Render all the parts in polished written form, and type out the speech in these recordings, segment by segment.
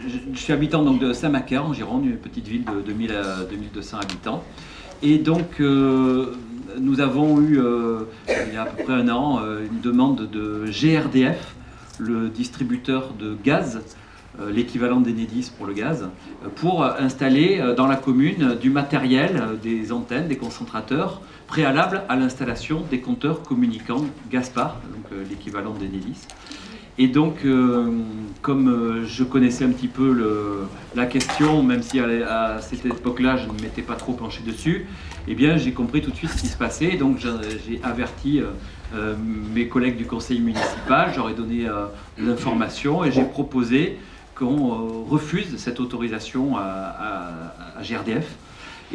je suis habitant donc, de Saint-Macaire, en Gironde, une petite ville de 2000 à 2200 habitants. Et donc, nous avons eu, il y a à peu près un an, une demande de GRDF, le distributeur de gaz, l'équivalent d'Enedis pour le gaz, pour installer dans la commune du matériel, des antennes, des concentrateurs, préalables à l'installation des compteurs communicants Gaspard, donc l'équivalent d'Enedis. Et donc, comme je connaissais un petit peu la question, même si à cette époque-là, je ne m'étais pas trop penché dessus, eh bien, j'ai compris tout de suite ce qui se passait. Donc, j'ai averti mes collègues du conseil municipal, j'aurais donné l'information et j'ai proposé qu'on refuse cette autorisation à GRDF.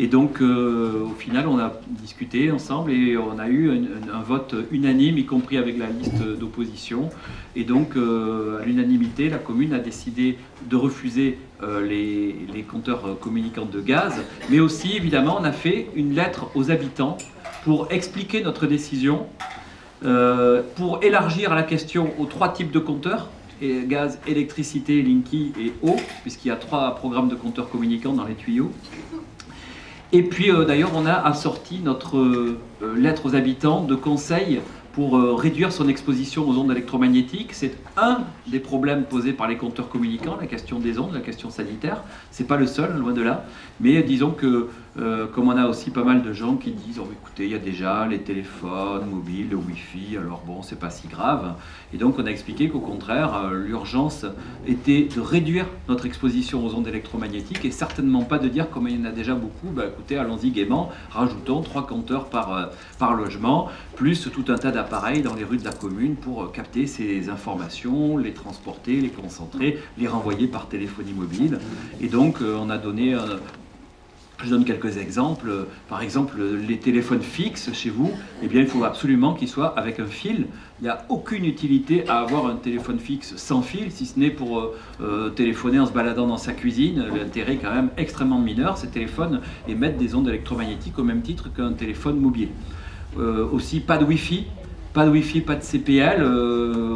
Et donc, au final, on a discuté ensemble et on a eu un vote unanime, y compris avec la liste d'opposition. Et donc, à l'unanimité, la commune a décidé de refuser les compteurs communicants de gaz. Mais aussi, évidemment, on a fait une lettre aux habitants pour expliquer notre décision, pour élargir la question aux 3 types de compteurs. Et gaz, électricité, Linky et eau, puisqu'il y a 3 programmes de compteurs communicants dans les tuyaux. Et puis d'ailleurs on a assorti notre lettre aux habitants de conseils pour réduire son exposition aux ondes électromagnétiques. C'est un des problèmes posés par les compteurs communicants, la question des ondes, la question sanitaire. C'est pas le seul, loin de là. Mais disons que, comme on a aussi pas mal de gens qui disent « Oh, écoutez, il y a déjà les téléphones mobiles, le Wi-Fi, alors bon, c'est pas si grave ». Et donc on a expliqué qu'au contraire, l'urgence était de réduire notre exposition aux ondes électromagnétiques et certainement pas de dire, comme il y en a déjà beaucoup, bah écoutez, allons-y gaiement, rajoutons 3 compteurs par logement, plus tout un tas d'appareils dans les rues de la commune pour capter ces informations, les transporter, les concentrer, les renvoyer par téléphonie mobile. Et donc on a donné... Je donne quelques exemples. Par exemple, les téléphones fixes chez vous, eh bien, il faut absolument qu'ils soient avec un fil. Il n'y a aucune utilité à avoir un téléphone fixe sans fil, si ce n'est pour téléphoner en se baladant dans sa cuisine. L'intérêt est quand même extrêmement mineur. Ces téléphones émettent des ondes électromagnétiques au même titre qu'un téléphone mobile. Aussi, pas de Wi-Fi. Pas de Wi-Fi, pas de CPL.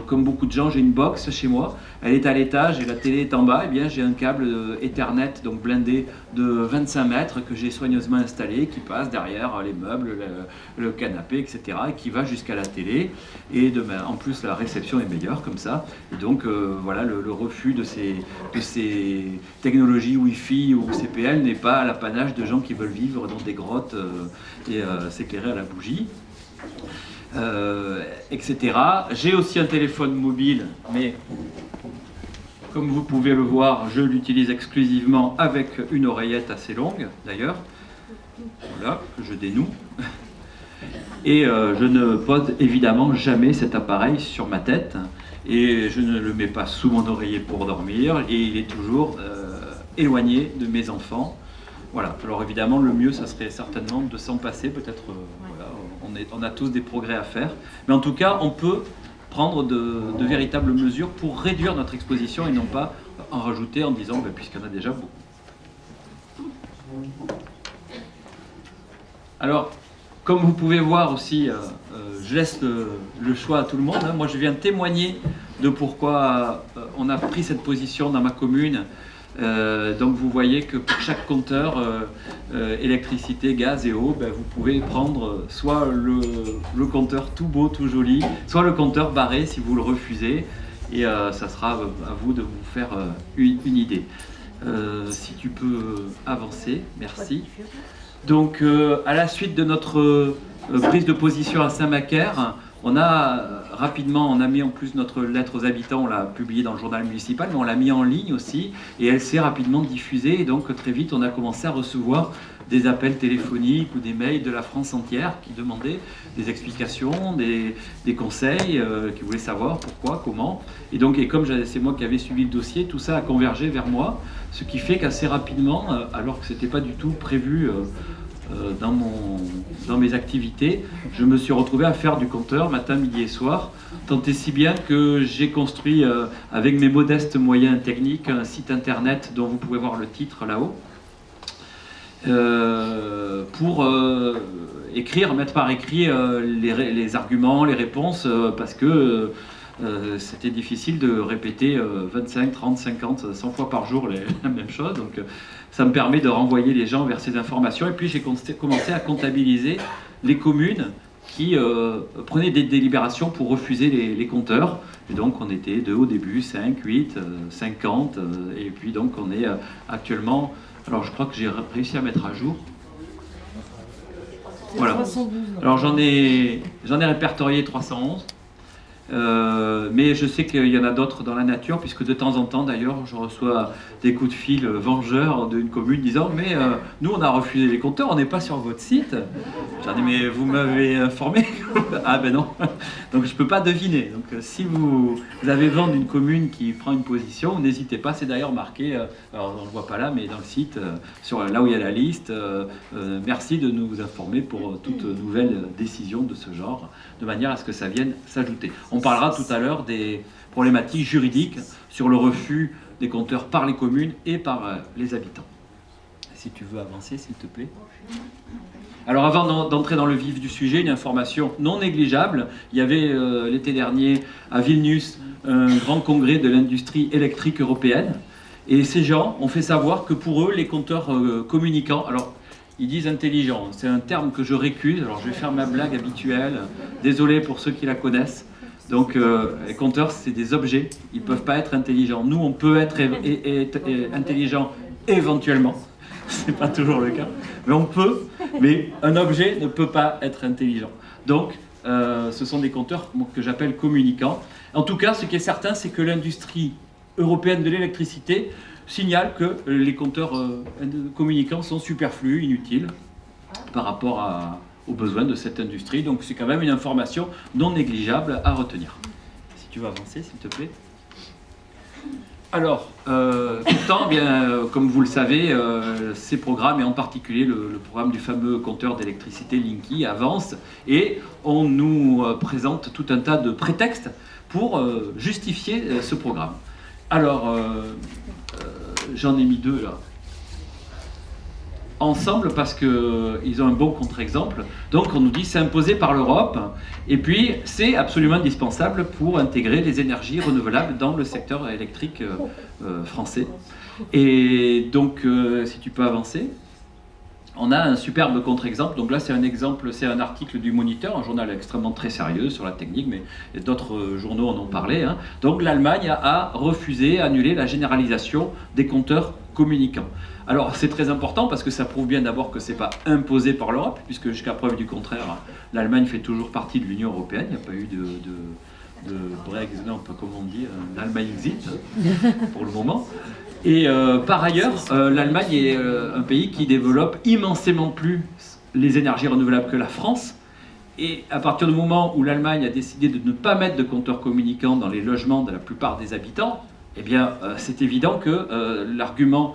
Comme beaucoup de gens, j'ai une box chez moi. Elle est à l'étage et la télé est en bas. Eh bien, j'ai un câble Ethernet, donc blindé de 25 mètres que j'ai soigneusement installé, qui passe derrière les meubles, le canapé, etc. et qui va jusqu'à la télé. Et en plus, la réception est meilleure comme ça. Et donc, voilà, le refus de ces technologies Wi-Fi ou CPL n'est pas à l'apanage de gens qui veulent vivre dans des grottes et s'éclairer à la bougie. Etc. J'ai aussi un téléphone mobile, mais comme vous pouvez le voir, je l'utilise exclusivement avec une oreillette assez longue, d'ailleurs. Voilà, que je dénoue. Et je ne pose évidemment jamais cet appareil sur ma tête, et je ne le mets pas sous mon oreiller pour dormir, et il est toujours éloigné de mes enfants. Voilà, alors évidemment, le mieux, ça serait certainement de s'en passer, peut-être, voilà, on a tous des progrès à faire, mais en tout cas, on peut prendre de véritables mesures pour réduire notre exposition et non pas en rajouter en disant, puisqu'il y en a déjà beaucoup. Alors, comme vous pouvez voir aussi, je laisse le choix à tout le monde, hein. Moi, je viens témoigner de pourquoi on a pris cette position dans ma commune. Donc vous voyez que pour chaque compteur électricité, gaz et eau, vous pouvez prendre soit le compteur tout beau, tout joli, soit le compteur barré si vous le refusez, et ça sera à vous de vous faire une idée. Si tu peux avancer, merci. Donc à la suite de notre prise de position à Saint-Macaire, on a mis en plus notre lettre aux habitants, on l'a publiée dans le journal municipal, mais on l'a mis en ligne aussi, et elle s'est rapidement diffusée, et donc très vite on a commencé à recevoir des appels téléphoniques ou des mails de la France entière qui demandaient des explications, des conseils, qui voulaient savoir pourquoi, comment. Et donc, comme c'est moi qui avais suivi le dossier, tout ça a convergé vers moi, ce qui fait qu'assez rapidement, alors que ce n'était pas du tout prévu dans mes activités, je me suis retrouvé à faire du compteur matin, midi et soir, tant et si bien que j'ai construit avec mes modestes moyens techniques un site internet dont vous pouvez voir le titre là-haut, pour mettre par écrit les arguments, les réponses, parce que c'était difficile de répéter 25, 30, 50, 100 fois par jour la même chose. Donc ça me permet de renvoyer les gens vers ces informations. Et puis j'ai commencé à comptabiliser les communes qui prenaient des délibérations pour refuser les compteurs. Et donc on était 2 au début, 5, 8, 50. Et puis donc on est actuellement... Alors je crois que j'ai réussi à mettre à jour. Voilà. Alors j'en ai répertorié 311. Mais je sais qu'il y en a d'autres dans la nature, puisque de temps en temps d'ailleurs je reçois des coups de fil vengeurs d'une commune disant mais nous on a refusé les compteurs, on n'est pas sur votre site. J'ai dit mais vous m'avez informé. Ah ben non, donc je peux pas deviner. Donc si vous avez vent d'une commune qui prend une position, n'hésitez pas, c'est d'ailleurs marqué, alors on ne le voit pas là mais dans le site, sur là où il y a la liste, merci de nous informer pour toute nouvelle décision de ce genre, de manière à ce que ça vienne s'ajouter. On parlera tout à l'heure des problématiques juridiques sur le refus des compteurs par les communes et par les habitants. Si tu veux avancer, s'il te plaît. Alors avant d'entrer dans le vif du sujet, une information non négligeable. Il y avait l'été dernier à Vilnius un grand congrès de l'industrie électrique européenne. Et ces gens ont fait savoir que pour eux, les compteurs communicants... Alors, ils disent intelligents, c'est un terme que je récuse. Alors je vais faire ma blague habituelle. Désolé pour ceux qui la connaissent. Donc les compteurs, c'est des objets, ils ne peuvent pas être intelligents. Nous, on peut être intelligent éventuellement, ce n'est pas toujours le cas, mais on peut, mais un objet ne peut pas être intelligent. Donc ce sont des compteurs que j'appelle communicants. En tout cas, ce qui est certain, c'est que l'industrie européenne de l'électricité signale que les compteurs communicants sont superflus, inutiles, par rapport aux besoins de cette industrie. Donc c'est quand même une information non négligeable à retenir. Si tu veux avancer, s'il te plaît. Alors, pourtant, bien, comme vous le savez, ces programmes, et en particulier le programme du fameux compteur d'électricité Linky, avance, et on nous présente tout un tas de prétextes pour justifier ce programme. Alors, j'en ai mis 2 là. Ensemble parce qu'ils ont un bon contre-exemple. Donc on nous dit c'est imposé par l'Europe et puis c'est absolument indispensable pour intégrer les énergies renouvelables dans le secteur électrique français. Et donc si tu peux avancer, on a un superbe contre-exemple. Donc là c'est un exemple, c'est un article du Moniteur, un journal extrêmement très sérieux sur la technique, mais d'autres journaux en ont parlé. Hein. Donc l'Allemagne a refusé, annulé la généralisation des compteurs communicants. Alors c'est très important parce que ça prouve bien d'abord que ce n'est pas imposé par l'Europe, puisque jusqu'à preuve du contraire, l'Allemagne fait toujours partie de l'Union européenne. Il n'y a pas eu de Brexit, non, comment on dit, l'Allemagne exit pour le moment. Et par ailleurs, l'Allemagne est un pays qui développe immensément plus les énergies renouvelables que la France. Et à partir du moment où l'Allemagne a décidé de ne pas mettre de compteurs communicants dans les logements de la plupart des habitants, eh bien c'est évident que l'argument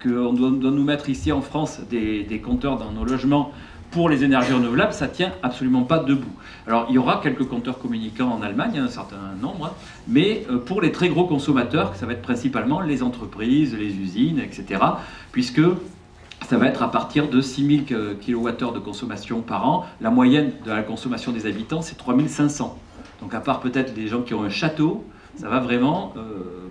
qu'on doit nous mettre ici en France des compteurs dans nos logements pour les énergies renouvelables, ça ne tient absolument pas debout. Alors il y aura quelques compteurs communicants en Allemagne, un certain nombre, mais pour les très gros consommateurs, ça va être principalement les entreprises, les usines, etc. Puisque ça va être à partir de 6000 kWh de consommation par an. La moyenne de la consommation des habitants, c'est 3500. Donc à part peut-être les gens qui ont un château, ça va vraiment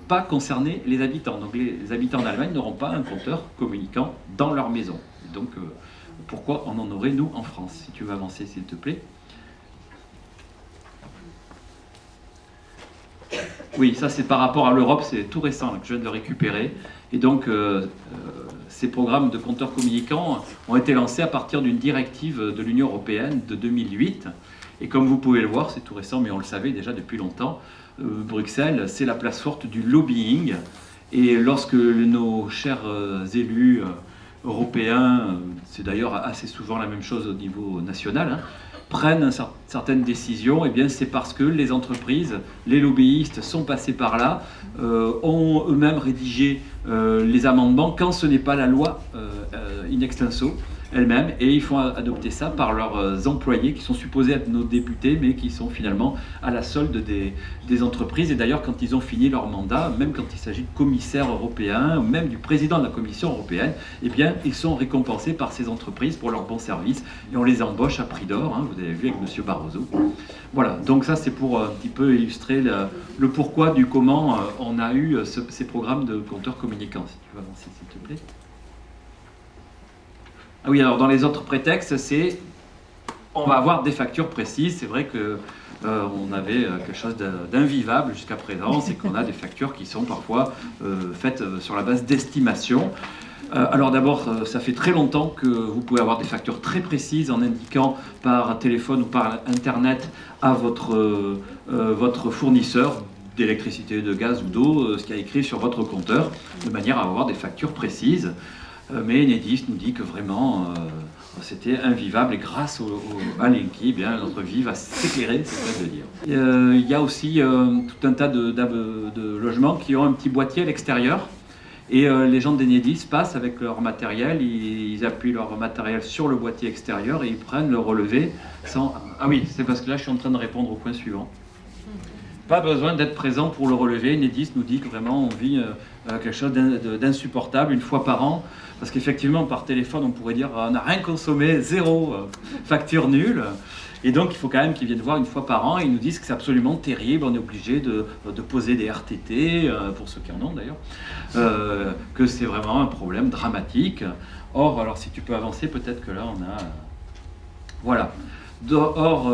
pas concerner les habitants. Donc les habitants d'Allemagne n'auront pas un compteur communicant dans leur maison. Donc pourquoi on en aurait nous en France? Si tu veux avancer s'il te plaît. Oui, ça c'est par rapport à l'Europe, c'est tout récent là, que je viens de le récupérer. Et donc ces programmes de compteurs communicants ont été lancés à partir d'une directive de l'Union européenne de 2008. Et comme vous pouvez le voir, c'est tout récent, mais on le savait déjà depuis longtemps, Bruxelles, c'est la place forte du lobbying. Et lorsque nos chers élus européens, c'est d'ailleurs assez souvent la même chose au niveau national, hein, prennent certaines décisions, eh bien c'est parce que les entreprises, les lobbyistes sont passés par là, ont eux-mêmes rédigé les amendements quand ce n'est pas la loi in extenso. elles-mêmes, et ils font adopter ça par leurs employés qui sont supposés être nos députés, mais qui sont finalement à la solde des entreprises. Et d'ailleurs, quand ils ont fini leur mandat, même quand il s'agit de commissaires européens, ou même du président de la Commission européenne, eh bien, ils sont récompensés par ces entreprises pour leur bon service, et on les embauche à prix d'or, hein, vous avez vu avec M. Barroso. Voilà, donc ça c'est pour un petit peu illustrer le pourquoi du comment on a eu ces programmes de compteurs communicants. Si tu veux avancer, s'il te plaît. Ah oui, alors dans les autres prétextes, c'est on va avoir des factures précises. C'est vrai que on avait quelque chose d'invivable jusqu'à présent, c'est qu'on a des factures qui sont parfois faites sur la base d'estimation. Alors d'abord, ça fait très longtemps que vous pouvez avoir des factures très précises en indiquant par téléphone ou par Internet à votre fournisseur d'électricité, de gaz ou d'eau, ce qui a écrit sur votre compteur, de manière à avoir des factures précises. Mais Enedis nous dit que vraiment c'était invivable et grâce à Linky, eh bien, notre vie va s'éclairer, c'est ça de dire. Il y a aussi tout un tas de logements qui ont un petit boîtier à l'extérieur. Et les gens d'Enedis passent avec leur matériel, ils appuient leur matériel sur le boîtier extérieur et ils prennent le relevé sans... Ah oui, c'est parce que là je suis en train de répondre au point suivant. Pas besoin d'être présent pour le relever. Enedis nous dit que vraiment on vit quelque chose d'insupportable une fois par an. Parce qu'effectivement, par téléphone, on pourrait dire on n'a rien consommé, zéro, facture nulle. Et donc, il faut quand même qu'ils viennent voir une fois par an et ils nous disent que c'est absolument terrible, on est obligé de poser des RTT, pour ceux qui en ont d'ailleurs, que c'est vraiment un problème dramatique. Or, alors si tu peux avancer, peut-être que là, on a... Voilà. Or,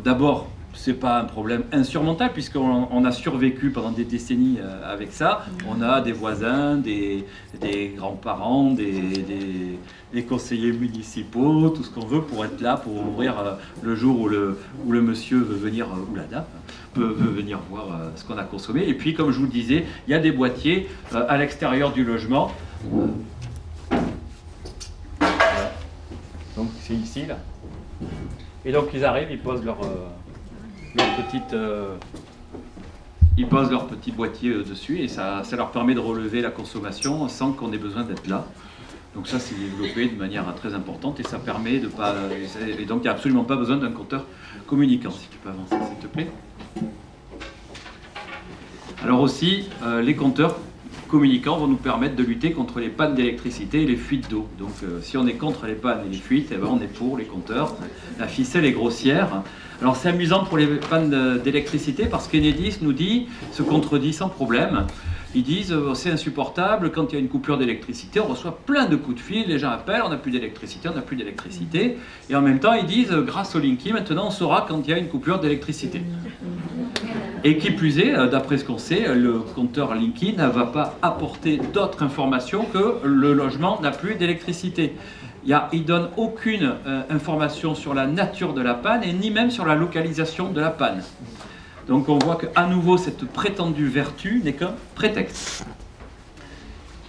d'abord, c'est pas un problème insurmontable puisqu'on a survécu pendant des décennies avec ça. On a des voisins, des grands-parents, des conseillers municipaux, tout ce qu'on veut pour être là, pour ouvrir le jour où le monsieur veut venir, ou la dame veut venir voir ce qu'on a consommé. Et puis, comme je vous le disais, il y a des boîtiers à l'extérieur du logement. Donc c'est ici, là. Et donc ils arrivent, ils posent leur petit boîtier dessus et ça leur permet de relever la consommation sans qu'on ait besoin d'être là. Donc ça c'est développé de manière très importante et ça permet de pas... Et donc il n'y a absolument pas besoin d'un compteur communicant. Si tu peux avancer s'il te plaît. Alors aussi, les compteurs communicants vont nous permettre de lutter contre les pannes d'électricité et les fuites d'eau. Donc si on est contre les pannes et les fuites, eh ben, on est pour les compteurs. La ficelle est grossière. Alors c'est amusant pour les pannes d'électricité parce qu'Enedis nous dit, se contredit sans problème. Ils disent c'est insupportable, quand il y a une coupure d'électricité, on reçoit plein de coups de fil, les gens appellent, on n'a plus d'électricité, on n'a plus d'électricité. Et en même temps, ils disent grâce au Linky, maintenant on saura quand il y a une coupure d'électricité. Et qui plus est, d'après ce qu'on sait, le compteur Linky ne va pas apporter d'autres informations que le logement n'a plus d'électricité. Il ne donne aucune information sur la nature de la panne et ni même sur la localisation de la panne. Donc on voit qu'à nouveau cette prétendue vertu n'est qu'un prétexte.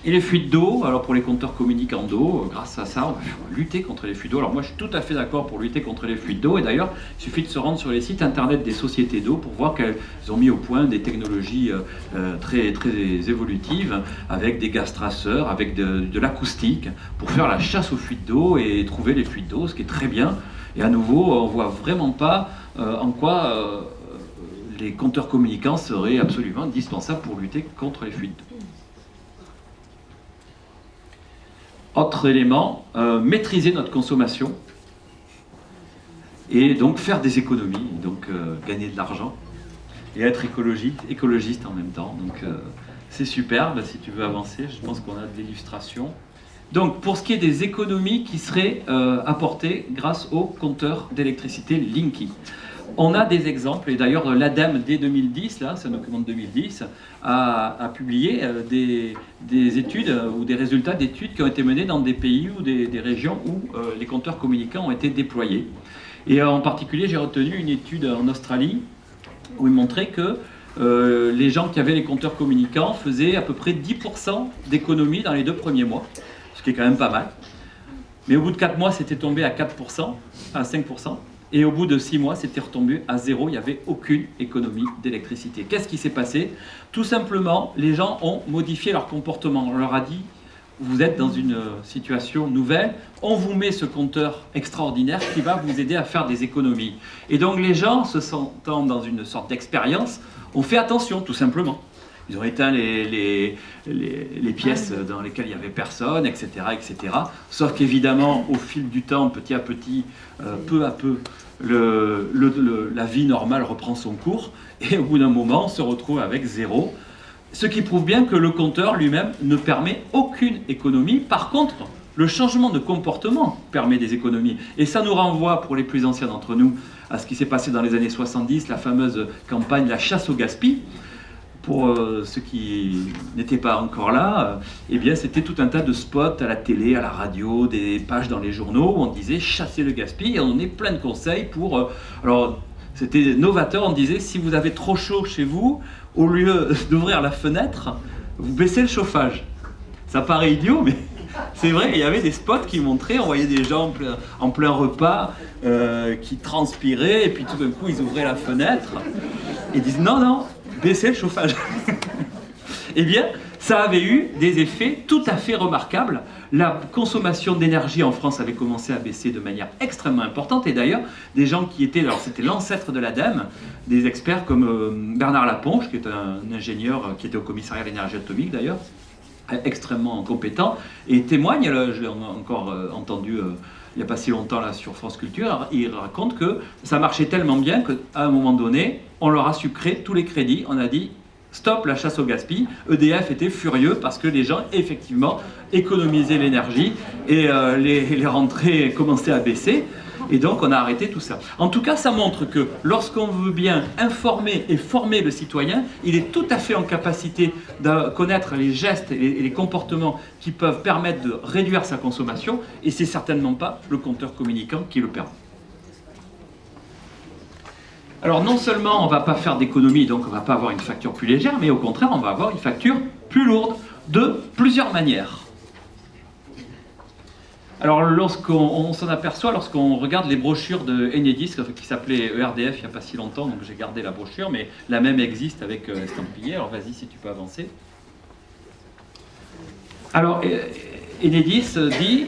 Et les fuites d'eau, alors pour les compteurs communicants d'eau, grâce à ça, on va lutter contre les fuites d'eau. Alors moi je suis tout à fait d'accord pour lutter contre les fuites d'eau et d'ailleurs il suffit de se rendre sur les sites internet des sociétés d'eau pour voir qu'elles ont mis au point des technologies très, très évolutives avec des gaz traceurs, avec de l'acoustique pour faire la chasse aux fuites d'eau et trouver les fuites d'eau, ce qui est très bien. Et à nouveau, on ne voit vraiment pas en quoi les compteurs communicants seraient absolument indispensables pour lutter contre les fuites d'eau. Autre élément, maîtriser notre consommation et donc faire des économies, donc gagner de l'argent et être écologiste en même temps. Donc c'est superbe, si tu veux avancer, je pense qu'on a de l'illustration. Donc pour ce qui est des économies qui seraient apportées grâce au compteur d'électricité Linky. On a des exemples, et d'ailleurs l'ADEME dès 2010, là, c'est un document de 2010, a publié des études ou des résultats d'études qui ont été menées dans des pays ou des régions où les compteurs communicants ont été déployés. Et en particulier, j'ai retenu une étude en Australie où il montrait que les gens qui avaient les compteurs communicants faisaient à peu près 10% d'économie dans les 2 premiers mois, ce qui est quand même pas mal. Mais au bout de 4 mois, c'était tombé à 4%, à 5%. Et au bout de 6 mois, c'était retombé à 0, il n'y avait aucune économie d'électricité. Qu'est-ce qui s'est passé? Tout simplement, les gens ont modifié leur comportement. On leur a dit, vous êtes dans une situation nouvelle, on vous met ce compteur extraordinaire qui va vous aider à faire des économies. Et donc les gens, se sentant dans une sorte d'expérience, ont fait attention, tout simplement. Ils ont éteint les pièces dans lesquelles il n'y avait personne, etc., etc. Sauf qu'évidemment, au fil du temps, petit à petit, peu à peu, la vie normale reprend son cours. Et au bout d'un moment, on se retrouve avec zéro. Ce qui prouve bien que le compteur lui-même ne permet aucune économie. Par contre, le changement de comportement permet des économies. Et ça nous renvoie, pour les plus anciens d'entre nous, à ce qui s'est passé dans les années 70, la fameuse campagne La chasse au gaspille. Pour ceux qui n'étaient pas encore là, eh bien, c'était tout un tas de spots à la télé, à la radio, des pages dans les journaux où on disait « chasser le gaspille » et on donnait plein de conseils pour... alors, c'était novateur, on disait « si vous avez trop chaud chez vous, au lieu d'ouvrir la fenêtre, vous baissez le chauffage ». Ça paraît idiot, mais c'est vrai, il y avait des spots qui montraient, on voyait des gens en plein repas qui transpiraient et puis tout d'un coup, ils ouvraient la fenêtre et ils disent « non, non ». Baisser le chauffage. Eh bien, ça avait eu des effets tout à fait remarquables. La consommation d'énergie en France avait commencé à baisser de manière extrêmement importante. Et d'ailleurs, des gens qui étaient, alors c'était l'ancêtre de l'ADEME, des experts comme Bernard Laponche, qui est un ingénieur qui était au commissariat à l'énergie atomique d'ailleurs, extrêmement compétent, et témoigne, je l'ai encore entendu il n'y a pas si longtemps là sur France Culture, il raconte que ça marchait tellement bien qu'à un moment donné, on leur a sucré tous les crédits, on a dit stop la chasse au gaspille. EDF était furieux parce que les gens effectivement économisaient l'énergie et les rentrées commençaient à baisser. Et donc on a arrêté tout ça. En tout cas, ça montre que lorsqu'on veut bien informer et former le citoyen, il est tout à fait en capacité de connaître les gestes et les comportements qui peuvent permettre de réduire sa consommation, et c'est certainement pas le compteur communicant qui le permet. Alors non seulement on ne va pas faire d'économie, donc on ne va pas avoir une facture plus légère, mais au contraire on va avoir une facture plus lourde, de plusieurs manières. Alors lorsqu'on s'en aperçoit, lorsqu'on regarde les brochures de Enedis, qui s'appelait ERDF il n'y a pas si longtemps, donc j'ai gardé la brochure, mais la même existe avec estampillé, alors vas-y si tu peux avancer. Alors Enedis dit,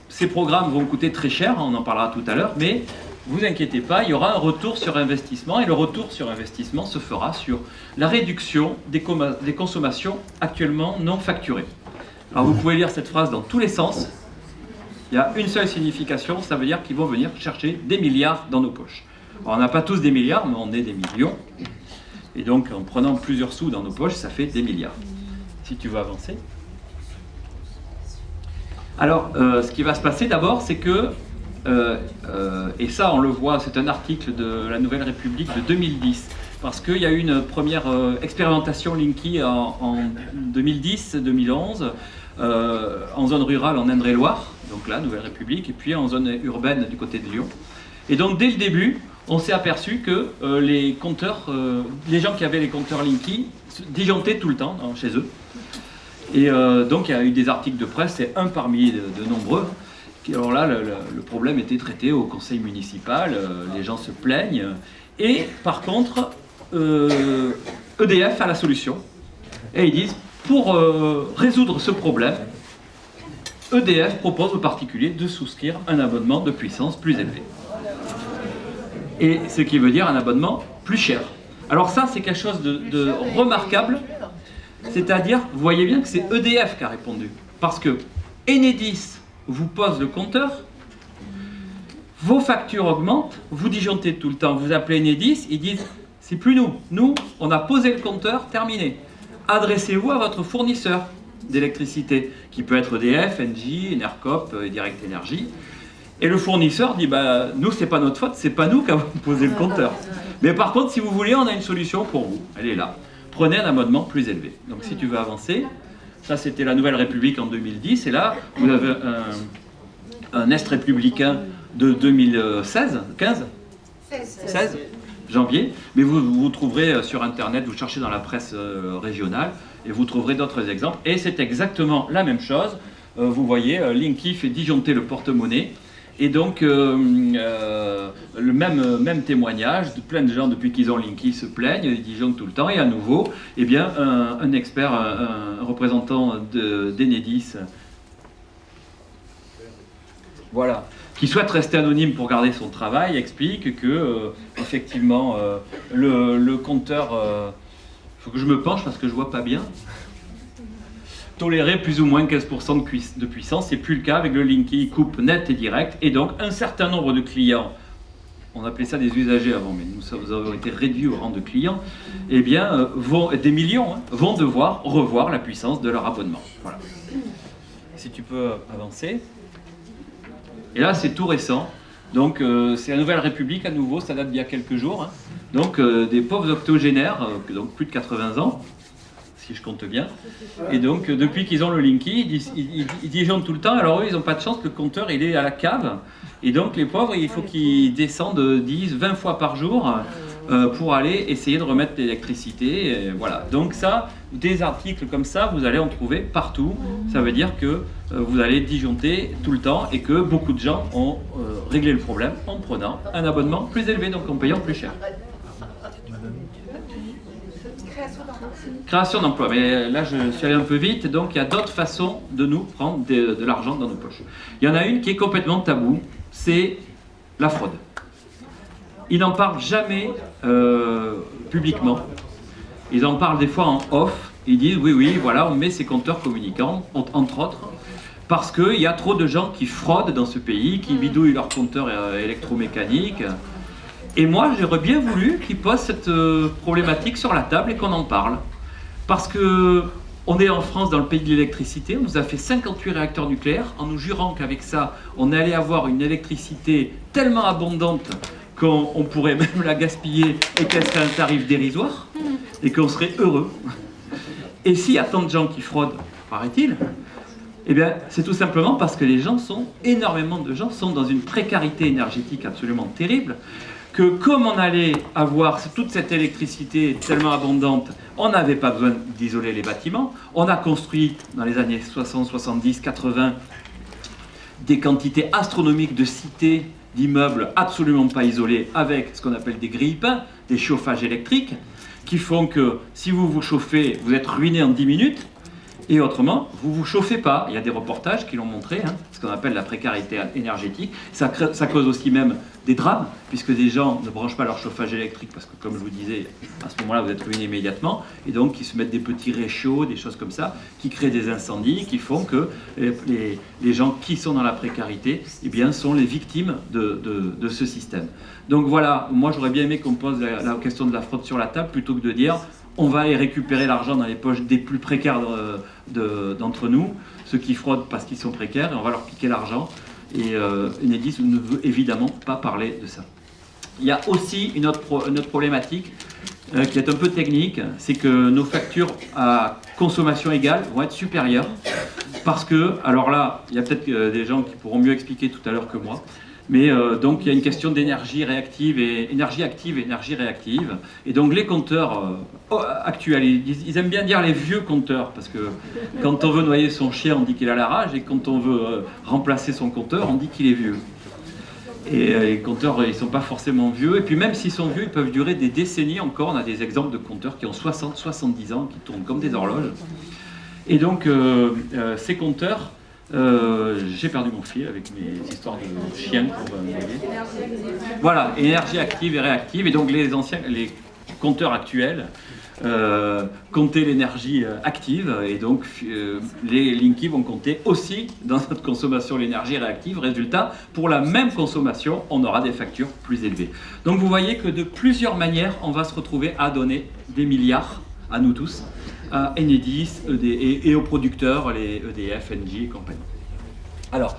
ces programmes vont coûter très cher, on en parlera tout à l'heure, mais vous inquiétez pas, il y aura un retour sur investissement, et le retour sur investissement se fera sur la réduction des consommations actuellement non facturées. Alors vous pouvez lire cette phrase dans tous les sens. Il y a une seule signification, ça veut dire qu'ils vont venir chercher des milliards dans nos poches. Alors, on n'a pas tous des milliards, mais on est des millions. Et donc, en prenant plusieurs sous dans nos poches, ça fait des milliards. Si tu veux avancer. Alors, ce qui va se passer d'abord, c'est que, et ça on le voit, c'est un article de la Nouvelle République de 2010, parce qu'il y a eu une première expérimentation Linky en 2010-2011, en zone rurale en Indre-et-Loire, donc là, Nouvelle République, et puis en zone urbaine du côté de Lyon. Et donc dès le début, on s'est aperçu que les compteurs, les gens qui avaient les compteurs Linky disjonctaient tout le temps chez eux. Et donc il y a eu des articles de presse, c'est un parmi de nombreux. Alors là, le problème était traité au conseil municipal, les gens se plaignent. Et par contre, EDF a la solution. Et ils disent, pour résoudre ce problème, EDF propose aux particuliers de souscrire un abonnement de puissance plus élevé. Et ce qui veut dire un abonnement plus cher. Alors ça, c'est quelque chose de remarquable. C'est-à-dire, vous voyez bien que c'est EDF qui a répondu. Parce que Enedis vous pose le compteur, vos factures augmentent, vous disjonctez tout le temps, vous appelez Enedis, ils disent, c'est plus nous. Nous, on a posé le compteur, terminé. Adressez-vous à votre fournisseur d'électricité, qui peut être EDF, Engie, Enercop, Direct Énergie. Et le fournisseur dit, bah, nous, c'est pas notre faute, c'est pas nous qui avons posé le compteur. Mais par contre, si vous voulez, on a une solution pour vous. Elle est là. Prenez un abonnement plus élevé. Donc si tu veux avancer, ça c'était la Nouvelle République en 2010, et là, vous avez un Est républicain de 2016, 15 16 janvier, mais vous trouverez sur internet, vous cherchez dans la presse régionale et vous trouverez d'autres exemples, et c'est exactement la même chose. Vous voyez, Linky fait disjoncter le porte-monnaie, et donc le même témoignage, plein de gens depuis qu'ils ont Linky se plaignent, ils disjonctent tout le temps, et à nouveau, eh bien, un expert, un représentant d'Enedis voilà, qui souhaite rester anonyme pour garder son travail, explique que, effectivement, le compteur, il faut que je me penche parce que je vois pas bien, tolérait plus ou moins 15% de puissance, c'est plus le cas avec le Linky, il coupe net et direct, et donc un certain nombre de clients, on appelait ça des usagers avant, mais nous avons été réduits au rang de clients, eh bien, des millions, hein, vont devoir revoir la puissance de leur abonnement. Voilà. Si tu peux avancer. Et là, c'est tout récent. Donc, c'est la Nouvelle République à nouveau, ça date d'il y a quelques jours. Hein. Donc, des pauvres octogénaires, donc plus de 80 ans, si je compte bien. Et donc, depuis qu'ils ont le Linky, ils disjonctent tout le temps. Alors, eux, ils n'ont pas de chance, le compteur, il est à la cave. Et donc, les pauvres, il faut qu'ils descendent 10, 20 fois par jour pour aller essayer de remettre l'électricité. Voilà. Donc ça, des articles comme ça, vous allez en trouver partout. Ça veut dire que vous allez disjoncter tout le temps et que beaucoup de gens ont réglé le problème en prenant un abonnement plus élevé, donc en payant plus cher. Création d'emplois. Mais là, je suis allé un peu vite, donc il y a d'autres façons de nous prendre de l'argent dans nos poches. Il y en a une qui est complètement taboue, c'est la fraude. Ils n'en parlent jamais publiquement. Ils en parlent des fois en off. Ils disent oui, voilà, on met ces compteurs communicants, entre autres, parce qu'il y a trop de gens qui fraudent dans ce pays, qui bidouillent leurs compteurs électromécaniques. Et moi, j'aurais bien voulu qu'ils posent cette problématique sur la table et qu'on en parle. Parce que on est en France, dans le pays de l'électricité, on nous a fait 58 réacteurs nucléaires en nous jurant qu'avec ça, on allait avoir une électricité tellement abondante qu'on pourrait même la gaspiller et qu'elle serait un tarif dérisoire et qu'on serait heureux. Et s'il y a tant de gens qui fraudent, paraît-il, eh bien, c'est tout simplement parce que énormément de gens sont dans une précarité énergétique absolument terrible, que comme on allait avoir toute cette électricité tellement abondante, on n'avait pas besoin d'isoler les bâtiments. On a construit dans les années 60, 70, 80 des quantités astronomiques de cités, d'immeubles absolument pas isolés avec ce qu'on appelle des grille-pains, des chauffages électriques, qui font que si vous vous chauffez, vous êtes ruiné en 10 minutes, et autrement, vous ne vous chauffez pas. Il y a des reportages qui l'ont montré, hein, ce qu'on appelle la précarité énergétique. Ça cause aussi même des drames, puisque des gens ne branchent pas leur chauffage électrique, parce que comme je vous disais, à ce moment-là, vous êtes ruiné immédiatement, et donc ils se mettent des petits réchauds, des choses comme ça, qui créent des incendies, qui font que les gens qui sont dans la précarité, eh bien, sont les victimes de ce système. Donc voilà, moi j'aurais bien aimé qu'on pose la question de la fraude sur la table, plutôt que de dire on va aller récupérer l'argent dans les poches des plus précaires d'entre nous, ceux qui fraudent parce qu'ils sont précaires, et on va leur piquer l'argent. Et Enedis ne veut évidemment pas parler de ça. Il y a aussi une autre problématique qui est un peu technique, c'est que nos factures à consommation égale vont être supérieures, parce que, alors là, il y a peut-être des gens qui pourront mieux expliquer tout à l'heure que moi, mais donc il y a une question d'énergie réactive et énergie active et énergie réactive. Et donc les compteurs actuels, ils aiment bien dire les vieux compteurs, parce que quand on veut noyer son chien, on dit qu'il a la rage, et quand on veut remplacer son compteur, on dit qu'il est vieux. Et les compteurs, ils ne sont pas forcément vieux, et puis même s'ils sont vieux, ils peuvent durer des décennies encore. On a des exemples de compteurs qui ont 60, 70 ans, qui tournent comme des horloges. Et donc ces compteurs, j'ai perdu mon fil avec mes histoires de chiens. Voilà, énergie active et réactive. Et donc les compteurs actuels comptaient l'énergie active, et donc les Linky vont compter aussi dans notre consommation l'énergie réactive. Résultat, pour la même consommation, on aura des factures plus élevées. Donc vous voyez que de plusieurs manières, on va se retrouver à donner des milliards à nous tous, à Enedis et aux producteurs, les EDF, Engie et compagnie. Alors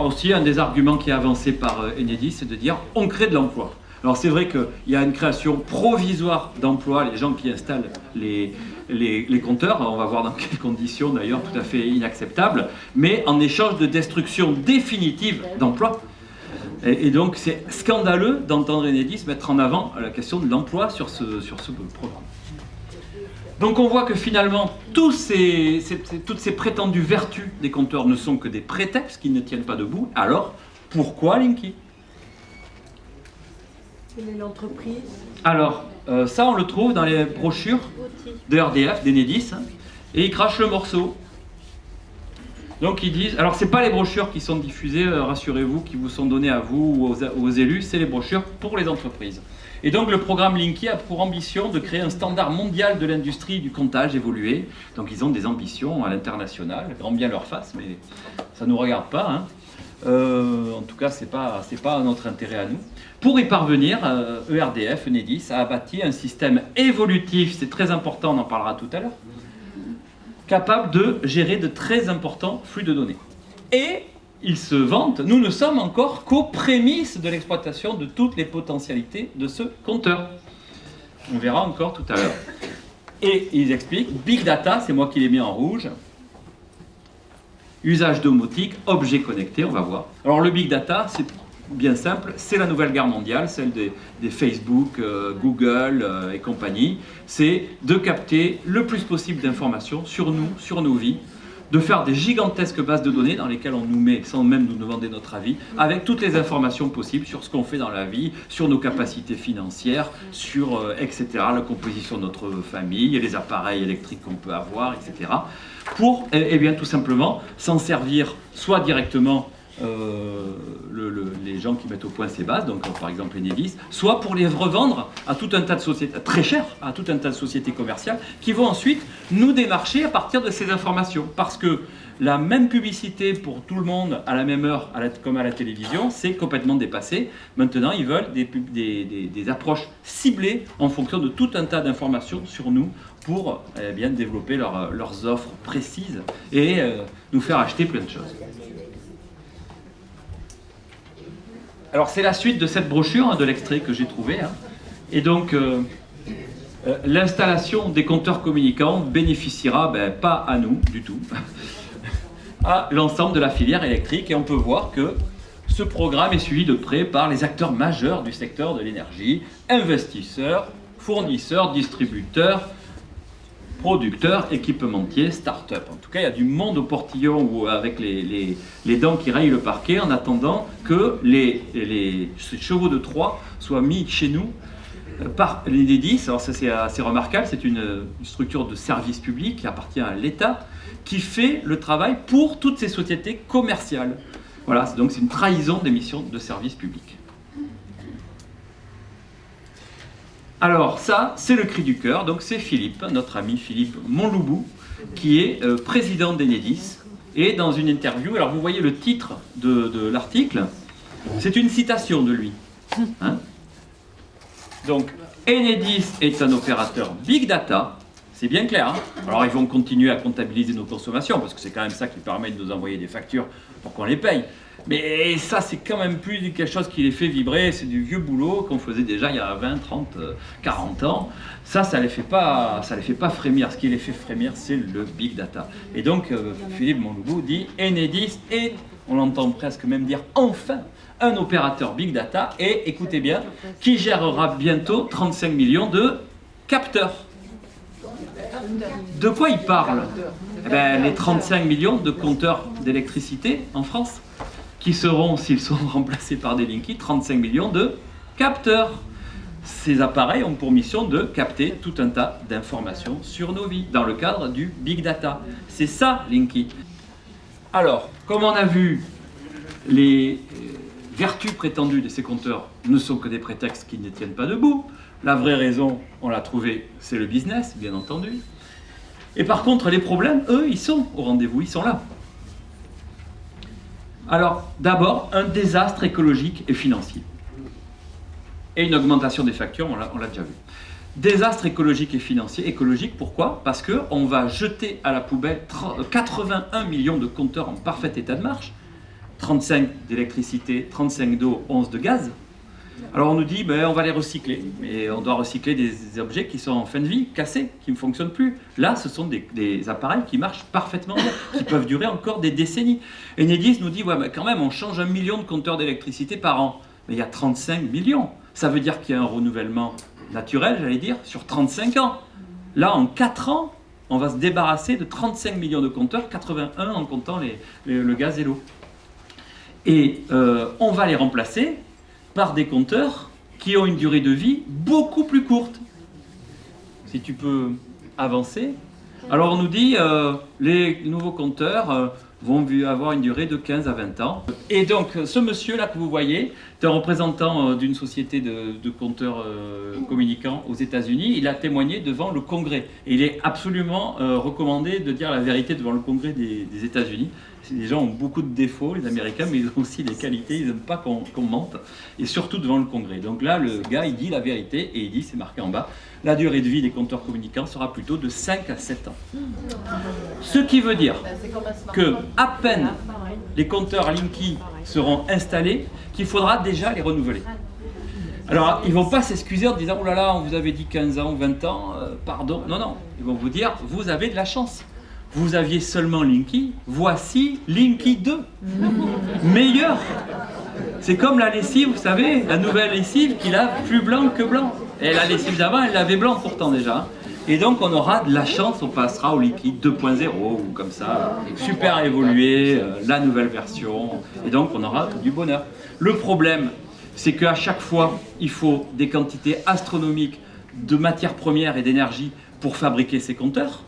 aussi, un des arguments qui est avancé par Enedis, c'est de dire on crée de l'emploi. Alors c'est vrai qu'il y a une création provisoire d'emplois, les gens qui installent les compteurs, on va voir dans quelles conditions d'ailleurs, tout à fait inacceptables, mais en échange de destruction définitive d'emplois. Et donc c'est scandaleux d'entendre Enedis mettre en avant la question de l'emploi sur ce programme. Donc on voit que finalement, toutes ces prétendues vertus des compteurs ne sont que des prétextes qui ne tiennent pas debout. Alors, pourquoi Linky ? Quelle est l'entreprise ? Alors, ça on le trouve dans les brochures de RDF, d'Enedis, hein, et ils crachent le morceau. Donc ils disent, alors c'est pas les brochures qui sont diffusées, rassurez-vous, qui vous sont données à vous ou aux élus, c'est les brochures pour les entreprises. Et donc le programme Linky a pour ambition de créer un standard mondial de l'industrie du comptage évolué. Donc ils ont des ambitions à l'international, grand bien leur face, mais ça ne nous regarde pas. Hein. En tout cas, c'est pas notre intérêt à nous. Pour y parvenir, ERDF, Enedis, a bâti un système évolutif, c'est très important, on en parlera tout à l'heure, capable de gérer de très importants flux de données. Et il se vante, nous ne sommes encore qu'aux prémices de l'exploitation de toutes les potentialités de ce compteur. On verra encore tout à l'heure. Et ils expliquent, Big Data, c'est moi qui l'ai mis en rouge, usage domotique, objets connectés, on va voir. Alors le Big Data, c'est bien simple, c'est la nouvelle guerre mondiale, celle des Facebook, Google et compagnie. C'est de capter le plus possible d'informations sur nous, sur nos vies, de faire des gigantesques bases de données dans lesquelles on nous met, sans même nous demander notre avis, avec toutes les informations possibles sur ce qu'on fait dans la vie, sur nos capacités financières, sur, etc., la composition de notre famille, les appareils électriques qu'on peut avoir, etc., pour, eh bien, tout simplement, s'en servir soit directement les gens qui mettent au point ces bases, donc par exemple Enedis, soit pour les revendre à tout un tas de sociétés, très cher, à tout un tas de sociétés commerciales, qui vont ensuite nous démarcher à partir de ces informations. Parce que la même publicité pour tout le monde à la même heure, comme à la télévision, c'est complètement dépassé. Maintenant, ils veulent des approches ciblées en fonction de tout un tas d'informations sur nous pour bien développer leurs offres précises et nous faire acheter plein de choses. Alors c'est la suite de cette brochure, de l'extrait que j'ai trouvé. Et donc l'installation des compteurs communicants bénéficiera, pas à nous du tout, à l'ensemble de la filière électrique. Et on peut voir que ce programme est suivi de près par les acteurs majeurs du secteur de l'énergie, investisseurs, fournisseurs, distributeurs, producteurs, équipementiers, start-up. En tout cas, il y a du monde au portillon ou avec les dents qui rayent le parquet en attendant que les chevaux de Troie soient mis chez nous par l'Enedis. Alors ça, c'est assez remarquable, c'est une structure de service public qui appartient à l'État qui fait le travail pour toutes ces sociétés commerciales. Voilà, donc c'est une trahison des missions de service public. Alors ça, c'est le cri du cœur, donc c'est Philippe, notre ami Philippe Monloubou, qui est président d'Enedis, et dans une interview, alors vous voyez le titre de l'article, c'est une citation de lui. Hein, donc, Enedis est un opérateur Big Data, c'est bien clair. Hein, alors ils vont continuer à comptabiliser nos consommations, parce que c'est quand même ça qui permet de nous envoyer des factures pour qu'on les paye. Mais ça, c'est quand même plus quelque chose qui les fait vibrer, c'est du vieux boulot qu'on faisait déjà il y a 20, 30, 40 ans. Ça les fait pas frémir. Ce qui les fait frémir, c'est le Big Data. Et donc, Philippe Monloubou dit Enedis est, on l'entend presque même dire enfin, un opérateur Big Data, et écoutez bien, qui gérera bientôt 35 millions de capteurs. De quoi il parle ? Les 35 millions de compteurs d'électricité en France, qui seront, s'ils sont remplacés par des Linky, 35 millions de capteurs. Ces appareils ont pour mission de capter tout un tas d'informations sur nos vies, dans le cadre du Big Data. C'est ça, Linky. Alors, comme on a vu, les vertus prétendues de ces compteurs ne sont que des prétextes qui ne tiennent pas debout. La vraie raison, on l'a trouvée, c'est le business, bien entendu. Et par contre, les problèmes, eux, ils sont au rendez-vous, ils sont là. Alors, d'abord, un désastre écologique et financier. Et une augmentation des factures, on l'a déjà vu. Désastre écologique et financier. Écologique, pourquoi ? Parce qu'on va jeter à la poubelle 81 millions de compteurs en parfait état de marche, 35 d'électricité, 35 d'eau, 11 de gaz. Alors on nous dit, on va les recycler, mais on doit recycler des objets qui sont en fin de vie, cassés, qui ne fonctionnent plus. Là, ce sont des appareils qui marchent parfaitement bien, qui peuvent durer encore des décennies. Enedis nous dit, mais quand même, on change 1 million de compteurs d'électricité par an. Mais il y a 35 millions. Ça veut dire qu'il y a un renouvellement naturel, j'allais dire, sur 35 ans. Là, en 4 ans, on va se débarrasser de 35 millions de compteurs, 81 en comptant le gaz et l'eau. Et on va les remplacer par des compteurs qui ont une durée de vie beaucoup plus courte. Si tu peux avancer. Alors on nous dit, les nouveaux compteurs vont avoir une durée de 15 à 20 ans. Et donc, ce monsieur-là que vous voyez, est un représentant d'une société de compteurs communicants aux États-Unis. Il a témoigné devant le Congrès. Et il est absolument recommandé de dire la vérité devant le Congrès des États-Unis. Les gens ont beaucoup de défauts, les Américains, mais ils ont aussi des qualités, ils n'aiment pas qu'on mente, et surtout devant le Congrès. Donc là, le gars, il dit la vérité, et il dit, c'est marqué en bas, la durée de vie des compteurs communicants sera plutôt de 5 à 7 ans. Ce qui veut dire que à peine les compteurs Linky seront installés, qu'il faudra déjà les renouveler. Alors, ils ne vont pas s'excuser en disant « Oh là là, on vous avait dit 15 ans ou 20 ans, pardon ». Non, non, ils vont vous dire « Vous avez de la chance ». Vous aviez seulement Linky, voici Linky 2. Meilleur. C'est comme la lessive, vous savez, la nouvelle lessive qui lave plus blanc que blanc. Et la lessive d'avant, elle l'avait blanc pourtant déjà. Et donc on aura de la chance, on passera au Linky 2.0 ou comme ça, super évolué, la nouvelle version. Et donc on aura du bonheur. Le problème, c'est qu'à chaque fois, il faut des quantités astronomiques de matières premières et d'énergie pour fabriquer ces compteurs.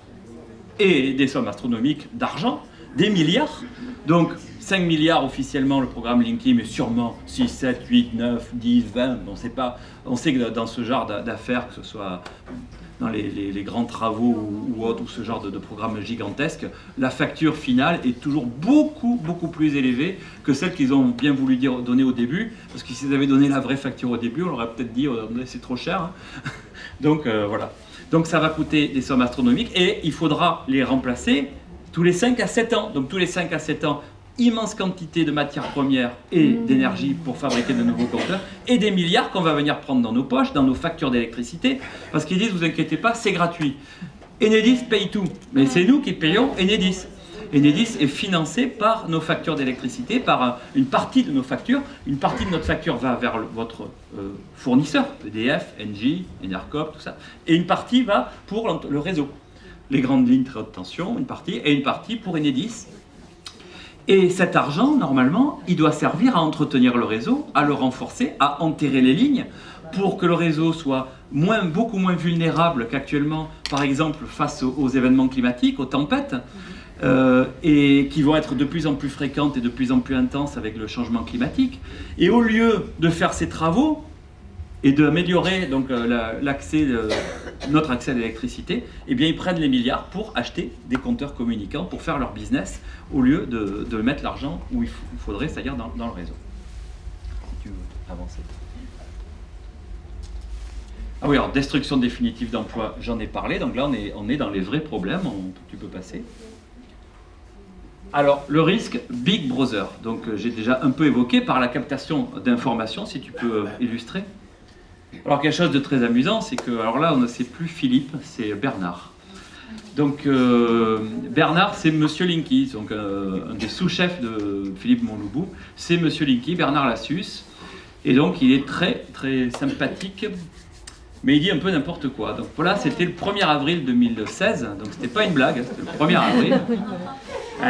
Et des sommes astronomiques d'argent, des milliards. Donc 5 milliards officiellement le programme Linky, mais sûrement 6, 7, 8, 9, 10, 20, on sait pas. On sait que dans ce genre d'affaires, que ce soit dans les grands travaux ou autres, ou ce genre de programme gigantesque, la facture finale est toujours beaucoup plus élevée que celle qu'ils ont bien voulu donner au début, parce que s'ils avaient donné la vraie facture au début, on aurait peut-être dit c'est trop cher. Hein. Donc voilà. Donc ça va coûter des sommes astronomiques et il faudra les remplacer tous les 5 à 7 ans. Donc tous les 5 à 7 ans, immense quantité de matières premières et d'énergie pour fabriquer de nouveaux compteurs et des milliards qu'on va venir prendre dans nos poches, dans nos factures d'électricité, parce qu'ils disent, vous inquiétez pas, c'est gratuit. Enedis paye tout, mais c'est nous qui payons Enedis. Enedis est financé par nos factures d'électricité, par une partie de nos factures. Une partie de notre facture va vers votre fournisseur, EDF, Engie, Enercop, tout ça. Et une partie va pour le réseau. Les grandes lignes très haute tension, une partie, et une partie pour Enedis. Et cet argent, normalement, il doit servir à entretenir le réseau, à le renforcer, à enterrer les lignes, pour que le réseau soit beaucoup moins vulnérable qu'actuellement, par exemple, face aux événements climatiques, aux tempêtes. Et qui vont être de plus en plus fréquentes et de plus en plus intenses avec le changement climatique. Et au lieu de faire ces travaux et d'améliorer donc notre accès à l'électricité, eh bien ils prennent les milliards pour acheter des compteurs communicants pour faire leur business au lieu de mettre l'argent où il faudrait, c'est-à-dire dans le réseau. Si tu veux avancer. Ah oui, alors destruction définitive d'emplois, j'en ai parlé. Donc là on est dans les vrais problèmes. Tu peux passer. Alors, le risque Big Brother, donc j'ai déjà un peu évoqué par la captation d'informations, si tu peux illustrer. Alors, quelque chose de très amusant, c'est que, alors là, c'est plus Philippe, c'est Bernard. Donc, Bernard, c'est Monsieur Linky, donc un des sous-chefs de Philippe Monloubou, c'est Monsieur Linky, Bernard Lassus, et donc il est très sympathique, mais il dit un peu n'importe quoi. Donc voilà, c'était le 1er avril 2016, donc c'était pas une blague, c'était le 1er avril.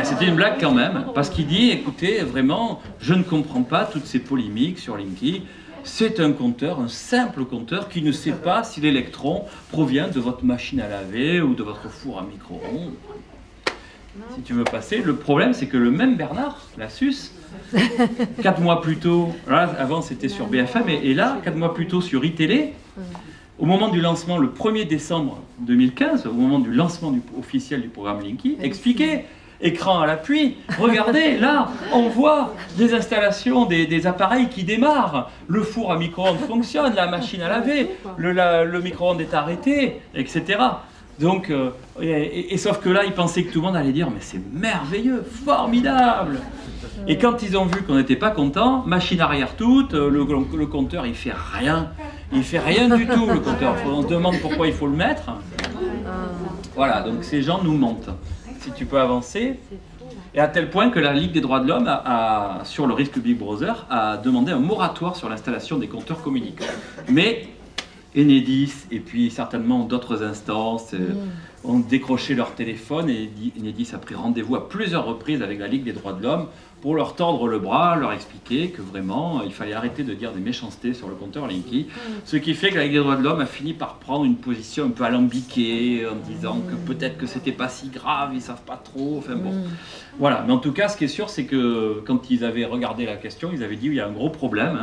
C'était une blague quand même, parce qu'il dit, écoutez, vraiment, je ne comprends pas toutes ces polémiques sur Linky. C'est un compteur, un simple compteur, qui ne sait pas si l'électron provient de votre machine à laver ou de votre four à micro-ondes. Si tu veux passer, le problème, c'est que le même Bernard Lassus, 4 mois plus tôt, là, avant c'était sur BFM, et là, 4 mois plus tôt sur iTélé, au moment du lancement, le 1er décembre 2015, au moment du lancement officiel du programme Linky, expliquait, écran à l'appui, regardez, là, on voit des installations, des appareils qui démarrent. Le four à micro-ondes fonctionne, la machine à laver, le micro-ondes est arrêté, etc. Donc, sauf que là, ils pensaient que tout le monde allait dire « mais c'est merveilleux, formidable !» Et quand ils ont vu qu'on n'était pas content, machine arrière toute, le compteur, il fait rien. Il fait rien du tout, le compteur. On se demande pourquoi il faut le mettre. Voilà, donc ces gens nous mentent. Si tu peux avancer. Et à tel point que la Ligue des droits de l'homme, sur le risque Big Brother, a demandé un moratoire sur l'installation des compteurs communicants. Mais Enedis et puis certainement d'autres instances ont décroché leur téléphone et Enedis a pris rendez-vous à plusieurs reprises avec la Ligue des droits de l'homme pour leur tordre le bras, leur expliquer que vraiment il fallait arrêter de dire des méchancetés sur le compteur Linky. Ce qui fait que la Ligue des droits de l'homme a fini par prendre une position un peu alambiquée en disant que peut-être que c'était pas si grave, ils savent pas trop, enfin bon. Voilà, mais en tout cas ce qui est sûr c'est que quand ils avaient regardé la question, ils avaient dit il y a un gros problème.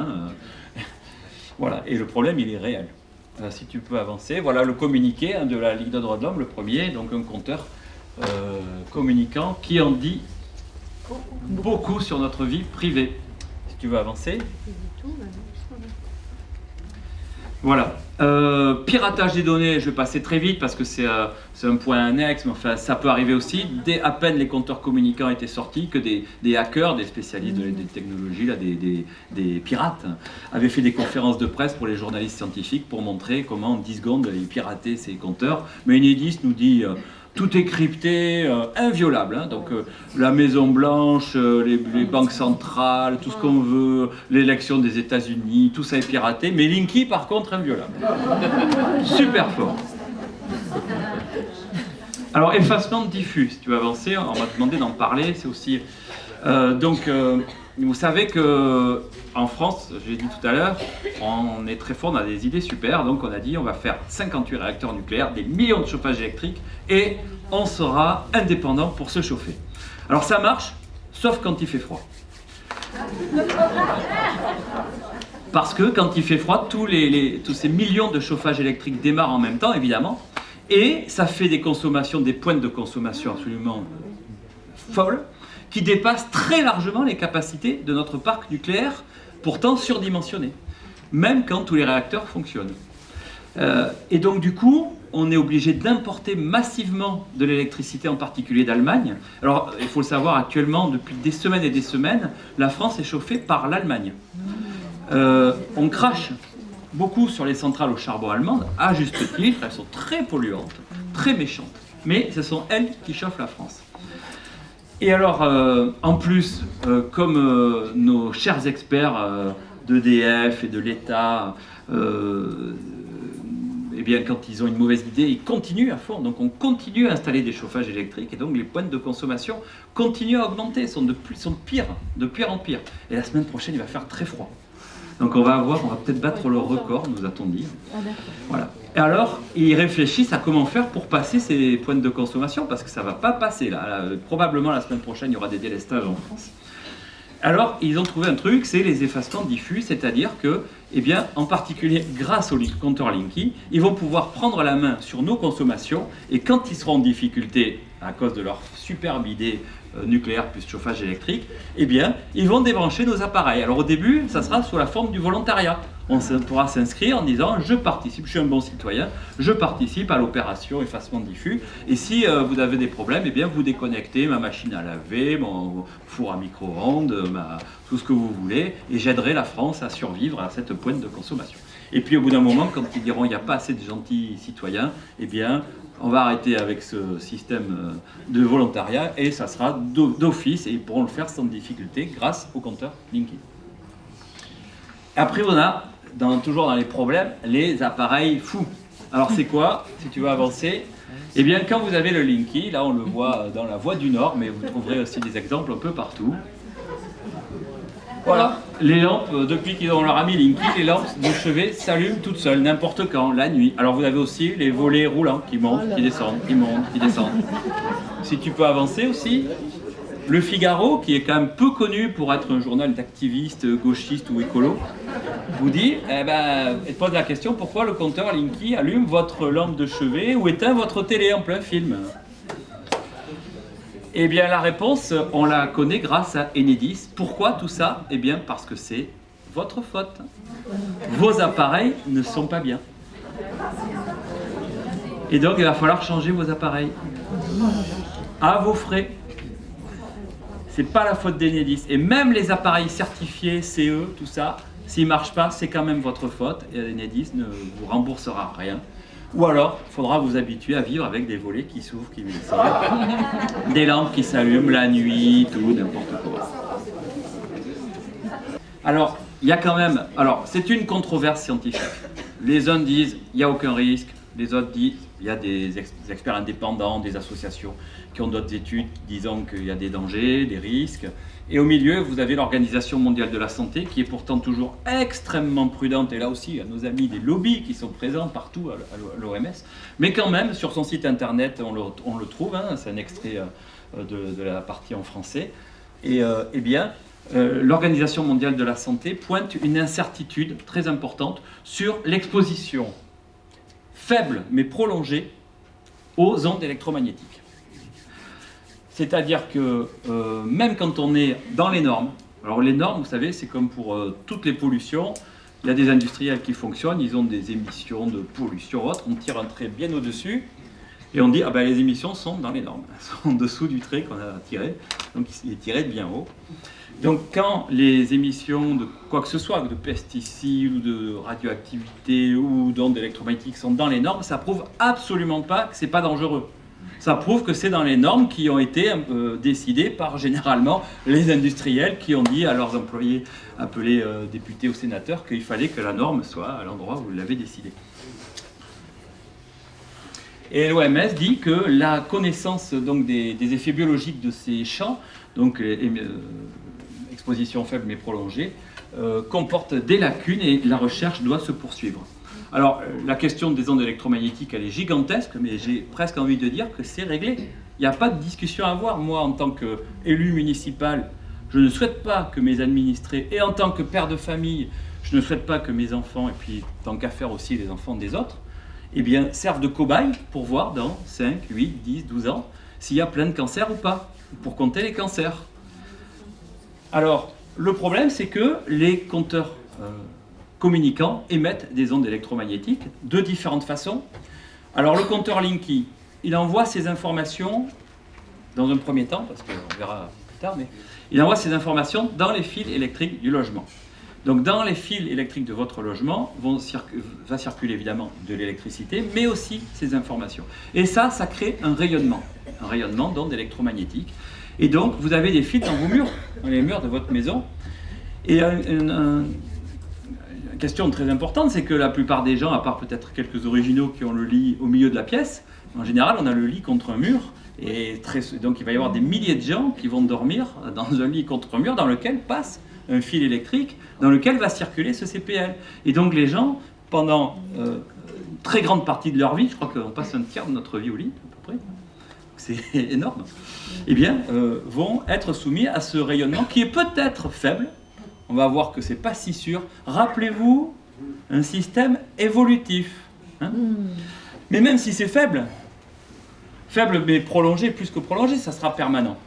Voilà, et le problème il est réel. Si tu peux avancer, voilà le communiqué de la Ligue des droits de l'homme, le premier, donc un compteur communicant qui en dit beaucoup sur notre vie privée. Si tu veux avancer. Voilà. Piratage des données, je vais passer très vite parce que c'est un point annexe, mais enfin ça peut arriver aussi. Dès à peine les compteurs communicants étaient sortis, que des hackers, des spécialistes des technologies, là, des pirates, avaient fait des conférences de presse pour les journalistes scientifiques pour montrer comment en 10 secondes ils pirataient ces compteurs. Mais Enedis nous dit tout est crypté, inviolable. Hein. Donc la Maison Blanche, les banques centrales, tout ce qu'on veut, l'élection des États-Unis, tout ça est piraté. Mais Linky, par contre, inviolable. Super fort. Alors, effacement diffus, si tu veux avancer, on m'a demandé d'en parler. C'est aussi. Vous savez que en France, j'ai dit tout à l'heure, on est très fort, on a des idées super, donc on a dit on va faire 58 réacteurs nucléaires, des millions de chauffages électriques, et on sera indépendant pour se chauffer. Alors ça marche, sauf quand il fait froid. Parce que quand il fait froid, tous ces millions de chauffages électriques démarrent en même temps, évidemment, et ça fait des consommations, des pointes de consommation absolument folles, qui dépassent très largement les capacités de notre parc nucléaire, pourtant surdimensionné, même quand tous les réacteurs fonctionnent. Et donc du coup, on est obligé d'importer massivement de l'électricité, en particulier d'Allemagne. Alors, il faut le savoir, actuellement, depuis des semaines et des semaines, la France est chauffée par l'Allemagne. On crache beaucoup sur les centrales au charbon allemandes, à juste titre, elles sont très polluantes, très méchantes, mais ce sont elles qui chauffent la France. Et alors, en plus, comme nos chers experts d'EDF et de l'État, eh bien, quand ils ont une mauvaise idée, ils continuent à fond. Donc, on continue à installer des chauffages électriques et donc les pointes de consommation continuent à augmenter, sont de pire en pire. Et la semaine prochaine, il va faire très froid. Donc, on va peut-être battre le record, nous a-t-on dit. Voilà. Et alors, ils réfléchissent à comment faire pour passer ces pointes de consommation, parce que ça ne va pas passer là. Probablement la semaine prochaine, il y aura des délestages en France. Alors, ils ont trouvé un truc, c'est les effacements diffus, c'est-à-dire que, eh bien, en particulier grâce au compteur Linky, ils vont pouvoir prendre la main sur nos consommations, et quand ils seront en difficulté à cause de leur superbe idée nucléaire plus chauffage électrique, eh bien, ils vont débrancher nos appareils. Alors au début, ça sera sous la forme du volontariat. On pourra s'inscrire en disant « je participe, je suis un bon citoyen, je participe à l'opération effacement diffus ». Et si vous avez des problèmes, eh bien, vous déconnectez ma machine à laver, mon four à micro-ondes, tout ce que vous voulez, et j'aiderai la France à survivre à cette pointe de consommation. Et puis au bout d'un moment, quand ils diront « il n'y a pas assez de gentils citoyens », eh bien, on va arrêter avec ce système de volontariat et ça sera d'office et ils pourront le faire sans difficulté grâce au compteur Linky. Après, on a, toujours dans les problèmes, les appareils fous. Alors c'est quoi, si tu veux avancer? Eh bien, quand vous avez le Linky, là on le voit dans la Voie du Nord, mais vous trouverez aussi des exemples un peu partout. Voilà, les lampes, depuis qu'ils ont leur ami Linky, les lampes de chevet s'allument toutes seules, n'importe quand, la nuit. Alors vous avez aussi les volets roulants qui montent, qui descendent, qui montent, qui descendent. Si tu peux avancer aussi, le Figaro, qui est quand même peu connu pour être un journal d'activistes, gauchistes ou écolos, vous dit, et pose la question, pourquoi le compteur Linky allume votre lampe de chevet ou éteint votre télé en plein film? Eh bien, la réponse, on la connaît grâce à Enedis. Pourquoi tout ça? Eh bien, parce que c'est votre faute. Vos appareils ne sont pas bien. Et donc, il va falloir changer vos appareils. À vos frais. C'est pas la faute d'Enedis. Et même les appareils certifiés, CE, tout ça, s'ils ne marchent pas, c'est quand même votre faute. Et Enedis ne vous remboursera rien. Ou alors, il faudra vous habituer à vivre avec des volets qui s'ouvrent, qui descendent, des lampes qui s'allument la nuit, tout, n'importe quoi. Alors, il y a quand même... Alors, c'est une controverse scientifique. Les uns disent il n'y a aucun risque, les autres disent il y a des experts indépendants, des associations qui ont d'autres études disant qu'il y a des dangers, des risques. Et au milieu, vous avez l'Organisation mondiale de la santé qui est pourtant toujours extrêmement prudente. Et là aussi, il y a nos amis des lobbies qui sont présents partout à l'OMS. Mais quand même, sur son site internet, on le trouve, hein, c'est un extrait de la partie en français. Et eh bien, l'Organisation mondiale de la santé pointe une incertitude très importante sur l'exposition faible mais prolongée aux ondes électromagnétiques. C'est-à-dire que même quand on est dans les normes, alors les normes, vous savez, c'est comme pour toutes les pollutions, il y a des industriels qui fonctionnent, ils ont des émissions de pollution autres, on tire un trait bien au-dessus, et on dit, ah ben les émissions sont dans les normes, elles sont en dessous du trait qu'on a tiré, donc il est tiré de bien haut. Donc quand les émissions de quoi que ce soit, de pesticides ou de radioactivité ou d'ondes électromagnétiques sont dans les normes, ça prouve absolument pas que c'est pas dangereux. Ça prouve que c'est dans les normes qui ont été décidées par généralement les industriels qui ont dit à leurs employés appelés députés ou sénateurs qu'il fallait que la norme soit à l'endroit où ils l'avaient décidé. Et l'OMS dit que la connaissance donc, des effets biologiques de ces champs, donc exposition faible mais prolongée, comporte des lacunes et la recherche doit se poursuivre. Alors, la question des ondes électromagnétiques, elle est gigantesque, mais j'ai presque envie de dire que c'est réglé. Il n'y a pas de discussion à avoir. Moi, en tant qu'élu municipal, je ne souhaite pas que mes administrés, et en tant que père de famille, je ne souhaite pas que mes enfants, et puis tant qu'à faire aussi les enfants des autres, eh bien, servent de cobayes pour voir dans 5, 8, 10, 12 ans s'il y a plein de cancers ou pas, pour compter les cancers. Alors, le problème, c'est que les compteurs communicants émettent des ondes électromagnétiques de différentes façons. Alors le compteur Linky, il envoie ces informations dans un premier temps, parce qu'on verra plus tard, mais il envoie ces informations dans les fils électriques du logement. Donc dans les fils électriques de votre logement va circuler évidemment de l'électricité, mais aussi ces informations. Et ça crée un rayonnement d'ondes électromagnétiques. Et donc vous avez des fils dans vos murs, dans les murs de votre maison. Et question très importante, c'est que la plupart des gens, à part peut-être quelques originaux qui ont le lit au milieu de la pièce, en général, on a le lit contre un mur, et donc il va y avoir des milliers de gens qui vont dormir dans un lit contre un mur dans lequel passe un fil électrique, dans lequel va circuler ce CPL. Et donc les gens, pendant une très grande partie de leur vie, je crois qu'on passe un tiers de notre vie au lit, à peu près, c'est énorme, eh bien, vont être soumis à ce rayonnement qui est peut-être faible. On va voir que c'est pas si sûr. Rappelez-vous, un système évolutif. Hein, mais même si c'est faible mais prolongé, plus que prolongé, ça sera permanent.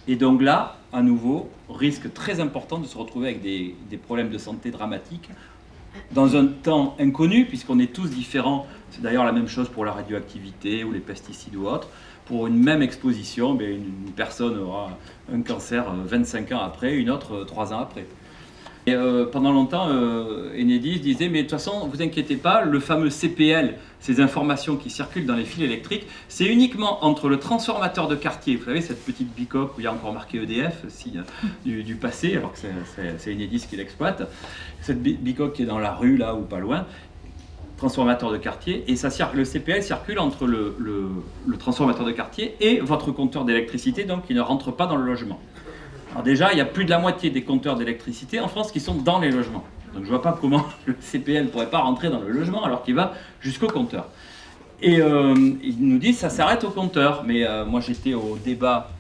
Et donc là, à nouveau, risque très important de se retrouver avec des problèmes de santé dramatiques dans un temps inconnu, puisqu'on est tous différents. C'est d'ailleurs la même chose pour la radioactivité ou les pesticides ou autres. Pour une même exposition, une personne aura un cancer 25 ans après, une autre 3 ans après. Et pendant longtemps, Enedis disait, mais de toute façon, ne vous inquiétez pas, le fameux CPL, ces informations qui circulent dans les fils électriques, c'est uniquement entre le transformateur de quartier, vous savez, cette petite bicoque où il y a encore marqué EDF du passé, alors que c'est Enedis qui l'exploite, cette bicoque qui est dans la rue, là, ou pas loin, transformateur de quartier, et le CPL circule entre le transformateur de quartier et votre compteur d'électricité, donc qui ne rentre pas dans le logement. Alors déjà, il y a plus de la moitié des compteurs d'électricité en France qui sont dans les logements. Donc je ne vois pas comment le CPL ne pourrait pas rentrer dans le logement alors qu'il va jusqu'au compteur. Et ils nous disent ça s'arrête au compteur. Mais moi j'étais au débat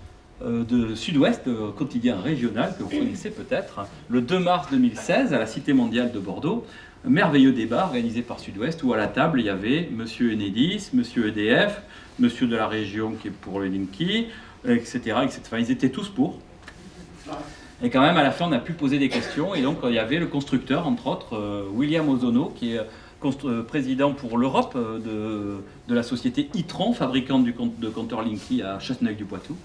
de Sud-Ouest, quotidien régional, que vous connaissez peut-être, le 2 mars 2016 à la Cité mondiale de Bordeaux. Un merveilleux débat organisé par Sud-Ouest où à la table il y avait monsieur Enedis, monsieur EDF, monsieur de la région qui est pour le Linky, etc., etc. Enfin, ils étaient tous pour. Et quand même à la fin on a pu poser des questions et donc il y avait le constructeur entre autres William Ozono qui est président pour l'Europe de la société Itron, fabricante de compteurs Linky à Chasseneuil-du-Poitou.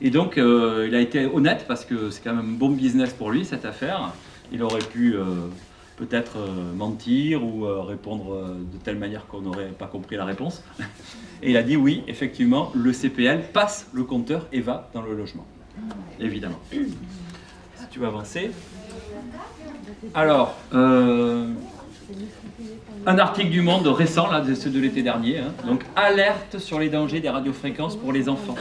Et donc il a été honnête parce que c'est quand même un bon business pour lui cette affaire. Il aurait pu peut-être mentir ou répondre de telle manière qu'on n'aurait pas compris la réponse. Et il a dit oui, effectivement, le CPL passe le compteur et va dans le logement. Évidemment. Si tu veux avancer. Alors, Un article du Monde récent, là, c'est de l'été dernier, hein, donc alerte sur les dangers des radiofréquences pour les enfants.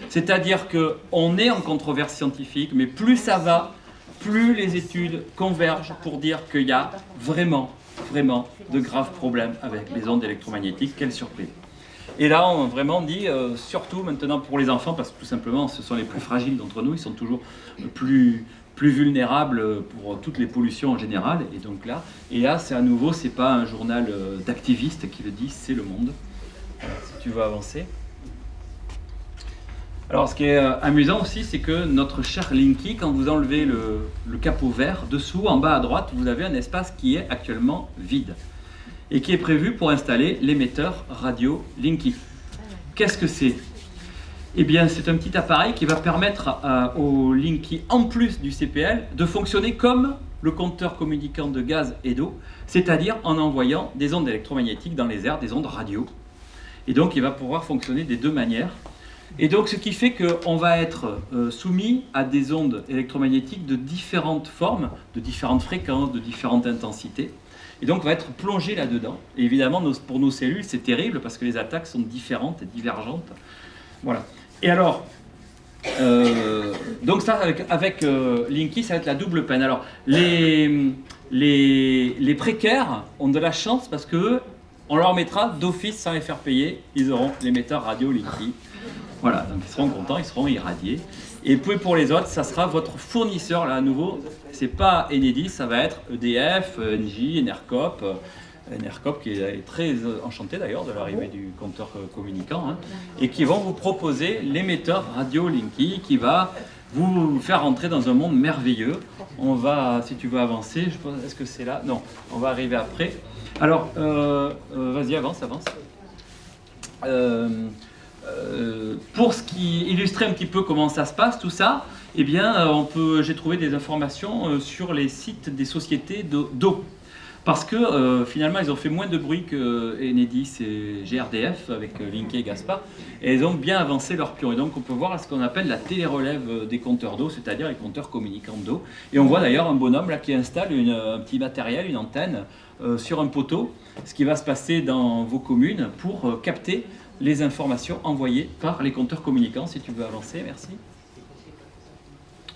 C'est-à-dire qu'on est en controverse scientifique, mais plus ça va, plus les études convergent pour dire qu'il y a vraiment de graves problèmes avec les ondes électromagnétiques. Quelle surprise! Et là, on vraiment dit, surtout maintenant pour les enfants, parce que tout simplement, ce sont les plus fragiles d'entre nous, ils sont toujours plus vulnérables pour toutes les pollutions en général. Et là, c'est à nouveau, c'est pas un journal d'activistes qui le dit, c'est Le Monde. Voilà, si tu veux avancer. Alors, ce qui est amusant aussi, c'est que notre cher Linky, quand vous enlevez le capot vert, dessous, en bas à droite, vous avez un espace qui est actuellement vide et qui est prévu pour installer l'émetteur radio Linky. Qu'est-ce que c'est ? Eh bien, c'est un petit appareil qui va permettre au Linky, en plus du CPL, de fonctionner comme le compteur communicant de gaz et d'eau, c'est-à-dire en envoyant des ondes électromagnétiques dans les airs, des ondes radio. Et donc, il va pouvoir fonctionner des deux manières. Et donc, ce qui fait qu'on va être soumis à des ondes électromagnétiques de différentes formes, de différentes fréquences, de différentes intensités. Et donc, on va être plongé là-dedans. Et évidemment, pour nos cellules, c'est terrible parce que les attaques sont différentes et divergentes. Voilà. Et alors, donc ça, avec Linky, ça va être la double peine. Alors, les précaires ont de la chance parce qu'eux, on leur mettra d'office sans les faire payer. Ils auront l'émetteur radio Linky. Voilà, donc ils seront contents, ils seront irradiés. Et puis pour les autres, ça sera votre fournisseur, là à nouveau, c'est pas Enedis, ça va être EDF, Engie, Enercop. Enercop qui est très enchanté d'ailleurs de l'arrivée du compteur communicant, hein, et qui vont vous proposer l'émetteur radio Linky qui va vous faire rentrer dans un monde merveilleux. On va, si tu veux avancer, je pense, est-ce que c'est là? Non, on va arriver après. Alors, vas-y, avance. Pour ce qui illustrait un petit peu comment ça se passe, tout ça, eh bien, j'ai trouvé des informations sur les sites des sociétés d'eau. Parce que finalement, ils ont fait moins de bruit que Enedis et GRDF avec Linky et Gaspard, et ils ont bien avancé leur pion. Et donc, on peut voir ce qu'on appelle la télérelève des compteurs d'eau, c'est-à-dire les compteurs communicants d'eau. Et on voit d'ailleurs un bonhomme là qui installe un petit matériel, une antenne, sur un poteau, ce qui va se passer dans vos communes pour capter les informations envoyées par les compteurs communicants. Si tu veux avancer, merci.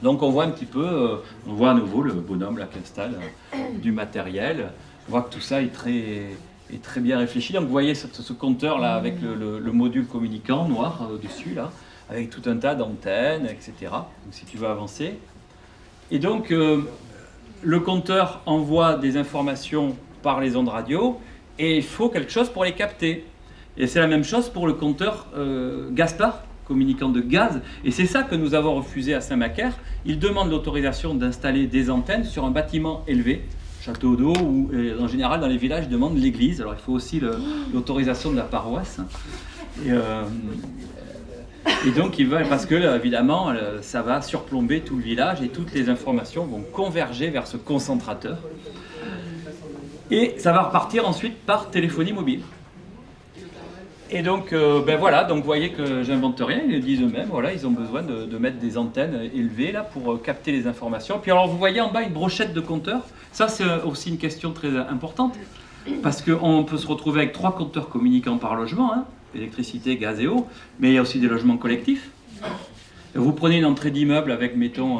Donc on voit un petit peu, on voit à nouveau le bonhomme là qui installe du matériel. On voit que tout ça est très bien réfléchi. Donc vous voyez ce compteur là avec le module communicant noir dessus là, avec tout un tas d'antennes, etc. Donc si tu veux avancer. Et donc le compteur envoie des informations par les ondes radio et il faut quelque chose pour les capter. Et c'est la même chose pour le compteur Gaspard, communicant de gaz. Et c'est ça que nous avons refusé à Saint-Macaire. Ils demandent l'autorisation d'installer des antennes sur un bâtiment élevé, château d'eau, ou en général dans les villages, ils demandent l'église. Alors il faut aussi l'autorisation de la paroisse. Et donc ils veulent, parce que évidemment, ça va surplomber tout le village et toutes les informations vont converger vers ce concentrateur. Et ça va repartir ensuite par téléphonie mobile. Et donc, voilà, donc vous voyez que j'invente rien, ils le disent eux-mêmes, voilà, ils ont besoin de mettre des antennes élevées là pour capter les informations. Puis alors vous voyez en bas une brochette de compteurs, ça c'est aussi une question très importante, parce qu'on peut se retrouver avec 3 compteurs communicants par logement, hein, électricité, gaz et eau, mais il y a aussi des logements collectifs. Vous prenez une entrée d'immeuble avec, mettons,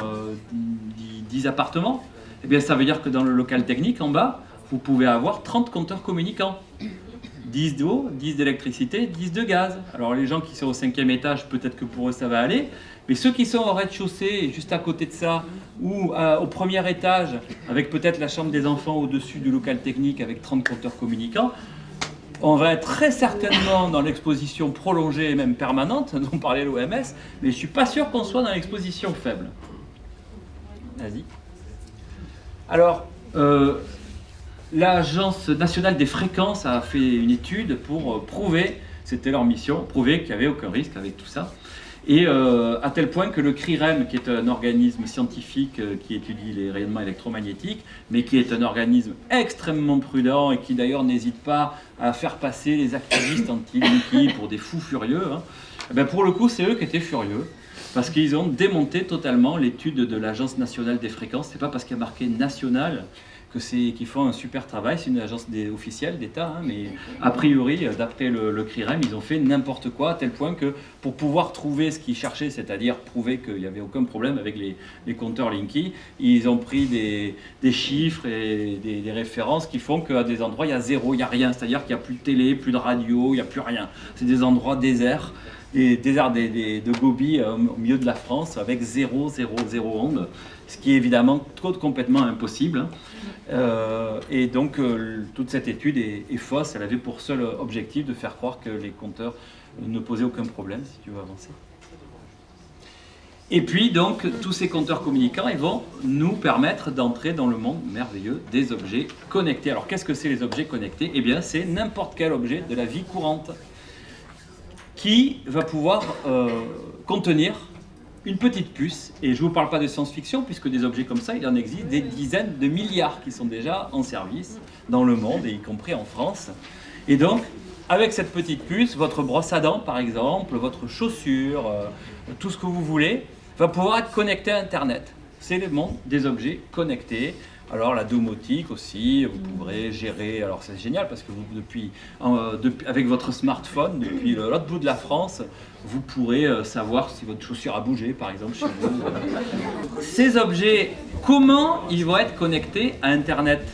10 appartements, et bien ça veut dire que dans le local technique en bas, vous pouvez avoir 30 compteurs communicants. 10 d'eau, 10 d'électricité, 10 de gaz. Alors les gens qui sont au 5e étage, peut-être que pour eux ça va aller, mais ceux qui sont au rez-de-chaussée, juste à côté de ça, ou au premier étage, avec peut-être la chambre des enfants au-dessus du local technique avec 30 compteurs communicants, on va être très certainement dans l'exposition prolongée et même permanente, dont parlait l'OMS, mais je ne suis pas sûr qu'on soit dans l'exposition faible. Vas-y. Alors, l'Agence nationale des fréquences a fait une étude pour prouver, c'était leur mission, prouver qu'il n'y avait aucun risque avec tout ça. Et à tel point que le CRIREM, qui est un organisme scientifique qui étudie les rayonnements électromagnétiques, mais qui est un organisme extrêmement prudent et qui d'ailleurs n'hésite pas à faire passer les activistes anti-Linky pour des fous furieux, hein, ben pour le coup c'est eux qui étaient furieux, parce qu'ils ont démonté totalement l'étude de l'Agence nationale des fréquences. C'est pas parce qu'il y a marqué national qu'ils font un super travail. C'est une agence officielle d'État, hein, mais a priori, d'après le CRIREM, ils ont fait n'importe quoi, à tel point que pour pouvoir trouver ce qu'ils cherchaient, c'est-à-dire prouver qu'il n'y avait aucun problème avec les compteurs Linky, ils ont pris des chiffres et des références qui font qu'à des endroits, il y a zéro, il n'y a rien. C'est-à-dire qu'il n'y a plus de télé, plus de radio, il n'y a plus rien. C'est des endroits déserts. Des déserts de Gobi au milieu de la France avec 0 ondes, ce qui est évidemment complètement impossible. Et donc toute cette étude est fausse. Elle avait pour seul objectif de faire croire que les compteurs ne posaient aucun problème, si tu veux avancer. Et puis donc tous ces compteurs communicants, ils vont nous permettre d'entrer dans le monde merveilleux des objets connectés. Alors qu'est-ce que c'est les objets connectés? Eh bien c'est n'importe quel objet de la vie courante qui va pouvoir contenir une petite puce. Et je ne vous parle pas de science-fiction, puisque des objets comme ça, il en existe des dizaines de milliards qui sont déjà en service dans le monde, et y compris en France. Et donc, avec cette petite puce, votre brosse à dents, par exemple, votre chaussure, tout ce que vous voulez, va pouvoir être connecté à Internet. C'est le monde des objets connectés. Alors la domotique aussi, vous pourrez gérer, alors c'est génial parce que vous, avec votre smartphone, depuis l'autre bout de la France, vous pourrez savoir si votre chaussure a bougé par exemple chez vous. Ces objets, comment ils vont être connectés à Internet?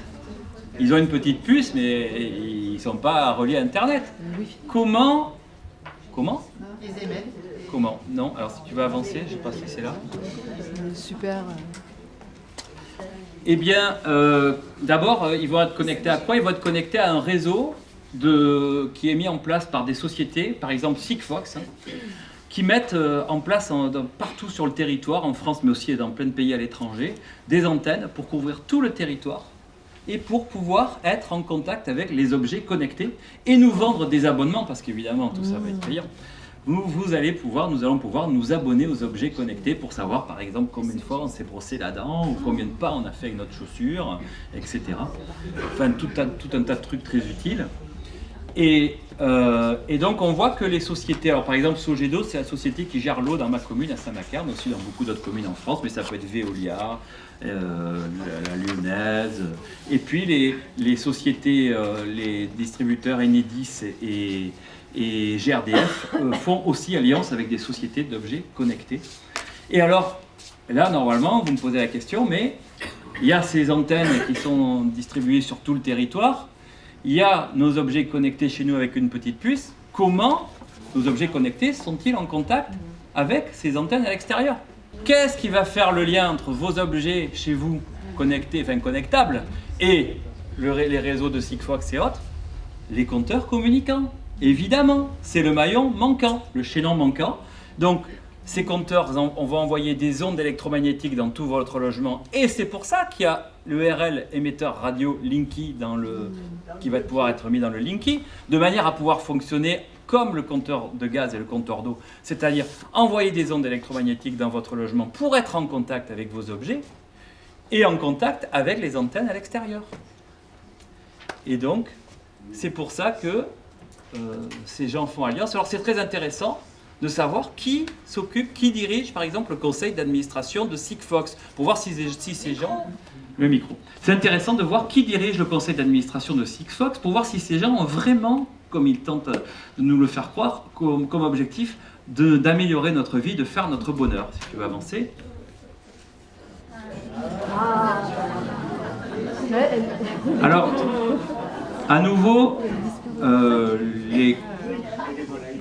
Ils ont une petite puce mais ils ne sont pas reliés à Internet. Comment Les émettre. Comment? Non, alors si tu veux avancer, je ne sais pas si c'est là. Super. Eh bien, d'abord, ils vont être connectés à quoi? Ils vont être connectés à un réseau qui est mis en place par des sociétés, par exemple Sigfox, qui mettent en place partout sur le territoire, en France mais aussi dans plein de pays à l'étranger, des antennes pour couvrir tout le territoire et pour pouvoir être en contact avec les objets connectés et nous vendre des abonnements, parce qu'évidemment tout ça va être payant. Nous allons pouvoir nous abonner aux objets connectés pour savoir par exemple combien de fois on s'est brossé la dent ou combien de pas on a fait avec notre chaussure, etc. Enfin tout un tas de trucs très utiles. Et donc on voit que les sociétés, alors par exemple Sogedo, c'est la société qui gère l'eau dans ma commune à Saint-Macaire, mais aussi dans beaucoup d'autres communes en France, mais ça peut être Veolia, la Lyonnaise, et puis les sociétés, les distributeurs Enedis et GRDF font aussi alliance avec des sociétés d'objets connectés. Et alors, là, normalement, vous me posez la question, mais il y a ces antennes qui sont distribuées sur tout le territoire, il y a nos objets connectés chez nous avec une petite puce. Comment nos objets connectés sont-ils en contact avec ces antennes à l'extérieur? Qu'est-ce qui va faire le lien entre vos objets chez vous connectés, enfin connectables, et les réseaux de Sigfox et autres? Les compteurs communicants. Évidemment, c'est le maillon manquant, le chaînon manquant. Donc, ces compteurs, on va envoyer des ondes électromagnétiques dans tout votre logement. Et c'est pour ça qu'il y a l'ERL émetteur radio Linky qui va pouvoir être mis dans le Linky, de manière à pouvoir fonctionner comme le compteur de gaz et le compteur d'eau. C'est-à-dire envoyer des ondes électromagnétiques dans votre logement pour être en contact avec vos objets et en contact avec les antennes à l'extérieur. Et donc, c'est pour ça que ces gens font alliance. Alors c'est très intéressant de savoir qui dirige par exemple le conseil d'administration de Sigfox, pour voir si ces gens... Le micro. C'est intéressant de voir qui dirige le conseil d'administration de Sigfox, pour voir si ces gens ont vraiment, comme ils tentent de nous le faire croire, comme objectif d'améliorer notre vie, de faire notre bonheur. Si tu veux avancer. Alors, à nouveau, les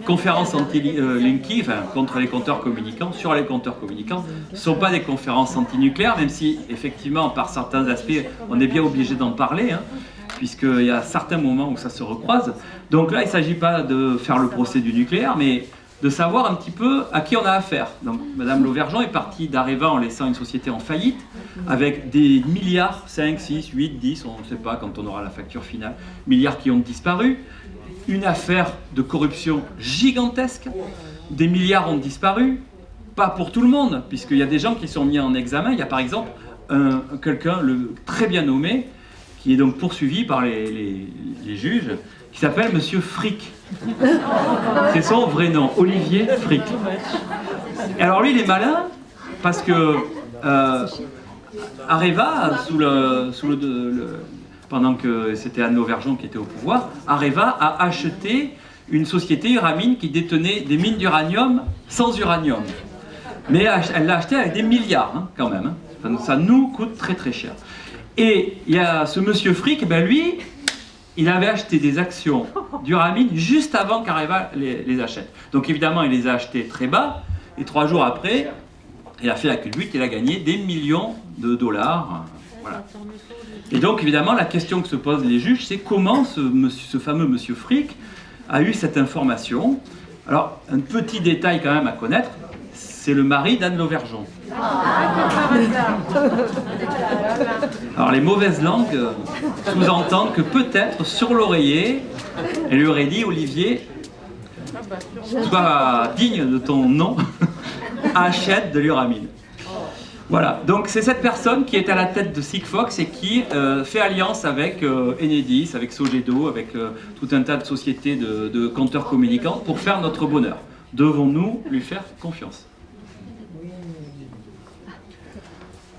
conférences anti-Linky, enfin contre les compteurs communicants, sur les compteurs communicants, ne sont pas des conférences anti-nucléaires, même si effectivement par certains aspects on est bien obligé d'en parler, hein, puisqu'il y a certains moments où ça se recroise. Donc là il ne s'agit pas de faire le procès du nucléaire, mais de savoir un petit peu à qui on a affaire. Donc Madame Lauvergeon est partie d'Areva en laissant une société en faillite, avec des milliards, 5, 6, 8, 10, on ne sait pas quand on aura la facture finale, milliards qui ont disparu. Une affaire de corruption gigantesque, des milliards ont disparu, pas pour tout le monde, puisqu'il y a des gens qui sont mis en examen. Il y a par exemple quelqu'un très bien nommé, qui est donc poursuivi par les juges, qui s'appelle Monsieur Frick. C'est son vrai nom, Olivier Frick. Et alors lui, il est malin, parce que Areva, pendant que c'était Anne Lauvergeon qui était au pouvoir, Areva a acheté une société Uramine qui détenait des mines d'uranium sans uranium. Mais elle l'a acheté avec des milliards, hein, quand même. Hein. Ça nous coûte très très cher. Et il y a ce monsieur Frick, ben lui, il avait acheté des actions d'Uramine juste avant qu'Areva les achète. Donc évidemment, il les a achetées très bas, et 3 jours après, il a fait la culbute, il a gagné des millions de dollars. Voilà. Et donc évidemment, la question que se posent les juges, c'est comment ce fameux monsieur Frick a eu cette information. Alors, un petit détail quand même à connaître, c'est le mari d'Anne Lauvergeon. Alors les mauvaises langues sous-entendent que peut-être sur l'oreiller, elle lui aurait dit, Olivier, sois digne de ton nom, achète de l'uramine. Voilà, donc c'est cette personne qui est à la tête de Sigfox et qui fait alliance avec Enedis, avec Sogedo, avec tout un tas de sociétés de compteurs communicants pour faire notre bonheur. Devons-nous lui faire confiance?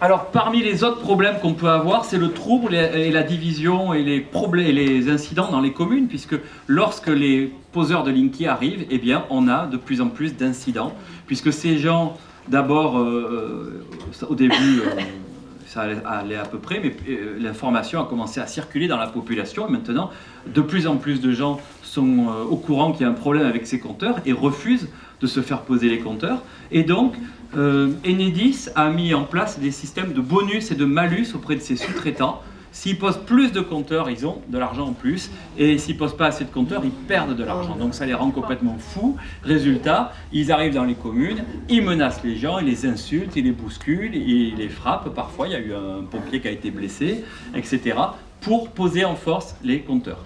Alors, parmi les autres problèmes qu'on peut avoir, c'est le trouble et la division et les incidents dans les communes, puisque lorsque les poseurs de Linky arrivent, eh bien, on a de plus en plus d'incidents, puisque ces gens, d'abord, au début, ça allait à peu près, mais l'information a commencé à circuler dans la population, et maintenant, de plus en plus de gens sont au courant qu'il y a un problème avec ces compteurs et refusent de se faire poser les compteurs. Et donc, Enedis a mis en place des systèmes de bonus et de malus auprès de ses sous-traitants. S'ils posent plus de compteurs, ils ont de l'argent en plus. Et s'ils ne posent pas assez de compteurs, ils perdent de l'argent. Donc ça les rend complètement fous. Résultat, ils arrivent dans les communes, ils menacent les gens, ils les insultent, ils les bousculent, ils les frappent. Parfois, il y a eu un pompier qui a été blessé, etc. pour poser en force les compteurs.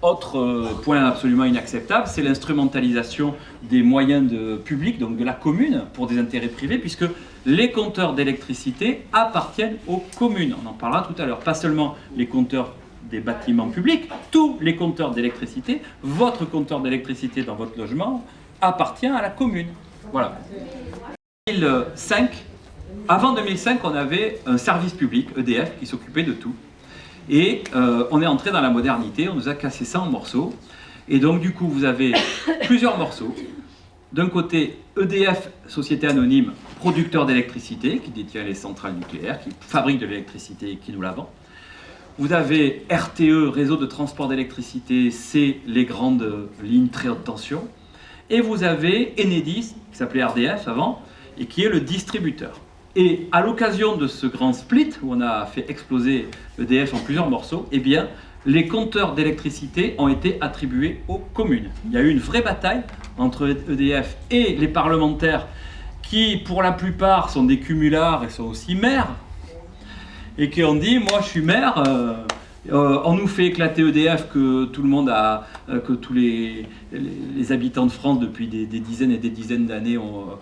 Autre point absolument inacceptable, c'est l'instrumentalisation des moyens publics, donc de la commune, pour des intérêts privés, puisque les compteurs d'électricité appartiennent aux communes. On en parlera tout à l'heure. Pas seulement les compteurs des bâtiments publics, tous les compteurs d'électricité, votre compteur d'électricité dans votre logement appartient à la commune. Voilà. Avant 2005, on avait un service public, EDF, qui s'occupait de tout. Et on est entré dans la modernité, on nous a cassé ça en morceaux. Et donc du coup, vous avez plusieurs morceaux. D'un côté, EDF, société anonyme, producteur d'électricité, qui détient les centrales nucléaires, qui fabrique de l'électricité et qui nous la vend. Vous avez RTE, réseau de transport d'électricité, c'est les grandes lignes très haute tension. Et vous avez Enedis, qui s'appelait RDF avant, et qui est le distributeur. Et à l'occasion de ce grand split, où on a fait exploser EDF en plusieurs morceaux, eh bien, les compteurs d'électricité ont été attribués aux communes. Il y a eu une vraie bataille entre EDF et les parlementaires qui, pour la plupart, sont des cumulards et sont aussi maires, et qui ont dit, moi je suis maire, on nous fait éclater EDF que tout le monde a, que tous les habitants de France depuis des dizaines et des dizaines d'années ont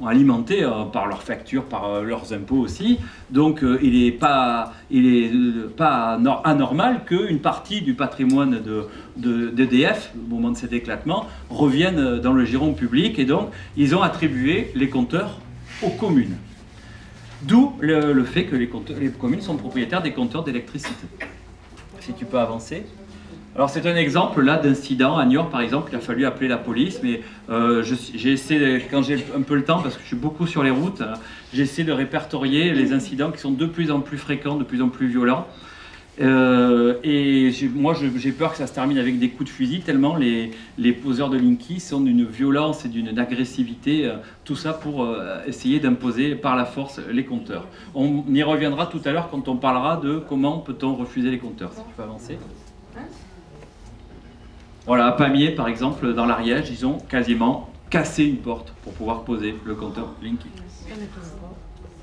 alimenté par leurs factures, par leurs impôts aussi. Donc il n'est pas anormal qu'une partie du patrimoine d'EDF, au moment de cet éclatement, revienne dans le giron public. Et donc ils ont attribué les compteurs aux communes. D'où le fait que les communes sont propriétaires des compteurs d'électricité. Si tu peux avancer. Alors c'est un exemple là d'incident à Niort par exemple, il a fallu appeler la police, mais j'ai essayé, quand j'ai un peu le temps, parce que je suis beaucoup sur les routes, j'essaie de répertorier les incidents qui sont de plus en plus fréquents, de plus en plus violents. Et moi j'ai peur que ça se termine avec des coups de fusil, tellement les poseurs de Linky sont d'une violence et d'une agressivité, tout ça pour essayer d'imposer par la force les compteurs. On y reviendra tout à l'heure quand on parlera de comment peut-on refuser les compteurs. Si tu peux avancer. Voilà, à Pamiers, par exemple, dans l'Ariège, ils ont quasiment cassé une porte pour pouvoir poser le compteur Linky.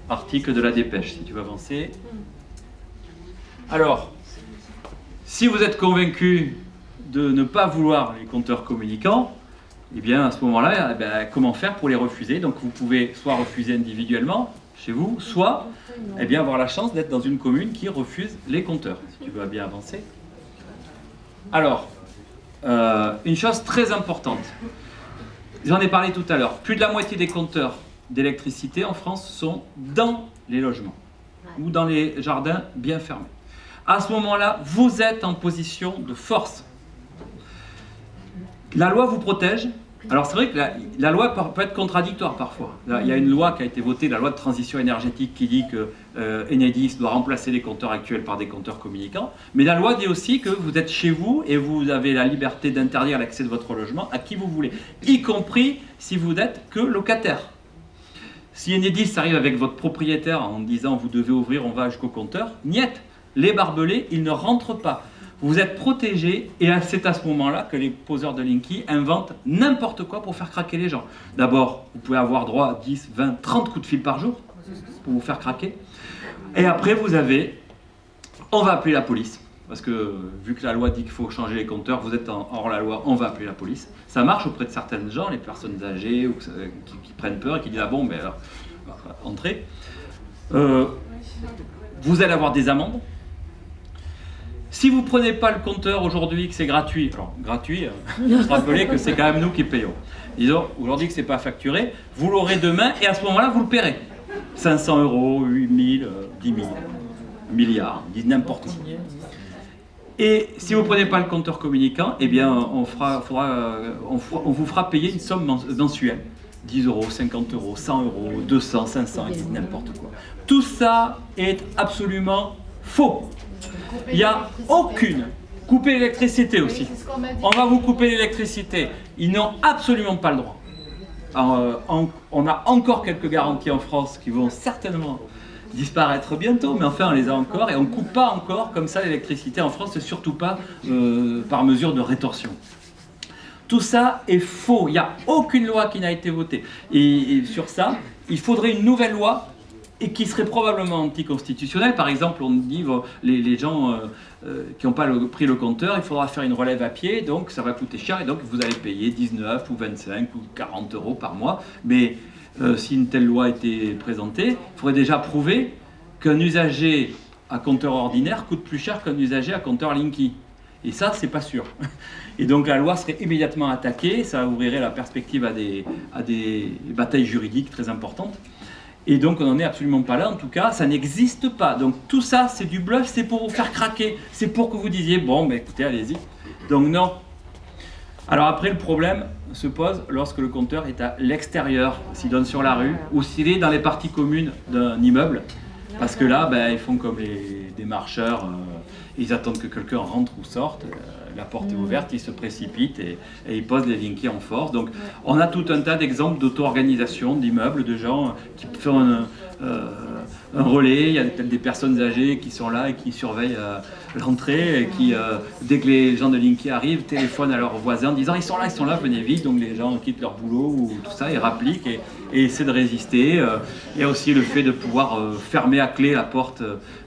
Article de la Dépêche, si tu veux avancer. Alors, si vous êtes convaincu de ne pas vouloir les compteurs communicants, eh bien, à ce moment-là, comment faire pour les refuser? Donc, vous pouvez soit refuser individuellement, chez vous, soit avoir la chance d'être dans une commune qui refuse les compteurs. Si tu veux bien avancer. Alors, une chose très importante, j'en ai parlé tout à l'heure, plus de la moitié des compteurs d'électricité en France sont dans les logements ou dans les jardins bien fermés. À ce moment-là, vous êtes en position de force. La loi vous protège. Alors c'est vrai que la loi peut être contradictoire parfois. Là, il y a une loi qui a été votée, la loi de transition énergétique, qui dit que Enedis doit remplacer les compteurs actuels par des compteurs communicants. Mais la loi dit aussi que vous êtes chez vous et vous avez la liberté d'interdire l'accès de votre logement à qui vous voulez, y compris si vous n'êtes que locataire. Si Enedis arrive avec votre propriétaire en disant vous devez ouvrir, on va jusqu'au compteur, niet, les barbelés, ils ne rentrent pas. Vous êtes protégé et c'est à ce moment-là que les poseurs de Linky inventent n'importe quoi pour faire craquer les gens. D'abord, vous pouvez avoir droit à 10, 20, 30 coups de fil par jour pour vous faire craquer. Et après, vous avez, on va appeler la police. Parce que vu que la loi dit qu'il faut changer les compteurs, vous êtes hors la loi, on va appeler la police. Ça marche auprès de certaines gens, les personnes âgées ou qui prennent peur et qui disent ah bon, mais alors, entrez. Vous allez avoir des amendes. Si vous ne prenez pas le compteur aujourd'hui, que c'est gratuit, alors gratuit, vous rappelez que c'est quand même nous qui payons. Disons, aujourd'hui que ce n'est pas facturé, vous l'aurez demain et à ce moment-là, vous le paierez. 500 €, 8 000, 10 000, milliards, disent n'importe quoi. Et si vous ne prenez pas le compteur communicant, eh bien, on vous fera payer une somme mensuelle. 10 €, 50 €, 100 €, 200, 500, et n'importe quoi. Tout ça est absolument faux. Il n'y a aucune. Couper l'électricité aussi. On va vous couper l'électricité. Ils n'ont absolument pas le droit. Alors, on a encore quelques garanties en France qui vont certainement disparaître bientôt, mais enfin on les a encore et on ne coupe pas encore comme ça l'électricité en France, et surtout pas par mesure de rétorsion. Tout ça est faux. Il n'y a aucune loi qui n'a été votée. Et sur ça, il faudrait une nouvelle loi et qui serait probablement anticonstitutionnelle. Par exemple, on dit les gens qui n'ont pas pris le compteur, il faudra faire une relève à pied, donc ça va coûter cher, et donc vous allez payer 19 ou 25 ou 40 € par mois. Mais si une telle loi était présentée, il faudrait déjà prouver qu'un usager à compteur ordinaire coûte plus cher qu'un usager à compteur Linky. Et ça, c'est pas sûr. Et donc la loi serait immédiatement attaquée, ça ouvrirait la perspective à des batailles juridiques très importantes. Et donc on n'en est absolument pas là, en tout cas, ça n'existe pas. Donc tout ça, c'est du bluff, c'est pour vous faire craquer, c'est pour que vous disiez, bon, ben écoutez, allez-y. Donc non. Alors après, le problème se pose lorsque le compteur est à l'extérieur, s'il donne sur la rue, ou s'il est dans les parties communes d'un immeuble, parce que là, ben, ils font comme des marcheurs, ils attendent que quelqu'un rentre ou sorte, la porte est ouverte, ils se précipitent et ils posent les Linky en force. Donc on a tout un tas d'exemples d'auto-organisation d'immeubles, de gens qui font un relais, il y a peut-être des personnes âgées qui sont là et qui surveillent l'entrée et qui, dès que les gens de Linky arrivent, téléphonent à leurs voisins en disant ils sont là, venez vite. Donc les gens quittent leur boulot ou tout ça et rappliquent et essaient de résister. Il y a aussi le fait de pouvoir fermer à clé la porte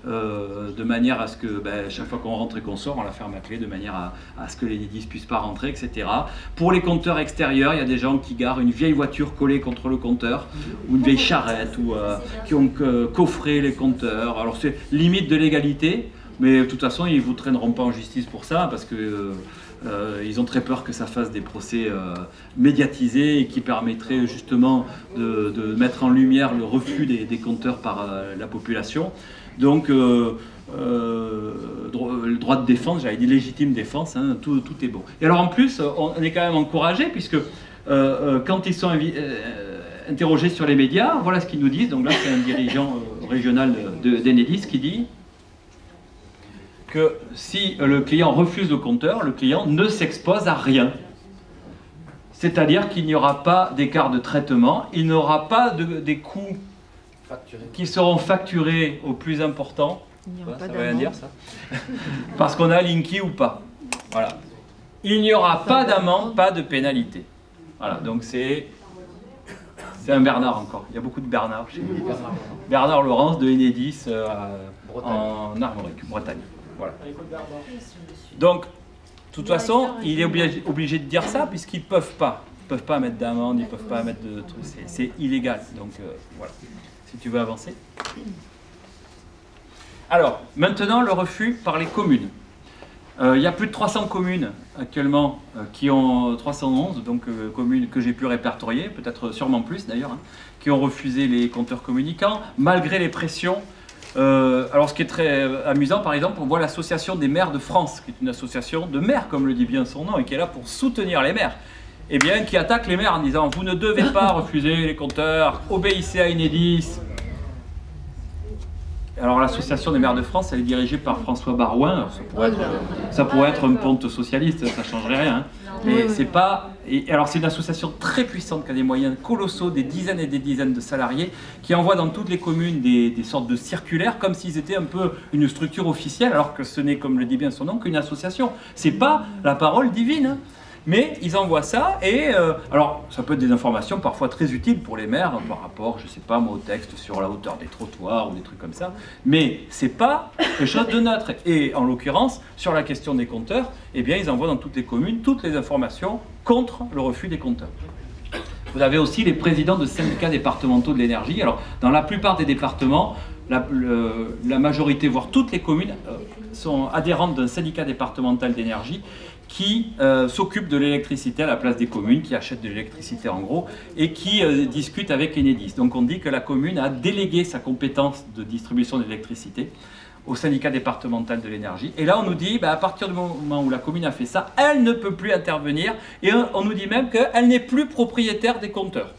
de manière à ce que chaque fois qu'on rentre et qu'on sort, on la ferme à clé de manière à ce que les Enedis ne puissent pas rentrer, etc. Pour les compteurs extérieurs, il y a des gens qui garent une vieille voiture collée contre le compteur ou une vieille charrette ou qui ont coffré les compteurs. Alors c'est limite de l'égalité, mais de toute façon ils ne vous traîneront pas en justice pour ça parce que ils ont très peur que ça fasse des procès médiatisés et qui permettraient justement de mettre en lumière le refus des compteurs par la population. Donc le droit de défense, j'avais dit légitime défense, hein, tout est bon. Et alors en plus, on est quand même encouragé puisque quand ils sont interrogés sur les médias, voilà ce qu'ils nous disent. Donc là, c'est un dirigeant régional d'Enedis qui dit que si le client refuse le compteur, le client ne s'expose à rien. C'est-à-dire qu'il n'y aura pas d'écart de traitement, il n'y aura pas des coûts qui seront facturés au plus important. Ça veut rien dire ça. Parce qu'on a Linky ou pas. Voilà. Il n'y aura pas d'amende, pas de pénalité. Voilà, donc c'est un Bernard encore. Il y a beaucoup de Bernard chez nous. Bernard Laurence de Enedis en Armorique, Bretagne. Voilà. Donc, de toute façon, il est obligé de dire ça puisqu'ils ne peuvent pas. Ils ne peuvent pas mettre d'amende, ils ne peuvent pas mettre de trucs. C'est illégal. Donc, voilà. Si tu veux avancer. Alors, maintenant, le refus par les communes. Il y a plus de 300 communes actuellement qui ont 311 donc communes que j'ai pu répertorier, peut-être sûrement plus d'ailleurs, hein, qui ont refusé les compteurs communicants malgré les pressions. Alors ce qui est très amusant, par exemple, on voit l'association des maires de France, qui est une association de maires, comme le dit bien son nom, et qui est là pour soutenir les maires. Eh bien, qui attaque les maires en disant « Vous ne devez pas refuser les compteurs, obéissez à Enedis ». Alors l'association des maires de France, elle est dirigée par François Barouin. Ça pourrait être un ponte socialiste, ça ne changerait rien. Hein. Mais c'est pas. Et alors c'est une association très puissante qui a des moyens colossaux, des dizaines et des dizaines de salariés, qui envoient dans toutes les communes des sortes de circulaires, comme s'ils étaient un peu une structure officielle, alors que ce n'est, comme le dit bien son nom, qu'une association. C'est pas la parole divine. Hein. Mais ils envoient ça et alors ça peut être des informations parfois très utiles pour les maires par rapport, je sais pas moi, au texte sur la hauteur des trottoirs ou des trucs comme ça, mais c'est pas quelque chose de neutre. Et en l'occurrence, sur la question des compteurs, eh bien ils envoient dans toutes les communes toutes les informations contre le refus des compteurs. Vous avez aussi les présidents de syndicats départementaux de l'énergie. Alors dans la plupart des départements, la majorité, voire toutes les communes, sont adhérentes d'un syndicat départemental d'énergie qui s'occupe de l'électricité à la place des communes, qui achètent de l'électricité en gros, et qui discute avec Enedis. Donc on dit que la commune a délégué sa compétence de distribution d'électricité au syndicat départemental de l'énergie. Et là on nous dit, à partir du moment où la commune a fait ça, elle ne peut plus intervenir, et on nous dit même qu'elle n'est plus propriétaire des compteurs.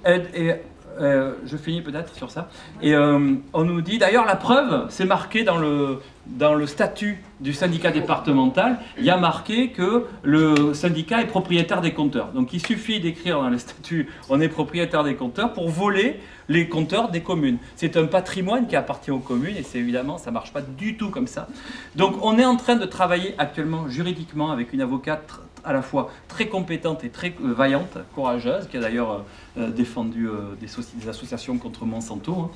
Je finis peut-être sur ça. Et on nous dit, d'ailleurs, la preuve, c'est marqué dans le statut du syndicat départemental, il y a marqué que le syndicat est propriétaire des compteurs. Donc il suffit d'écrire dans le statut, on est propriétaire des compteurs pour voler les compteurs des communes. C'est un patrimoine qui appartient aux communes et c'est évidemment, ça ne marche pas du tout comme ça. Donc on est en train de travailler actuellement juridiquement avec une avocate à la fois très compétente et très vaillante, courageuse, qui a d'ailleurs défendu des associations contre Monsanto, hein,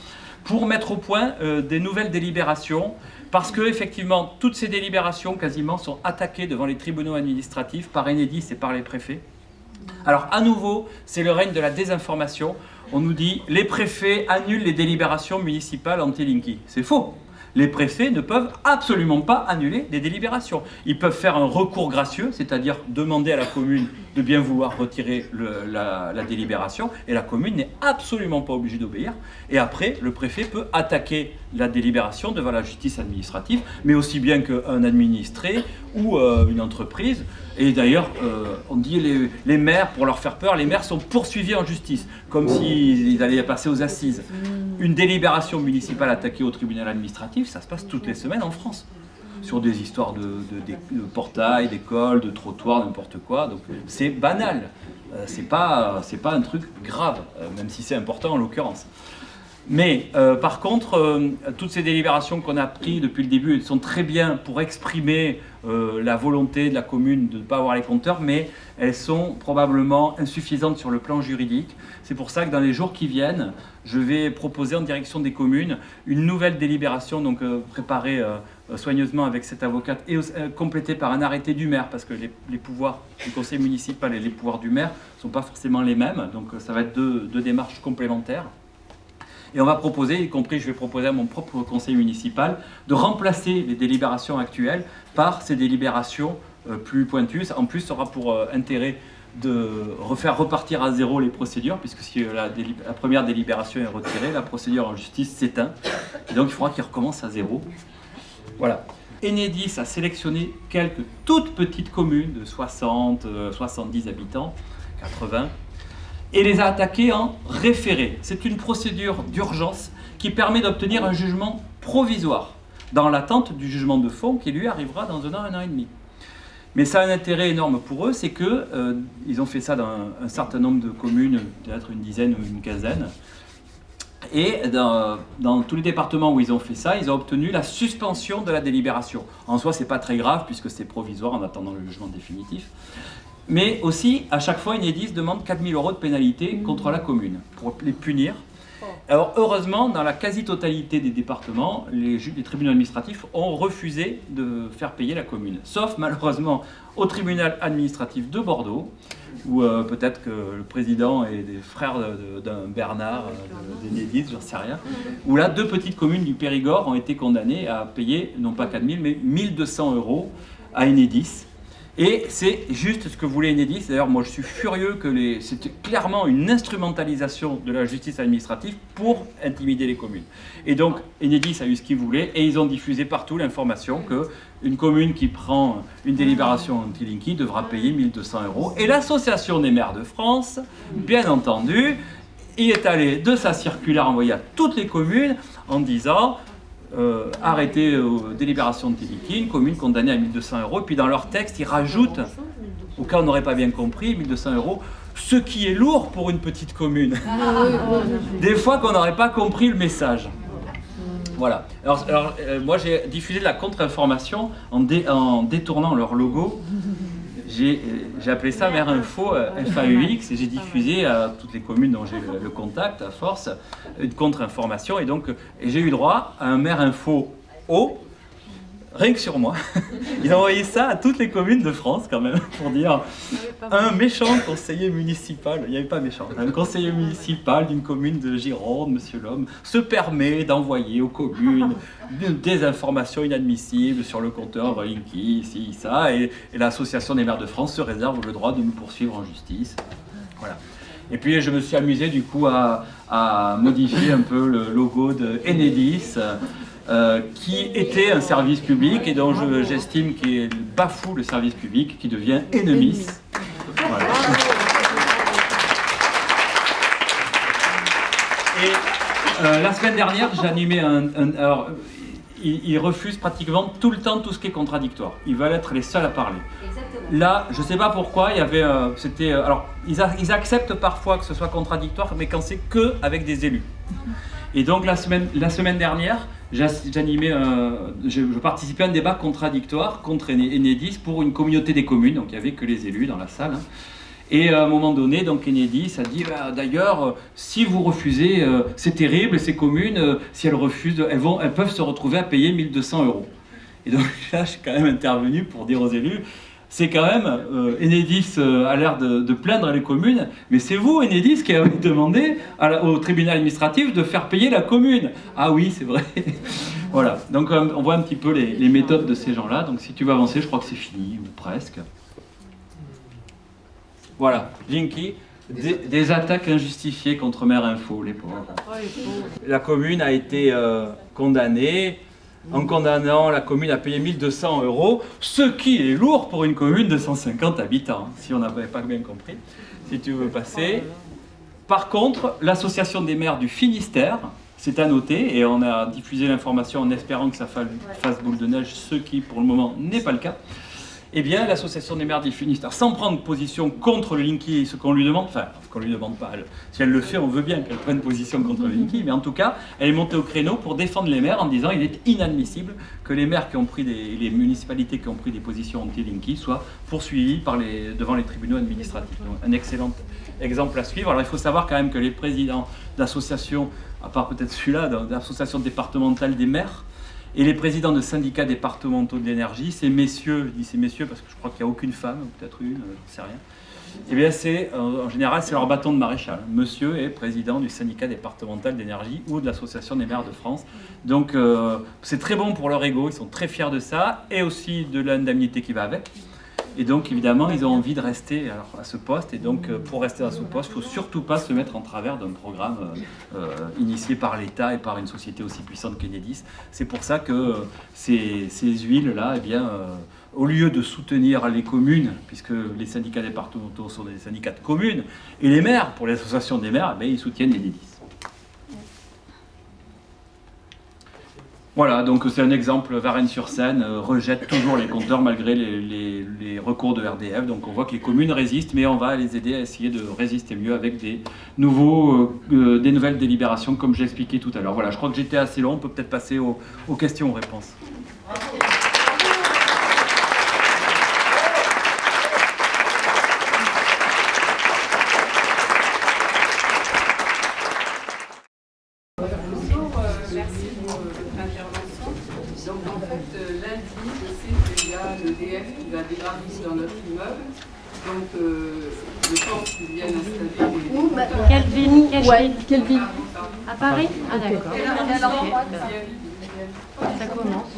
pour mettre au point des nouvelles délibérations, parce que effectivement toutes ces délibérations quasiment sont attaquées devant les tribunaux administratifs par Enedis et par les préfets. Alors à nouveau, c'est le règne de la désinformation. On nous dit les préfets annulent les délibérations municipales anti-Linky. C'est faux. Les préfets ne peuvent absolument pas annuler des délibérations. Ils peuvent faire un recours gracieux, c'est-à-dire demander à la commune de bien vouloir retirer la délibération, et la commune n'est absolument pas obligée d'obéir. Et après, le préfet peut attaquer la délibération devant la justice administrative, mais aussi bien qu'un administré ou une entreprise. Et d'ailleurs, on dit les maires, pour leur faire peur, les maires sont poursuivis en justice, comme s'ils allaient passer aux assises. Une délibération municipale attaquée au tribunal administratif, ça se passe toutes les semaines en France, sur des histoires de portails, d'écoles, de trottoirs, n'importe quoi. Donc c'est banal, c'est pas un truc grave, même si c'est important en l'occurrence. Mais par contre, toutes ces délibérations qu'on a prises depuis le début, elles sont très bien pour exprimer la volonté de la commune de ne pas avoir les compteurs, mais elles sont probablement insuffisantes sur le plan juridique. C'est pour ça que dans les jours qui viennent, je vais proposer en direction des communes une nouvelle délibération, donc préparée soigneusement avec cette avocate et complétée par un arrêté du maire, parce que les pouvoirs du conseil municipal et les pouvoirs du maire ne sont pas forcément les mêmes, donc ça va être deux démarches complémentaires. Et on va proposer, y compris je vais proposer à mon propre conseil municipal, de remplacer les délibérations actuelles par ces délibérations plus pointues. En plus, ça aura pour intérêt de refaire repartir à zéro les procédures, puisque si la première délibération est retirée, la procédure en justice s'éteint. Et donc il faudra qu'il recommence à zéro. Voilà. Enedis a sélectionné quelques toutes petites communes de 60, 70 habitants, 80, et les a attaqués en référé. C'est une procédure d'urgence qui permet d'obtenir un jugement provisoire, dans l'attente du jugement de fond qui lui arrivera dans un an et demi. Mais ça a un intérêt énorme pour eux, c'est qu'ils ont fait ça dans un certain nombre de communes, peut-être une dizaine ou une quinzaine, et dans tous les départements où ils ont fait ça, ils ont obtenu la suspension de la délibération. En soi, c'est pas très grave puisque c'est provisoire en attendant le jugement définitif. Mais aussi, à chaque fois, Enedis demande 4 000 € de pénalité contre la commune pour les punir. Alors heureusement, dans la quasi-totalité des départements, les tribunaux administratifs ont refusé de faire payer la commune. Sauf malheureusement au tribunal administratif de Bordeaux, où peut-être que le président est des frères d'un Bernard, d'Enedis, j'en sais rien, où là, 2 petites communes du Périgord ont été condamnées à payer, non pas 4 000, mais 1 200 € à Enedis. Et c'est juste ce que voulait Enedis. D'ailleurs, moi je suis furieux que c'était clairement une instrumentalisation de la justice administrative pour intimider les communes. Et donc Enedis a eu ce qu'il voulait et ils ont diffusé partout l'information qu'une commune qui prend une délibération anti-Linky devra payer 1 200 €. Et l'Association des maires de France, bien entendu, y est allée de sa circulaire envoyée à toutes les communes en disant arrêter délibération de Tiliki, une commune condamnée à 1 200 €. Et puis dans leur texte, ils rajoutent, au cas où on n'aurait pas bien compris, 1 200 €, ce qui est lourd pour une petite commune. Des fois qu'on n'aurait pas compris le message. Voilà. Alors moi j'ai diffusé de la contre-information en détournant leur logo. J'ai appelé ça Maire Info FAEX et j'ai diffusé à toutes les communes dont j'ai le contact, à force, une contre-information. Et donc j'ai eu droit à un Maire Info O, rien que sur moi. Il a envoyé ça à toutes les communes de France quand même, pour dire un méchant conseiller municipal, il n'y avait pas méchant, un conseiller municipal d'une commune de Gironde, Monsieur Lhomme, se permet d'envoyer aux communes des informations inadmissibles sur le compteur Linky, ici, ça, et l'Association des maires de France se réserve le droit de nous poursuivre en justice. Voilà. Et puis je me suis amusé du coup à modifier un peu le logo de Enedis, qui était un service public et dont j'estime qu'il bafoue le service public, qui devient Enemis. Voilà. Et la semaine dernière, j'ai animé alors, ils refusent pratiquement tout le temps tout ce qui est contradictoire. Ils veulent être les seuls à parler. Là, je ne sais pas pourquoi, il y avait, alors, ils acceptent parfois que ce soit contradictoire, mais quand c'est que avec des élus. Et donc la semaine dernière, je participais à un débat contradictoire contre Enedis pour une communauté des communes, donc il n'y avait que les élus dans la salle. Hein. Et à un moment donné, donc Enedis a dit d'ailleurs, si vous refusez, c'est terrible, ces communes, si elles refusent, elles peuvent se retrouver à payer 1 200 €. Et donc là, je suis quand même intervenu pour dire aux élus, c'est quand même, Enedis a l'air de plaindre les communes, mais c'est vous, Enedis, qui avez demandé au tribunal administratif de faire payer la commune. Ah oui, c'est vrai. Voilà, donc on voit un petit peu les méthodes de ces gens-là. Donc si tu veux avancer, je crois que c'est fini, ou presque. Voilà, Linky, des attaques injustifiées contre Maire Info, les pauvres. La commune a été condamnée. En condamnant la commune à payer 1 200 €, ce qui est lourd pour une commune de 150 habitants, si on n'avait pas bien compris, si tu veux passer. Par contre, l'association des maires du Finistère, c'est à noter, et on a diffusé l'information en espérant que ça fasse boule de neige, ce qui pour le moment n'est pas le cas. Eh bien, l'association des maires du Finistère, sans prendre position contre le Linky, ce qu'on lui demande, enfin, ce qu'on lui demande pas, si elle le fait, on veut bien qu'elle prenne position contre le Linky, mais en tout cas, elle est montée au créneau pour défendre les maires en disant qu'il est inadmissible que les maires qui ont pris les municipalités qui ont pris des positions anti-Linky soient poursuivis devant les tribunaux administratifs. Donc, un excellent exemple à suivre. Alors, il faut savoir quand même que les présidents d'associations, à part peut-être celui-là, d'associations départementales des maires, et les présidents de syndicats départementaux de l'énergie, ces messieurs, je dis ces messieurs parce que je crois qu'il n'y a aucune femme, peut-être une, je ne sais rien, eh bien en général c'est leur bâton de maréchal. Monsieur est président du syndicat départemental d'énergie ou de l'association des maires de France. Donc c'est très bon pour leur ego, ils sont très fiers de ça, et aussi de l'indemnité qui va avec. Et donc évidemment ils ont envie de rester à ce poste, et donc pour rester à ce poste, il ne faut surtout pas se mettre en travers d'un programme initié par l'État et par une société aussi puissante qu'Enedis. C'est pour ça que ces huiles-là, eh bien, au lieu de soutenir les communes, puisque les syndicats départementaux sont des syndicats de communes, et les maires, pour l'association des maires, eh bien, ils soutiennent Enedis. Voilà, donc c'est un exemple. Varennes-sur-Seine rejette toujours les compteurs malgré les recours de RDF. Donc on voit que les communes résistent, mais on va les aider à essayer de résister mieux avec des nouvelles délibérations, comme j'ai expliqué tout à l'heure. Voilà, je crois que j'étais assez long, on peut peut-être passer aux questions-réponses. lundi, je sais qu'il y a l'EDF qui va débarquer dans notre immeuble. Donc, je pense qu'ils viennent installer Quelle ville? Quelle ville? À Paris? Ah d'accord. Ça commence.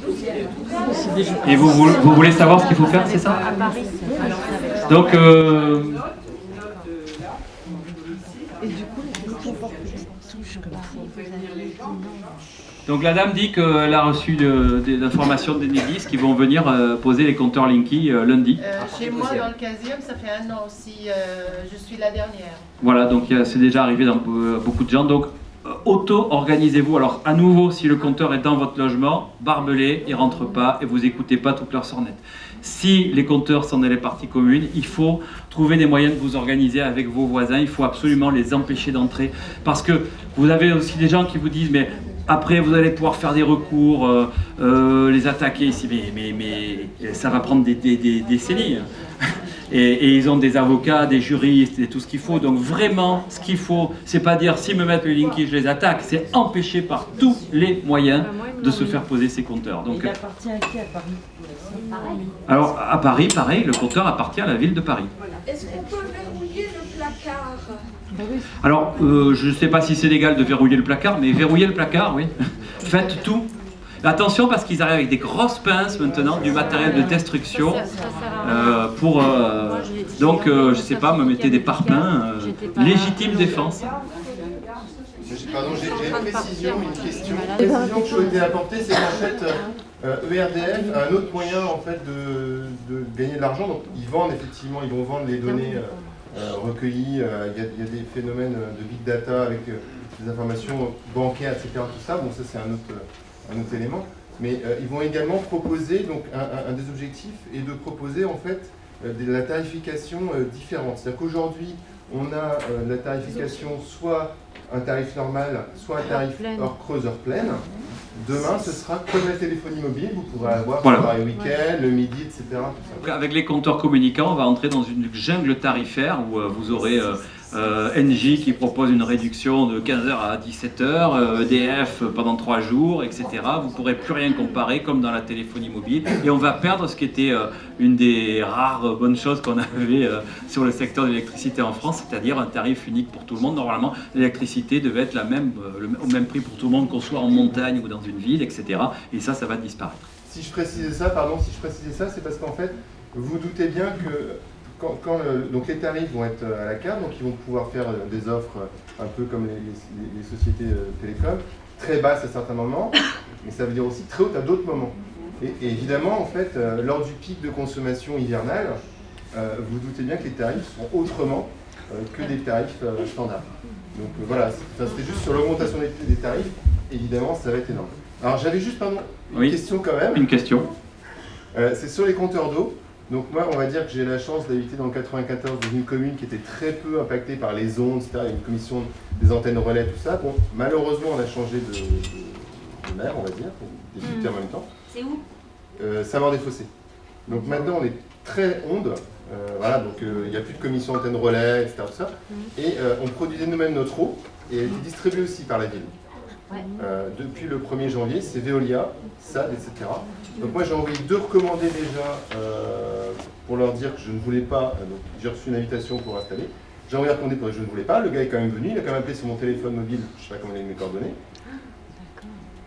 Et vous voulez savoir ce qu'il faut faire, c'est ça? À Paris. Donc, donc la dame dit qu'elle a reçu des informations d'Enedis qui vont venir poser les compteurs Linky lundi. Chez moi, dans le 15e, ça fait 1 an aussi. Je suis la dernière. Voilà, donc c'est déjà arrivé dans beaucoup de gens. Donc, auto-organisez-vous. Alors, à nouveau, si le compteur est dans votre logement, barbelez, il ne rentre pas et vous n'écoutez pas toutes leurs sornettes. Si les compteurs sont dans les parties communes, il faut trouver des moyens de vous organiser avec vos voisins. Il faut absolument les empêcher d'entrer. Parce que vous avez aussi des gens qui vous disent, mais après vous allez pouvoir faire des recours, les attaquer ici. Mais ça va prendre des décennies. Et ils ont des avocats, des juristes et tout ce qu'il faut. Donc vraiment, ce qu'il faut, c'est pas dire s'ils me mettent le Linky, je les attaque. C'est empêcher par tous les moyens de se faire poser ces compteurs. Donc, il appartient à qui à Paris? Alors à Paris, pareil, le compteur appartient à la ville de Paris. Est-ce qu'on peut verrouiller le placard? Alors, je ne sais pas si c'est légal de verrouiller le placard, mais verrouiller le placard, oui. Faites tout. Attention parce qu'ils arrivent avec des grosses pinces maintenant, du matériel de destruction. Donc, je sais pas, me mettez des parpaings. Légitime défense. Pardon, j'ai une précision, une question. La précision que je souhaitais apporter, c'est qu'en fait, ERDF a un autre moyen en fait de gagner de l'argent. Donc, ils vendent effectivement, ils vont vendre les données recueillies. Il y a des phénomènes de big data avec des informations bancaires, etc. Tout ça. Bon, ça c'est un autre élément. Mais ils vont également proposer, donc un des objectifs est de proposer en fait de la tarification différente. C'est-à-dire qu'aujourd'hui, on a la tarification soit un tarif normal, soit un tarif heure creuse, heure pleine. Demain, ce sera comme la téléphonie mobile, vous pourrez avoir le week-end, le midi, etc. Tout ça. Avec les compteurs communicants, on va entrer dans une jungle tarifaire où vous aurez Engie qui propose une réduction de 15h à 17h, EDF pendant 3 jours, etc. Vous ne pourrez plus rien comparer comme dans la téléphonie mobile. Et on va perdre ce qui était une des rares bonnes choses qu'on avait sur le secteur de l'électricité en France, c'est-à-dire un tarif unique pour tout le monde. Normalement, l'électricité devait être au même prix pour tout le monde, qu'on soit en montagne ou dans une ville, etc. Et ça va disparaître. Si je précisais ça, c'est parce qu'en fait, vous doutez bien que donc les tarifs vont être à la carte, donc ils vont pouvoir faire des offres un peu comme les sociétés télécom, très basses à certains moments, mais ça veut dire aussi très hautes à d'autres moments. Et évidemment, en fait, lors du pic de consommation hivernale, vous doutez bien que les tarifs sont autrement que des tarifs standards. Donc voilà, c'était juste sur l'augmentation des tarifs, évidemment, ça va être énorme. Alors j'avais juste, une question quand même. Une question. C'est sur les compteurs d'eau. Donc moi, on va dire que j'ai la chance d'habiter dans le 94, dans une commune qui était très peu impactée par les ondes, etc. Il y a une commission des antennes relais, tout ça. Bon, malheureusement, on a changé de maire, on va dire, député en même temps. C'est où? Saint-Maur-des-Fossés. Donc maintenant, on est très onde. Voilà, donc il n'y a plus de commission antenne relais, etc. Tout ça. Et on produisait nous-mêmes notre eau et elle était distribuée aussi par la ville. Depuis le 1er janvier, c'est Veolia, SAD, etc. Donc moi j'ai envoyé 2 recommandés déjà pour leur dire que je ne voulais pas, donc j'ai reçu une invitation pour installer. J'ai envoyé un recommandé pour dire que je ne voulais pas, le gars est quand même venu, il a quand même appelé sur mon téléphone mobile, je ne sais pas comment il a mes coordonnées.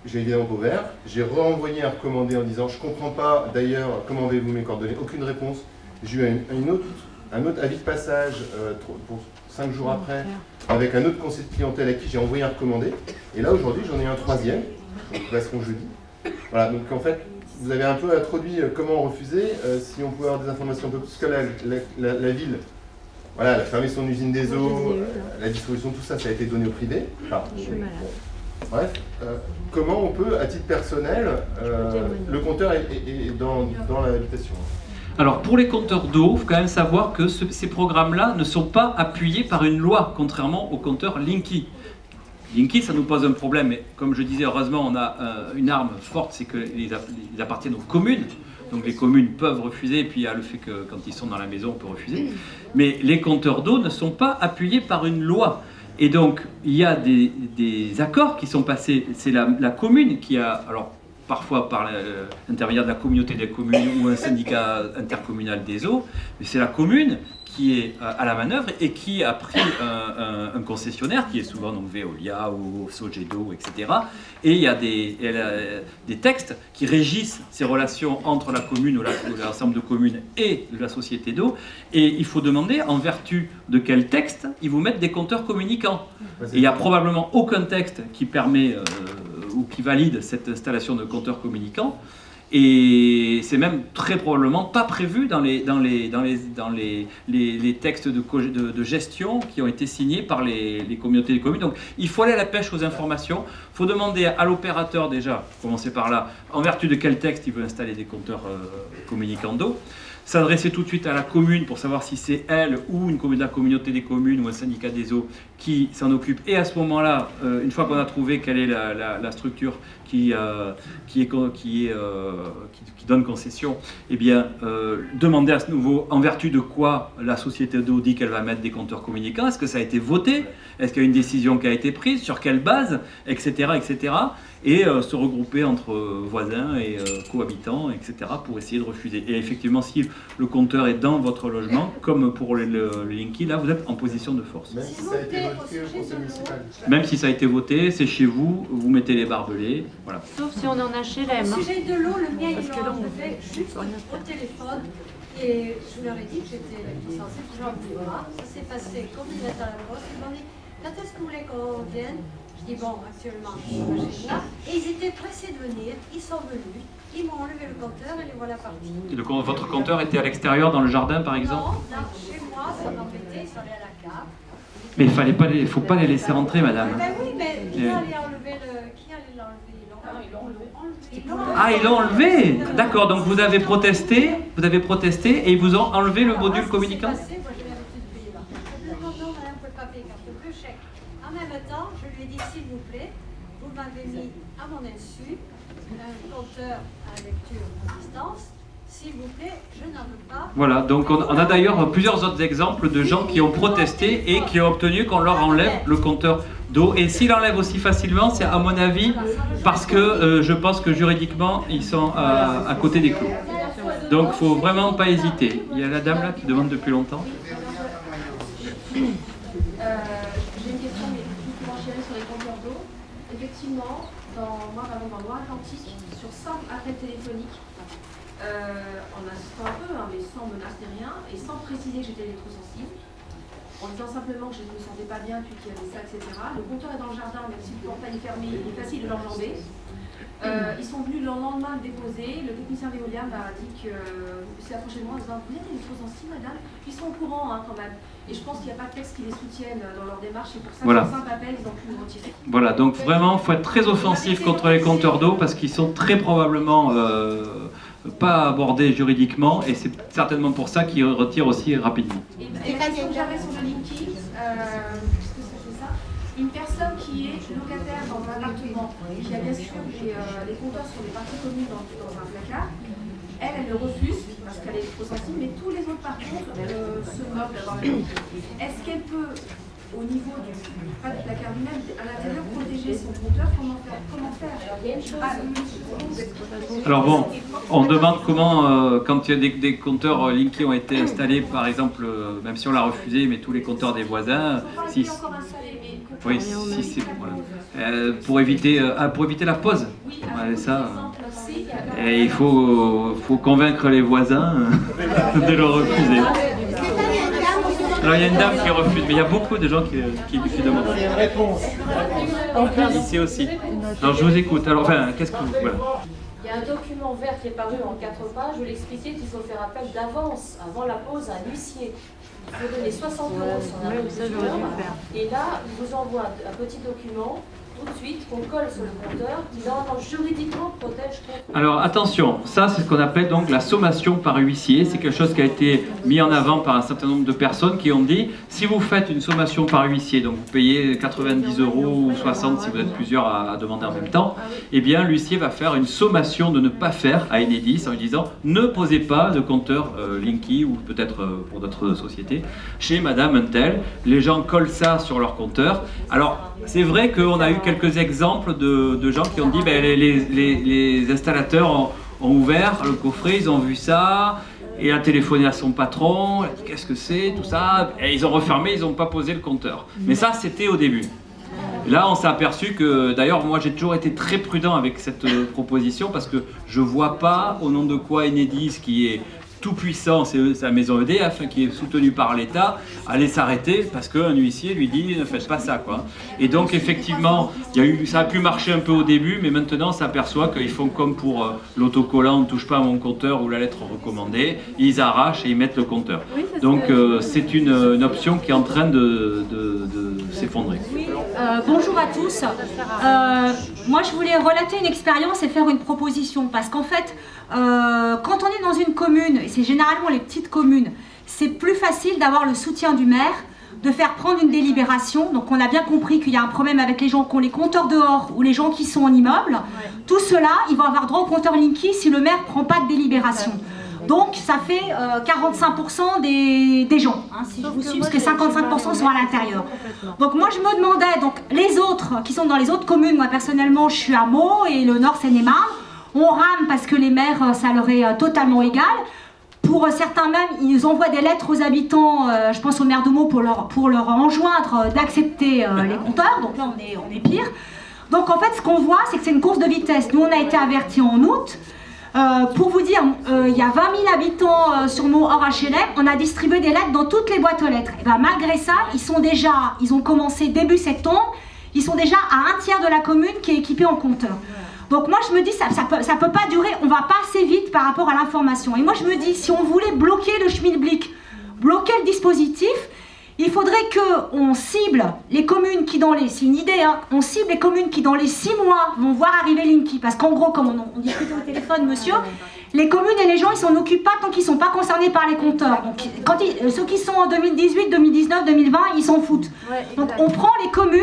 J'ai évidemment pas ouvert, j'ai renvoyé un recommandé en disant je ne comprends pas d'ailleurs comment avez-vous mes coordonnées, aucune réponse. J'ai eu un autre avis de passage pour 5 jours après, avec un autre conseiller de clientèle à qui j'ai envoyé un recommandé. Et là, aujourd'hui, j'en ai un 3e, donc ils passeront jeudi. Voilà, donc en fait, vous avez un peu introduit comment refuser. Si on pouvait avoir des informations un peu plus que la ville, voilà, elle a fermé son usine des eaux, la distribution, tout ça, ça a été donné au privé. Enfin, bref, comment on peut, à titre personnel, le compteur est dans l'habitation. Alors pour les compteurs d'eau, il faut quand même savoir que ces programmes-là ne sont pas appuyés par une loi, contrairement aux compteurs Linky. Linky, ça nous pose un problème, mais comme je disais, heureusement, on a une arme forte, c'est qu'ils appartiennent aux communes. Donc les communes peuvent refuser, et puis il y a le fait que quand ils sont dans la maison, on peut refuser. Mais les compteurs d'eau ne sont pas appuyés par une loi. Et donc, il y a des accords qui sont passés. C'est la commune qui a... Alors, parfois par l'intermédiaire de la communauté des communes ou un syndicat intercommunal des eaux, mais c'est la commune qui est à la manœuvre et qui a pris un concessionnaire qui est souvent donc Veolia ou Sogedo, etc. Et il y a des textes qui régissent ces relations entre la commune ou l'ensemble de communes et la société d'eau. Et il faut demander en vertu de quel texte ils vous mettent des compteurs communicants. Et il n'y a probablement aucun texte qui permet ou qui valide cette installation de compteurs communicants. Et c'est même très probablement pas prévu dans les textes de gestion qui ont été signés par les communautés des communes. Donc il faut aller à la pêche aux informations. Il faut demander à l'opérateur déjà, commencer par là, en vertu de quel texte il veut installer des compteurs communicants d'eau. S'adresser tout de suite à la commune pour savoir si c'est elle ou la communauté des communes ou un syndicat des eaux qui s'en occupe. Et à ce moment-là, une fois qu'on a trouvé quelle est la structure qui donne concession, eh bien, demander à ce nouveau en vertu de quoi la société d'eau dit qu'elle va mettre des compteurs communicants. Est-ce que ça a été voté? Est-ce qu'il y a une décision qui a été prise? Sur quelle base? Etc. etc. Et se regrouper entre voisins et cohabitants, etc. pour essayer de refuser. Et effectivement, si le compteur est dans votre logement, comme pour le Linky, là, vous êtes en position de force. Même si ça a été voté au conseil municipal. Même si ça a été voté, c'est chez vous, vous mettez les barbelés, voilà. Sauf si on est en HLM. Au sujet de l'eau, le mien, ils Parce que l'ont là, on enlevé juste au téléphone. Et je leur ai dit que j'étais licenciée pour Jean Bouvard. Ça s'est passé comme une lettre à la poste. Ils m'ont dit, quand est-ce que vous voulez qu'on vienne? Je dis, bon, actuellement, je suis pas chez moi. Et ils étaient pressés de venir. Ils sont venus. Ils m'ont enlevé le compteur et les voilà partis. Et votre compteur était à l'extérieur, dans le jardin, par exemple? Non, là, chez moi, ça m'embêtait. Ils sont allés à la cave. Mais il ne faut pas les laisser rentrer, madame. Ben oui, mais qui allait enlever qui allait l'enlever? Ils l'ont enlevé. Ah, ils l'ont enlevé. D'accord, donc vous avez protesté et ils vous ont enlevé le module communicant? Moi, j'ai l'habitude de payer là. Non, madame, vous ne pouvez pas payer carte bleue, chèque. En même temps, je lui ai dit, s'il vous plaît, vous m'avez mis à mon insu un compteur à lecture à distance. S'il vous plaît, je n'en veux pas. Voilà, donc on a d'ailleurs plusieurs autres exemples de gens qui ont protesté et qui ont obtenu qu'on leur enlève le compteur d'eau. Et s'ils l'enlèvent aussi facilement, c'est à mon avis parce que je pense que juridiquement, ils sont à côté des clous. Donc il ne faut vraiment pas hésiter. Il y a la dame là qui demande depuis longtemps. J'ai une question, mais plus mentionner sur les compteurs d'eau. Effectivement, dans Loire-Atlantique, sur simple appel téléphonique, en insistant un peu, hein, mais sans menace ni rien, et sans préciser que j'étais électrosensible, en disant simplement que je ne me sentais pas bien, puis qu'il y avait ça, etc. Le compteur est dans le jardin, même si le portail est fermé, il est facile de l'enjamber. Ils sont venus le lendemain le déposer. Le technicien Veolia m'a dit que c'est approché de moi en disant, vous êtes électrosensible, madame? Ils sont au courant hein, quand même. Et je pense qu'il n'y a pas de texte qui les soutienne dans leur démarche, et pour ça, voilà. C'est un simple appel, ils ont pu me retirer. Voilà, donc vraiment, il faut être très offensif contre les compteurs d'eau parce qu'ils sont très probablement pas abordés juridiquement et c'est certainement pour ça qu'ils retirent aussi rapidement. Et la question que j'avais sur le Linky, puisque ça fait ça, une personne qui est locataire dans un appartement, qui a bien sûr les compteurs sur les parties communes dans un placard, elle le refuse parce qu'elle est trop sensible, mais tous les autres par contre se moquent d'avoir le Linky. Est-ce qu'elle peut, au niveau du placard lui-même, à l'intérieur, protéger son compteur? Comment faire? Il y a une chose. Alors bon, on demande comment, quand il y a des compteurs Linky ont été installés, par exemple, même si on l'a refusé, mais tous les compteurs des voisins, si, oui, si c'est voilà. Pour éviter la pause. Ouais, ça, et il faut convaincre les voisins de le refuser. Alors il y a une dame qui refuse, mais il y a beaucoup de gens qui demandent. Il y a une réponse. Ici aussi. Alors je vous écoute. Alors enfin, qu'est-ce que vous... Voilà. Il y a un document vert qui est paru en 4 pages. Je vais l'expliquer qu'il faut faire appel d'avance, avant la pause, à un huissier. Il faut donner 60 € sur un compteur. Et là, il vous envoie un petit document tout de suite qu'on colle sur le compteur qui normalement juridiquement protège contre... Alors attention, ça c'est ce qu'on appelle donc la sommation par huissier. C'est quelque chose qui a été mis en avant par un certain nombre de personnes qui ont dit si vous faites une sommation par huissier, donc vous payez 90 € ou 60 si vous êtes plusieurs à demander en même temps, eh bien l'huissier va faire une sommation de ne pas faire à Enedis en lui disant ne posez pas de compteur Linky ou peut-être pour d'autres sociétés chez Madame Untel. Les gens collent ça sur leur compteur. Alors c'est vrai qu'on a eu quelques quelques exemples de gens qui ont dit ben, les installateurs ont ouvert le coffret, ils ont vu ça, et a téléphoné à son patron, qu'est-ce que c'est, tout ça, et ils ont refermé, ils n'ont pas posé le compteur. Mais ça, c'était au début. Là, on s'est aperçu que, d'ailleurs, moi j'ai toujours été très prudent avec cette proposition parce que je ne vois pas au nom de quoi Enedis, qui est tout puissant, c'est la maison EDF qui est soutenue par l'État, aller s'arrêter parce qu'un huissier lui dit ne faites pas ça, quoi. Et donc effectivement, ça a pu marcher un peu au début, mais maintenant on s'aperçoit qu'ils font comme pour l'autocollant, ne touche pas à mon compteur ou la lettre recommandée, ils arrachent et ils mettent le compteur. Oui, donc c'est une option qui est en train de s'effondrer. Oui, bonjour à tous. Moi je voulais relater une expérience et faire une proposition parce qu'en fait, quand on est dans une commune, et c'est généralement les petites communes, c'est plus facile d'avoir le soutien du maire, de faire prendre une délibération. Donc on a bien compris qu'il y a un problème avec les gens qui ont les compteurs dehors ou les gens qui sont en immeuble. Ouais. Tout cela, ils vont avoir droit au compteur Linky si le maire ne prend pas de délibération. Donc ça fait 45% des gens, hein, si je vous suis, parce que 55% sont à l'intérieur. Donc moi je me demandais, donc les autres qui sont dans les autres communes, moi personnellement je suis à Meaux et le Nord Seine-et-Marne, on rame parce que les maires, ça leur est totalement égal. Pour certains même, ils envoient des lettres aux habitants, je pense au maire de Meaux, pour leur enjoindre d'accepter les compteurs. Donc là, on est pire. Donc en fait, ce qu'on voit, c'est que c'est une course de vitesse. Nous, on a été avertis en août. Pour vous dire, il y a 20 000 habitants sur Meaux hors HLM. On a distribué des lettres dans toutes les boîtes aux lettres. Et ben, malgré ça, ils ont commencé début septembre. Ils sont déjà à 1/3 de la commune qui est équipée en compteur. Donc moi je me dis, ça peut pas durer, on va pas assez vite par rapport à l'information. Et moi je me dis, si on voulait bloquer le Schmilblick, bloquer le dispositif, il faudrait qu'on cible les communes qui dans les, c'est une idée, hein, on cible les communes qui dans les 6 mois vont voir arriver Linky. Parce qu'en gros, comme on discutait au téléphone, monsieur, les communes et les gens, ils s'en occupent pas tant qu'ils sont pas concernés par les compteurs. Donc ceux qui sont en 2018, 2019, 2020, ils s'en foutent. Donc on prend les communes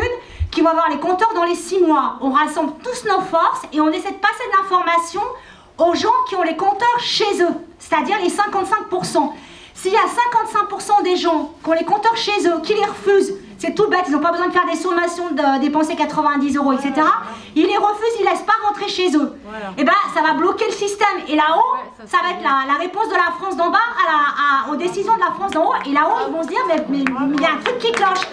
qui vont avoir les compteurs dans les 6 mois. On rassemble tous nos forces et on essaie de passer de l'information aux gens qui ont les compteurs chez eux, c'est-à-dire les 55%. S'il y a 55% des gens qui ont les compteurs chez eux, qui les refusent, c'est tout bête, ils n'ont pas besoin de faire des sommations, de dépenser 90 €, etc. Ils les refusent, ils ne laissent pas rentrer chez eux. Et bien, ça va bloquer le système. Et là-haut, ça va être la réponse de la France d'en bas aux décisions de la France d'en haut. Et là-haut, ils vont se dire, mais il y a un truc qui cloche.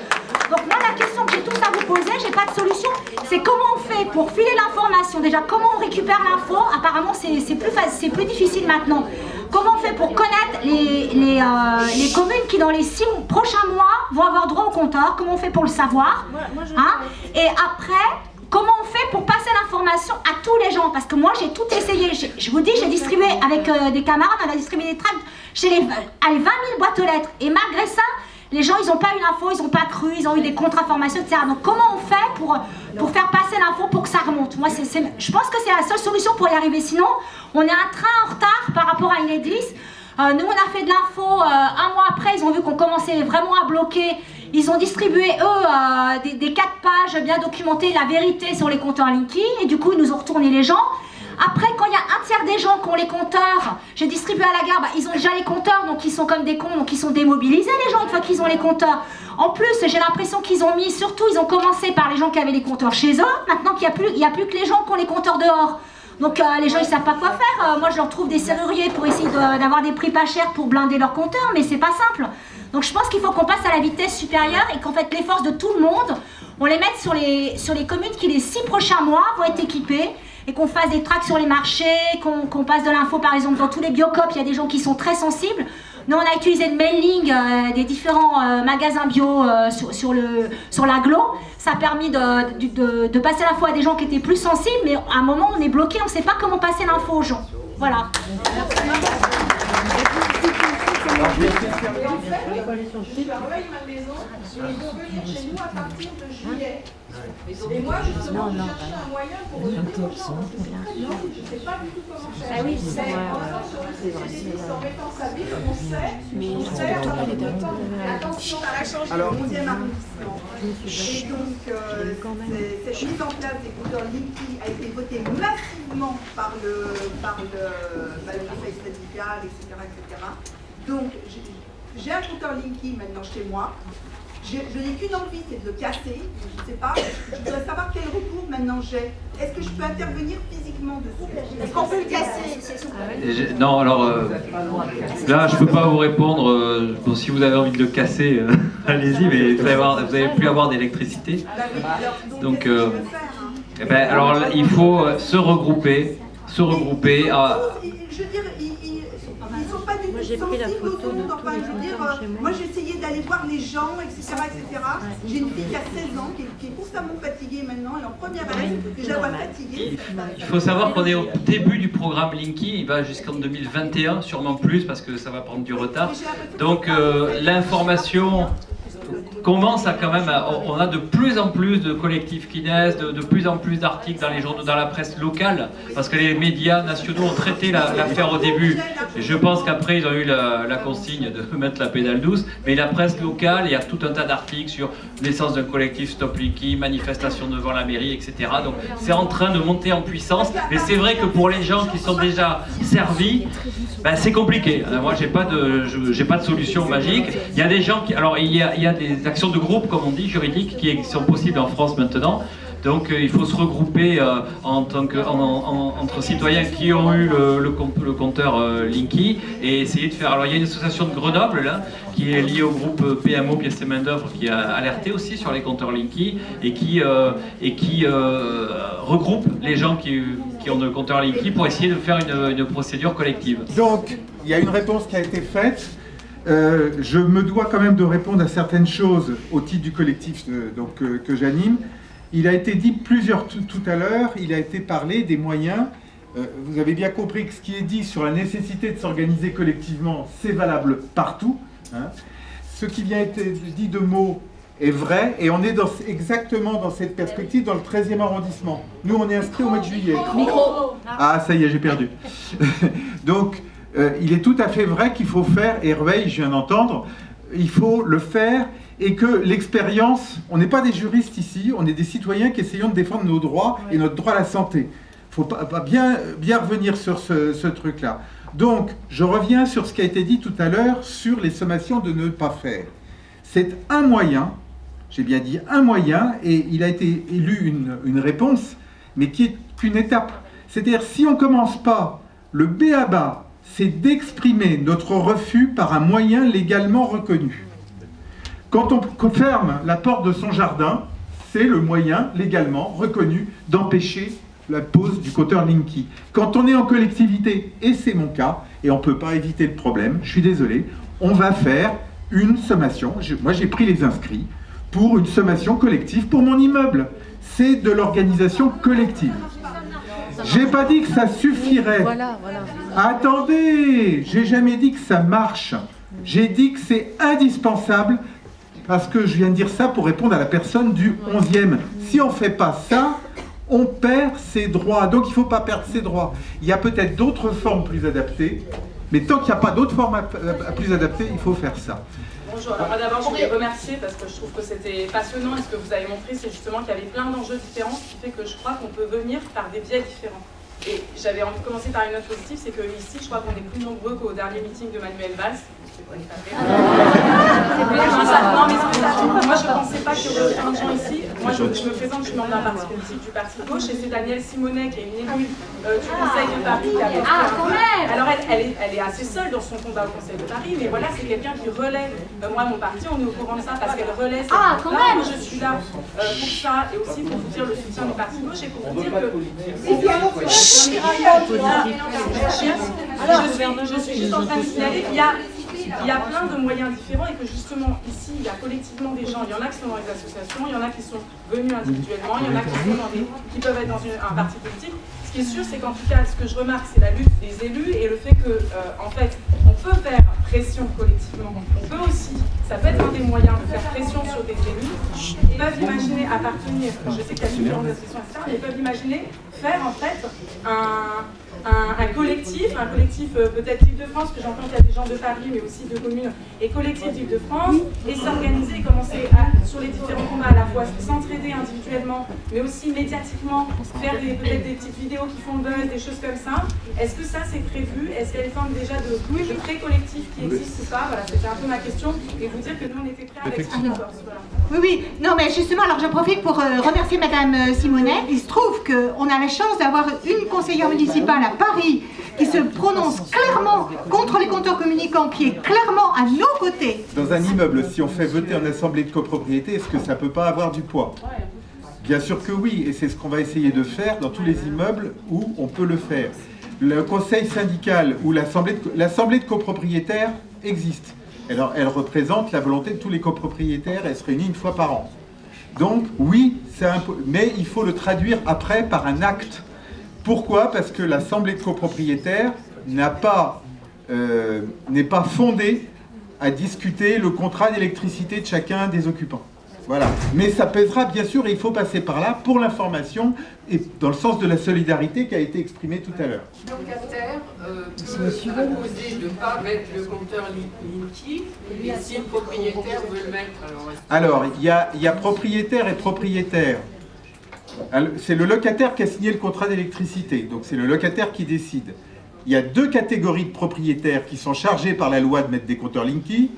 Donc moi, la question que j'ai tous à vous poser, j'ai pas de solution, c'est comment on fait pour filer l'information. Déjà, comment on récupère l'info? Apparemment, c'est plus difficile maintenant. Comment on fait pour connaître les communes qui, dans les 6 prochains mois, vont avoir droit au compteur? Comment on fait pour le savoir, hein? Et après, comment on fait pour passer l'information à tous les gens? Parce que moi, j'ai tout essayé. Je vous dis, j'ai distribué avec des camarades, on a distribué des tracts chez les 20 000 boîtes aux lettres. Et malgré ça, les gens, ils n'ont pas eu l'info, ils n'ont pas cru, ils ont eu des contre-informations, etc. Donc comment on fait pour faire passer l'info pour que ça remonte? Moi, je pense que c'est la seule solution pour y arriver. Sinon, on est un train en retard par rapport à Enedis. Nous, on a fait de l'info, 1 mois après, ils ont vu qu'on commençait vraiment à bloquer. Ils ont distribué, eux, des 4 pages bien documentées, la vérité sur les compteurs Linky. Et du coup, ils nous ont retourné les gens. Après, quand il y a 1/3 des gens qui ont les compteurs, j'ai distribué à la gare, ils ont déjà les compteurs, donc ils sont comme des cons, donc ils sont démobilisés les gens une fois qu'ils ont les compteurs. En plus, j'ai l'impression qu'ils ont mis, surtout ils ont commencé par les gens qui avaient les compteurs chez eux, maintenant qu'il n'y a plus que les gens qui ont les compteurs dehors. Donc les gens ils savent pas quoi faire, moi je leur trouve des serruriers pour essayer d'avoir des prix pas chers pour blinder leurs compteurs, mais c'est pas simple. Donc je pense qu'il faut qu'on passe à la vitesse supérieure et qu'en fait les forces de tout le monde, on les mette sur les communes qui les 6 prochains mois vont être équipées. Et qu'on fasse des tracts sur les marchés, qu'on passe de l'info par exemple dans tous les biocops, il y a des gens qui sont très sensibles. Nous on a utilisé le mailing des différents magasins bio sur l'agglo. Ça a permis de passer l'info à des gens qui étaient plus sensibles, mais à un moment on est bloqué, on ne sait pas comment passer l'info aux gens. Voilà. Et en fait, je travaille ma maison et ils vont venir chez nous à partir de juillet. Et moi, justement, je cherchais un moyen pour revenir aux gens. Je ne sais pas du tout comment faire. Ah oui, c'est en mettant sa ville, on sait, attention à la change du 11e arrondissement. Et donc, cette mise en place des compteurs Linky a été votée massivement par le conseil syndical, etc. Donc, j'ai un compteur Linky maintenant chez moi. Je n'ai qu'une envie, c'est de le casser. Je ne sais pas. Je voudrais savoir quel recours maintenant j'ai, est-ce que je peux intervenir physiquement dessus? Est-ce qu'on peut le casser? Non, alors là, je ne peux pas vous répondre. Bon, si vous avez envie de le casser, allez-y, mais vous n'allez plus avoir d'électricité. Donc, eh ben, alors là, il faut se regrouper. Je veux dire, ils sont pas du tout sensibles aux ondes. Enfin, je veux dire, moi j'ai essayé d'aller voir les gens, etc. etc. J'ai une fille qui a 16 ans, qui est constamment fatiguée maintenant, elle est en première année, que je la vois fatiguée. Il faut savoir qu'on est au début du programme Linky, il va jusqu'en 2021, sûrement plus, parce que ça va prendre du retard. Donc l'information commence à quand même, on a de plus en plus de collectifs kinèses, de plus en plus d'articles dans les journaux, dans la presse locale, parce que les médias nationaux ont traité l'affaire au début. Et je pense qu'après ils ont eu la consigne de mettre la pédale douce, mais la presse locale, il y a tout un tas d'articles sur l'essence d'un collectif Stop Linky, manifestation devant la mairie, etc. Donc c'est en train de monter en puissance, mais c'est vrai que pour les gens qui sont déjà servis, ben, c'est compliqué. Moi j'ai pas de solution magique. Il y a des gens qui, alors il y a des actions de groupe, comme on dit, juridiques, qui sont possibles en France maintenant. Donc il faut se regrouper entre citoyens qui ont eu le compteur Linky et essayer de faire... Alors il y a une association de Grenoble là, qui est liée au groupe PMO, pièces et main d'œuvre, qui a alerté aussi sur les compteurs Linky et qui regroupe les gens qui ont le compteur Linky pour essayer de faire une procédure collective. Donc il y a une réponse qui a été faite. Je me dois quand même de répondre à certaines choses au titre du collectif que j'anime. Il a été dit tout à l'heure, il a été parlé des moyens. Vous avez bien compris que ce qui est dit sur la nécessité de s'organiser collectivement, c'est valable partout. Hein. Ce qui vient être dit de mots est vrai, et on est exactement dans cette perspective dans le 13e arrondissement. Nous, on est inscrits au mois de juillet. Micro. Ah, ça y est, j'ai perdu. Donc, il est tout à fait vrai qu'il faut faire, et Hervé, je viens d'entendre, il faut le faire, et que l'expérience, on n'est pas des juristes ici, on est des citoyens qui essayons de défendre nos droits et notre droit à la santé. Il faut pas bien revenir sur ce truc-là. Donc, je reviens sur ce qui a été dit tout à l'heure sur les sommations de ne pas faire. C'est un moyen, j'ai bien dit un moyen, et il a été élu une réponse, mais qui est qu'une étape. C'est-à-dire, si on ne commence pas, le b.a.-ba, c'est d'exprimer notre refus par un moyen légalement reconnu. Quand on ferme la porte de son jardin, c'est le moyen légalement reconnu d'empêcher la pose du compteur Linky. Quand on est en collectivité, et c'est mon cas, et on ne peut pas éviter le problème, je suis désolé, on va faire une sommation. Moi j'ai pris les inscrits pour une sommation collective pour mon immeuble. C'est de l'organisation collective. J'ai pas dit que ça suffirait. Voilà. Attendez, j'ai jamais dit que ça marche. J'ai dit que c'est indispensable, parce que je viens de dire ça pour répondre à la personne du 11e. Si on ne fait pas ça, on perd ses droits. Donc il ne faut pas perdre ses droits. Il y a peut-être d'autres formes plus adaptées, mais tant qu'il n'y a pas d'autres formes plus adaptées, il faut faire ça. Bonjour, alors moi d'abord je voulais remercier parce que je trouve que c'était passionnant et ce que vous avez montré c'est justement qu'il y avait plein d'enjeux différents, ce qui fait que je crois qu'on peut venir par des biais différents. Et j'avais envie de commencer par une note positive, c'est que ici je crois qu'on est plus nombreux qu'au dernier meeting de Manuel Valls. Moi je pensais pas qu'il y aurait autant de gens ici. Moi je me présente, je suis membre d'un parti politique du Parti de Gauche et c'est Danielle Simonet qui est une élue du Conseil de Paris qui avait alors elle est assez seule dans son combat au Conseil de Paris, mais voilà, c'est quelqu'un qui relaie. Moi mon parti, on est au courant de ça parce qu'elle relaie cette moi je suis là pour ça et aussi pour vous dire le soutien du Parti de Gauche et pour vous dire que je suis juste en train de signaler qu'il y a plein de moyens différents et que justement ici il y a collectivement des gens, il y en a qui sont dans les associations, il y en a qui sont venus individuellement, il y en a qui peuvent être dans un parti politique. Ce qui est sûr, c'est qu'en tout cas, ce que je remarque, c'est la lutte des élus et le fait que, en fait, on peut faire pression collectivement. On peut aussi, ça peut être un des moyens de faire pression sur des élus. Ils peuvent imaginer appartenir, je sais qu'il y a différentes associations, etc., mais ils peuvent imaginer faire en fait un collectif peut-être d'Île-de-France, que j'entends qu'il y a des gens de Paris, mais aussi de communes, et collectif d'Île-de-France, et s'organiser et commencer sur les différents combats à la fois s'entraider individuellement, mais aussi médiatiquement, faire peut-être des petites vidéos qui font le buzz, des choses comme ça. Est-ce que ça c'est prévu? Est-ce qu'il y a des formes déjà de pré-collectifs qui existent ou pas? Voilà, c'était un peu ma question, et vous dire que nous on était prêts avec ce force. Voilà. Oui, oui. Non, mais justement, alors j'en profite pour remercier Madame Simonet. Il se trouve qu'on a la chance d'avoir une conseillère municipale à Paris qui se prononce clairement contre les compteurs communicants, qui est clairement à nos côtés. Dans un immeuble, si on fait voter en assemblée de copropriété, est-ce que ça ne peut pas avoir du poids? Bien sûr que oui, et c'est ce qu'on va essayer de faire dans tous les immeubles où on peut le faire. Le conseil syndical ou l'assemblée de copropriétaires existe. Alors, elle représente la volonté de tous les copropriétaires, elle se réunit une fois par an. Donc oui, mais il faut le traduire après par un acte. Pourquoi? Parce que l'assemblée de copropriétaires n'est pas fondée à discuter le contrat d'électricité de chacun des occupants. Voilà. Mais ça pèsera bien sûr, et il faut passer par là pour l'information et dans le sens de la solidarité qui a été exprimée tout à l'heure. Le locataire peut imposer de ne pas mettre le compteur Linky, et si le propriétaire veut le mettre, alors il y a propriétaire et propriétaire. C'est le locataire qui a signé le contrat d'électricité, donc c'est le locataire qui décide. Il y a deux catégories de propriétaires qui sont chargés par la loi de mettre des compteurs Linky.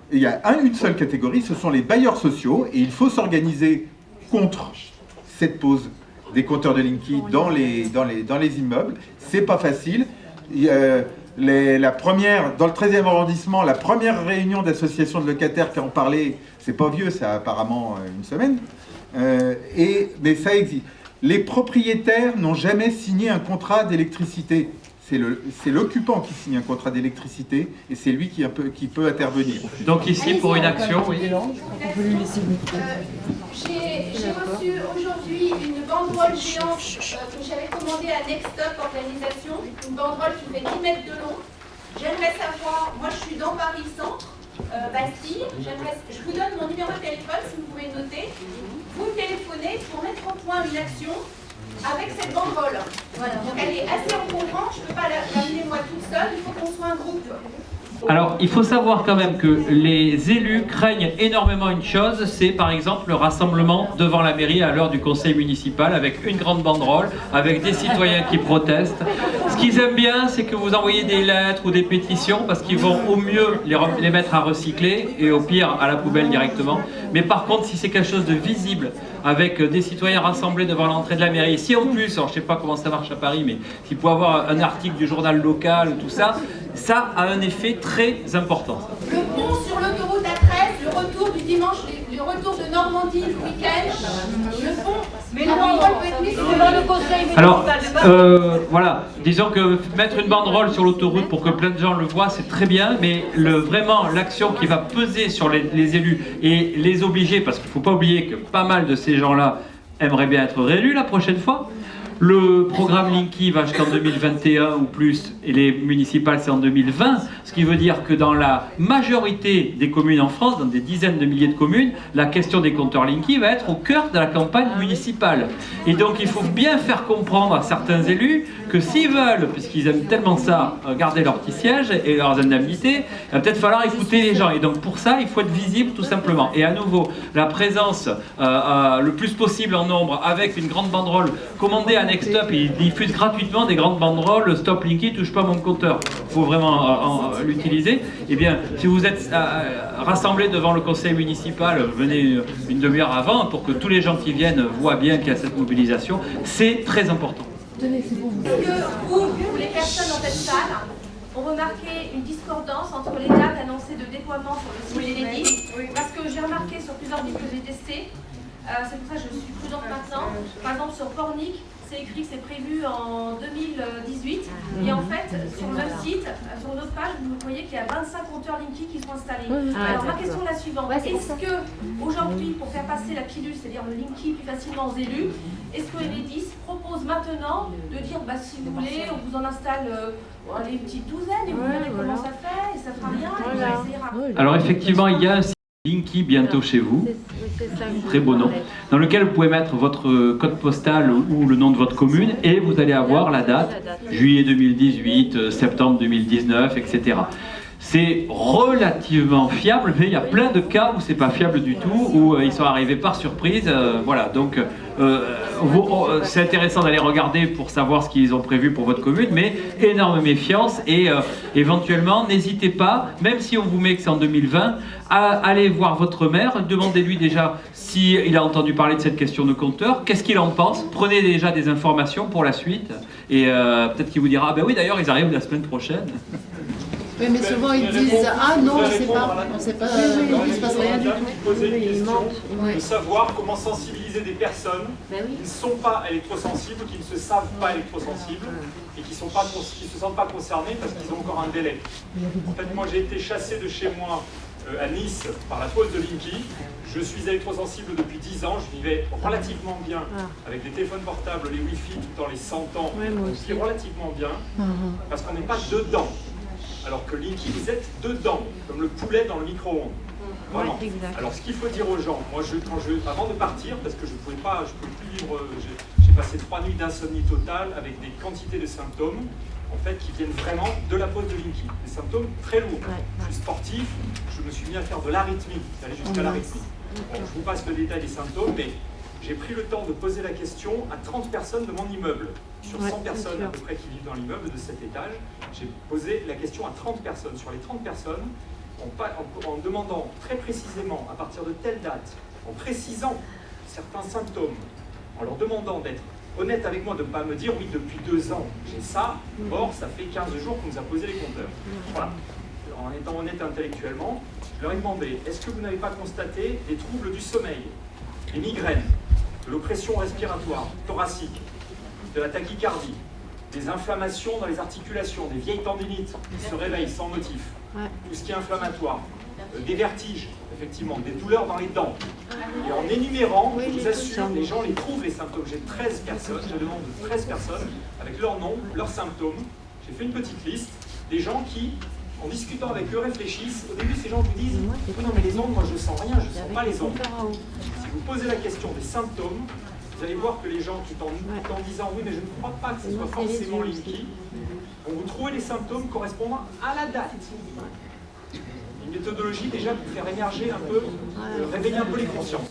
Il y a une seule catégorie, ce sont les bailleurs sociaux, et il faut s'organiser contre cette pose des compteurs de Linky dans les immeubles. C'est pas facile. Dans le 13e arrondissement, la première réunion d'associations de locataires qui en parlait, c'est pas vieux, ça a apparemment une semaine, mais ça existe. Les propriétaires n'ont jamais signé un contrat d'électricité. C'est l'occupant qui signe un contrat d'électricité et c'est lui qui peut intervenir. Donc ici, pour une action, oui. J'ai reçu aujourd'hui une banderole géante que j'avais commandée à Next Stop Organisation, une banderole qui fait 10 mètres de long. J'aimerais savoir, moi je suis dans Paris Centre, Bastille, je vous donne mon numéro de téléphone si vous pouvez noter. Vous me téléphonez pour mettre au point une action avec cette banderole. Voilà. Donc elle est assez encombrante, je ne peux pas l'amener moi toute seule, il faut qu'on soit un groupe. Alors, il faut savoir quand même que les élus craignent énormément une chose, c'est par exemple le rassemblement devant la mairie à l'heure du conseil municipal avec une grande banderole, avec des citoyens qui protestent. Ce qu'ils aiment bien, c'est que vous envoyez des lettres ou des pétitions parce qu'ils vont au mieux les mettre à recycler et au pire à la poubelle directement. Mais par contre, si c'est quelque chose de visible, avec des citoyens rassemblés devant l'entrée de la mairie, si en plus, alors je ne sais pas comment ça marche à Paris, mais s'il faut avoir un article du journal local, tout ça, ça a un effet très important. Ça. Le pont sur l'autoroute A13, le retour du dimanche, le retour de Normandie le week-end, le pont, mais la banderole peut être mise devant le conseil municipal. Alors, voilà, disons que mettre une banderole sur l'autoroute pour que plein de gens le voient, c'est très bien, mais vraiment l'action qui va peser sur les élus et les obliger, parce qu'il ne faut pas oublier que pas mal de ces gens-là aimeraient bien être réélus la prochaine fois. Le programme Linky va jusqu'en 2021 ou plus, et les municipales c'est en 2020, ce qui veut dire que dans la majorité des communes en France, dans des dizaines de milliers de communes, la question des compteurs Linky va être au cœur de la campagne municipale. Et donc il faut bien faire comprendre à certains élus que s'ils veulent, puisqu'ils aiment tellement ça, garder leur petit siège et leurs indemnités, il va peut-être falloir écouter les gens. Et donc pour ça, il faut être visible tout simplement. Et à nouveau, la présence le plus possible en nombre avec une grande banderole commandée à Next Stop, et ils diffusent gratuitement des grandes banderoles Stop Linky, touche pas mon compteur. Il faut vraiment l'utiliser. Et bien, si vous êtes rassemblés devant le conseil municipal, venez une demi-heure avant pour que tous les gens qui viennent voient bien qu'il y a cette mobilisation. C'est très important. Est-ce que vous, les personnes dans cette salle, ont remarqué une discordance entre les dates annoncées de déploiement sur le site Enedis? Parce que j'ai remarqué sur plusieurs villes que j'ai testées, c'est pour ça que je suis prudente maintenant. Par exemple, sur Pornic, c'est écrit que c'est prévu en 2018. Et en fait, sur le même site, sur une autre page, vous voyez qu'il y a 25 compteurs Linky qui sont installés. Alors ma question est la suivante. Est-ce que aujourd'hui, pour faire passer la pilule, c'est-à-dire le Linky plus facilement aux élus, est-ce que Enedis propose maintenant de dire, si vous voulez, on vous en installe les petites douzaines et vous verrez comment ça fait, et ça fera rien, et ça essayera. Alors effectivement, il y a un Linky bientôt chez vous, très beau nom, dans lequel vous pouvez mettre votre code postal ou le nom de votre commune et vous allez avoir la date, juillet 2018, septembre 2019, etc. c'est relativement fiable, mais il y a plein de cas où c'est pas fiable du tout, où ils sont arrivés par surprise. Voilà, donc c'est intéressant d'aller regarder pour savoir ce qu'ils ont prévu pour votre commune, mais énorme méfiance et éventuellement, n'hésitez pas, même si on vous met que c'est en 2020, à aller voir votre maire, demandez-lui déjà s'il a entendu parler de cette question de compteur, qu'est-ce qu'il en pense, prenez déjà des informations pour la suite, et peut-être qu'il vous dira, ah ben oui d'ailleurs ils arrivent la semaine prochaine. Oui, mais souvent ils disent ah non, on ne sait pas, non, il ne se passe rien du tout. Poser des questions, de savoir comment sensibiliser des personnes qui ne sont pas électrosensibles, qui ne se savent pas électrosensibles et qui ne se sentent pas concernés parce qu'ils ont encore un délai. En fait, moi j'ai été chassé de chez moi à Nice par la pause de Linky. Je suis électrosensible depuis 10 ans, je vivais relativement bien avec les téléphones portables, les Wi-Fi dans les 100 ans, on vit relativement bien parce qu'on n'est pas dedans. Alors que Linky, vous êtes dedans, comme le poulet dans le micro-ondes. Vraiment. Alors ce qu'il faut dire aux gens, moi avant de partir, parce que je ne pouvais plus vivre, j'ai passé 3 nuits d'insomnie totale avec des quantités de symptômes, en fait, qui viennent vraiment de la pause de Linky. Des symptômes très lourds. Je suis sportif, je me suis mis à faire de l'arythmie, d'aller jusqu'à l'arythmie. Bon, je vous passe le détail des symptômes, mais j'ai pris le temps de poser la question à 30 personnes de mon immeuble. Sur 100 personnes à peu près qui vivent dans l'immeuble de cet étage, j'ai posé la question à 30 personnes. Sur les 30 personnes, en demandant très précisément, à partir de telle date, en précisant certains symptômes, en leur demandant d'être honnête avec moi, de ne pas me dire, oui, depuis 2 ans, j'ai ça, or, ça fait 15 jours qu'on nous a posé les compteurs. Voilà. En étant honnête intellectuellement, je leur ai demandé, est-ce que vous n'avez pas constaté des troubles du sommeil, des migraines, de l'oppression respiratoire, thoracique, de la tachycardie, des inflammations dans les articulations, des vieilles tendinites qui se réveillent sans motif, tout ce qui est inflammatoire, des vertiges, effectivement, des douleurs dans les dents. Et en énumérant, je vous assure, les gens les trouvent les symptômes. J'ai 13 personnes, je demande de 13 personnes, avec leur nom, leurs symptômes. J'ai fait une petite liste des gens qui, en discutant avec eux, réfléchissent. Au début, ces gens vous disent, oui, non mais les ondes, moi je sens rien, je ne sens pas les ondes. Si vous posez la question des symptômes, vous allez voir que les gens qui en disant oui mais je ne crois pas que ce soit forcément Linky, vont vous trouver les symptômes correspondant à la date. Une méthodologie déjà pour faire émerger un peu, réveiller un peu les consciences.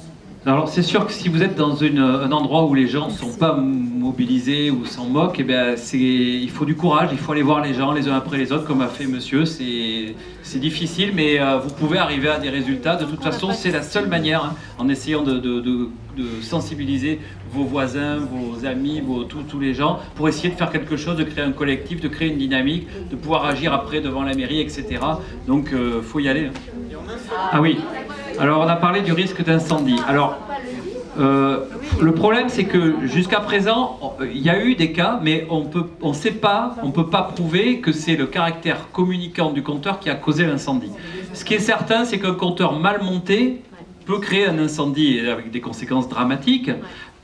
Alors c'est sûr que si vous êtes dans un endroit où les gens ne sont pas mobilisés ou s'en moquent, eh bien, il faut du courage, il faut aller voir les gens les uns après les autres comme a fait monsieur. C'est difficile mais vous pouvez arriver à des résultats. De toute façon c'est la seule manière, hein, en essayant de sensibiliser vos voisins, vos amis, tous les gens, pour essayer de faire quelque chose, de créer un collectif, de créer une dynamique, de pouvoir agir après devant la mairie, etc. Donc faut y aller. Ah oui. Alors on a parlé du risque d'incendie. Alors le problème c'est que jusqu'à présent il y a eu des cas, mais on peut pas prouver que c'est le caractère communicant du compteur qui a causé l'incendie. Ce qui est certain, c'est qu'un compteur mal monté peut créer un incendie avec des conséquences dramatiques.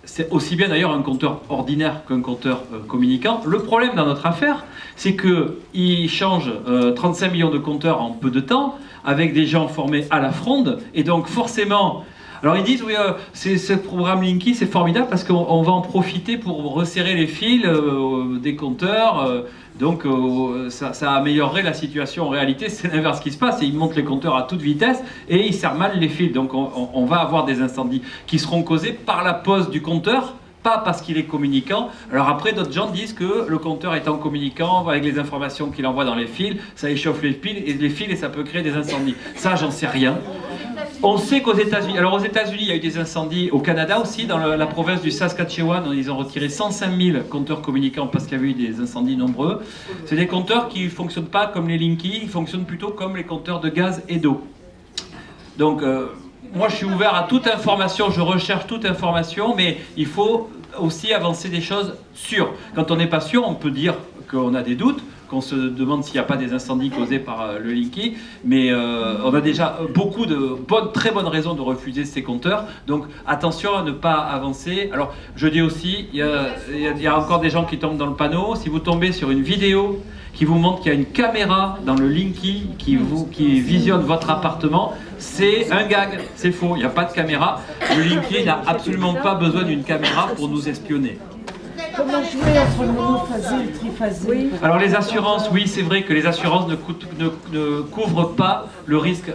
C'est aussi bien d'ailleurs un compteur ordinaire qu'un compteur communicant. Le problème dans notre affaire, c'est qu'il change 35 millions de compteurs en peu de temps, avec des gens formés à la fronde, et donc forcément... Alors ils disent, oui, ce programme Linky, c'est formidable parce qu'on va en profiter pour resserrer les fils des compteurs, donc ça améliorerait la situation. En réalité, c'est l'inverse qui se passe, et ils montent les compteurs à toute vitesse et ils serrent mal les fils. Donc on va avoir des incendies qui seront causés par la pose du compteur, pas parce qu'il est communicant. Alors après, d'autres gens disent que le compteur étant communicant, avec les informations qu'il envoie dans les fils, ça échauffe les fils et ça peut créer des incendies. Ça, j'en sais rien. On sait qu'aux États-Unis, alors aux États-Unis, il y a eu des incendies, au Canada aussi, dans la province du Saskatchewan, ils ont retiré 105 000 compteurs communicants parce qu'il y avait eu des incendies nombreux. C'est des compteurs qui ne fonctionnent pas comme les Linky, ils fonctionnent plutôt comme les compteurs de gaz et d'eau. Donc, moi je suis ouvert à toute information, je recherche toute information, mais il faut aussi avancer des choses sûres. Quand on n'est pas sûr, on peut dire qu'on a des doutes, qu'on se demande s'il n'y a pas des incendies causés par le Linky, mais on a déjà beaucoup de très bonnes raisons de refuser ces compteurs, donc attention à ne pas avancer. Alors je dis aussi, il y a encore des gens qui tombent dans le panneau. Si vous tombez sur une vidéo qui vous montre qu'il y a une caméra dans le Linky qui visionne votre appartement, c'est un gag, c'est faux, il n'y a pas de caméra. Le Linky n'a absolument pas besoin d'une caméra pour nous espionner. Comment On a joué entre le monophasé et le triphasé. Oui. Alors les assurances, oui, c'est vrai que les assurances ne couvrent pas le risque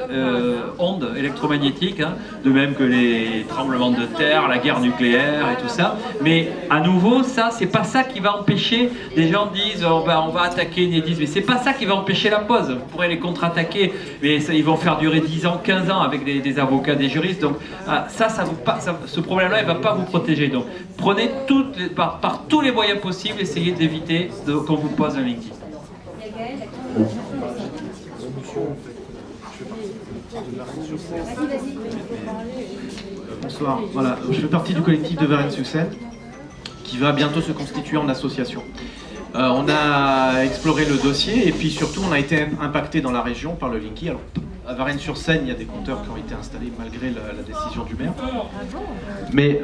ondes électromagnétiques, hein, de même que les tremblements de terre, la guerre nucléaire et tout ça. Mais à nouveau, ça, c'est pas ça qui va empêcher. Des gens disent on va attaquer Enedis, mais c'est pas ça qui va empêcher la pause. Vous pourrez les contre-attaquer, mais ça, ils vont faire durer 10 ans, 15 ans avec des avocats, des juristes. Donc ce problème-là, il va pas vous protéger. Donc prenez par tous les moyens possibles, essayez d'éviter qu'on vous pose un linking. Bonsoir, voilà, je fais partie du collectif de Varennes-sur-Seine qui va bientôt se constituer en association. On a exploré le dossier et puis surtout on a été impacté dans la région par le Linky. Alors, à Varennes-sur-Seine, il y a des compteurs qui ont été installés malgré la décision du maire. Mais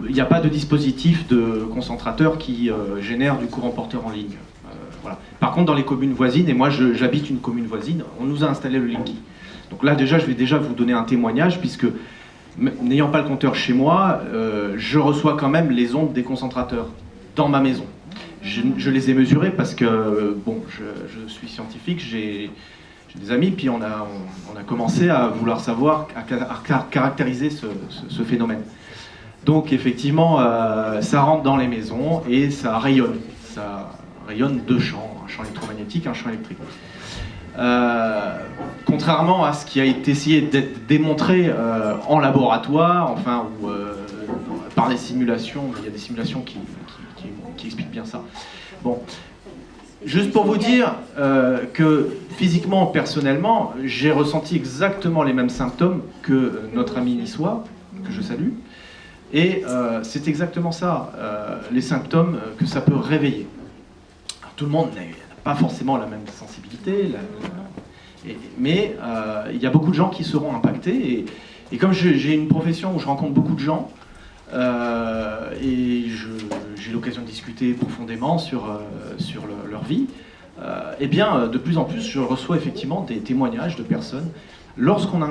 il n'y a pas de dispositif de concentrateur qui génère du courant porteur en ligne. Voilà. Par contre, dans les communes voisines, et moi j'habite une commune voisine, on nous a installé le Linky. Donc là déjà, je vais déjà vous donner un témoignage puisque n'ayant pas le compteur chez moi, je reçois quand même les ondes des concentrateurs dans ma maison. Je les ai mesurés parce que, bon, je suis scientifique, j'ai des amis, puis on a commencé à vouloir savoir, à caractériser ce phénomène. Donc effectivement, ça rentre dans les maisons et ça rayonne. Ça rayonne deux champs, un champ électromagnétique, un champ électrique. Contrairement à ce qui a été essayé d'être démontré en laboratoire, enfin, ou par des simulations, il y a des simulations qui expliquent bien ça. Bon, juste pour vous dire que physiquement, personnellement, j'ai ressenti exactement les mêmes symptômes que notre ami niçois, que je salue, et c'est exactement ça, les symptômes que ça peut réveiller. Alors, tout le monde n'a pas forcément la même sensibilité, mais il y a beaucoup de gens qui seront impactés, et comme j'ai une profession où je rencontre beaucoup de gens, et j'ai l'occasion de discuter profondément sur leur vie, eh bien, de plus en plus, je reçois effectivement des témoignages de personnes. Lorsqu'on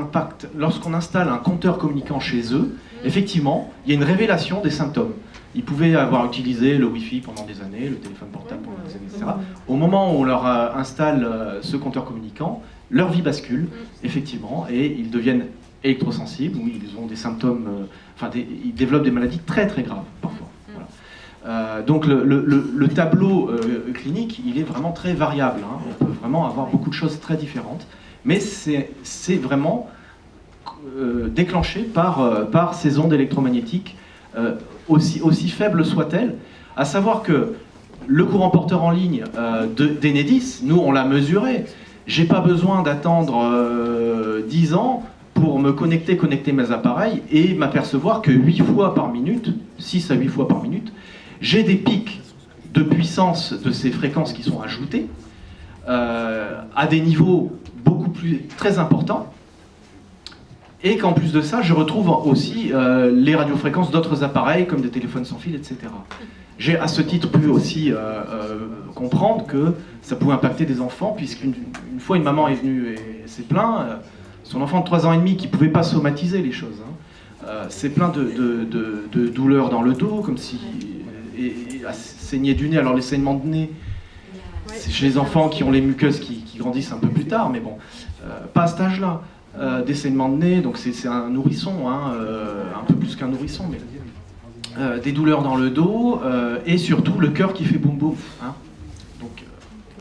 installe un compteur communicant chez eux, effectivement, il y a une révélation des symptômes. Ils pouvaient avoir utilisé le Wi-Fi pendant des années, le téléphone portable pendant des années, etc. Au moment où on leur installe ce compteur communicant, leur vie bascule, effectivement, et ils deviennent électrosensibles, où ils ont des symptômes, ils développent des maladies très très graves, parfois. Voilà. Donc le tableau clinique, il est vraiment très variable, hein. On peut vraiment avoir beaucoup de choses très différentes, mais c'est vraiment déclenché par ces ondes électromagnétiques, aussi faibles soient-elles, à savoir que le courant porteur en ligne d'Enedis, nous on l'a mesuré, j'ai pas besoin d'attendre 10 ans pour me connecter mes appareils et m'apercevoir que 8 fois par minute, 6 à 8 fois par minute, j'ai des pics de puissance de ces fréquences qui sont ajoutées à des niveaux très importants, et qu'en plus de ça, je retrouve aussi les radiofréquences d'autres appareils comme des téléphones sans fil, etc. J'ai à ce titre pu aussi comprendre que ça pouvait impacter des enfants, puisqu'une fois une maman est venue et s'est plaint, son enfant de 3 ans et demi qui ne pouvait pas somatiser les choses, s'est plaint de douleurs dans le dos, comme si et saigner du nez. Alors les saignements de nez, c'est chez les enfants qui ont les muqueuses qui grandissent un peu plus tard, mais bon, pas à cet âge-là. Des saignements de nez, donc c'est un nourrisson, un peu plus qu'un nourrisson, mais des douleurs dans le dos, et surtout le cœur qui fait boum boum. Donc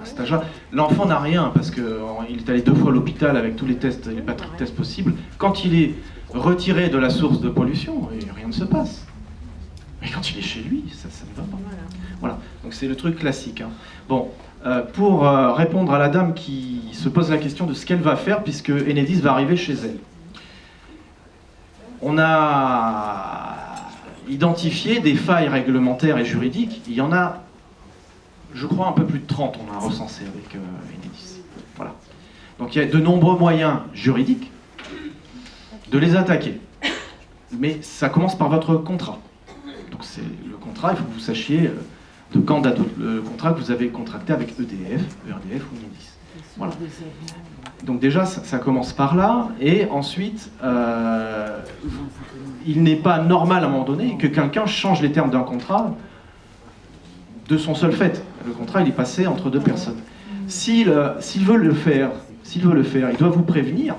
à cet âge-là, l'enfant n'a rien, parce qu'il est allé 2 fois à l'hôpital avec tous les tests, les batteries de tests possibles. Quand il est retiré de la source de pollution, rien ne se passe. Mais quand il est chez lui, ça ne va pas. Voilà, donc c'est le truc classique. Bon, pour répondre à la dame qui se pose la question de ce qu'elle va faire, puisque Enedis va arriver chez elle. On a identifié des failles réglementaires et juridiques. Il y en a, je crois, un peu plus de 30, on a recensé avec Enedis. Voilà. Donc il y a de nombreux moyens juridiques de les attaquer. Mais ça commence par votre contrat. Donc c'est le contrat, il faut que vous sachiez de quand date le contrat que vous avez contracté avec EDF ou Enedis. Voilà. Donc déjà, ça commence par là, et ensuite, il n'est pas normal à un moment donné que quelqu'un change les termes d'un contrat de son seul fait. Le contrat, il est passé entre deux personnes. S'il veut le faire, il doit vous prévenir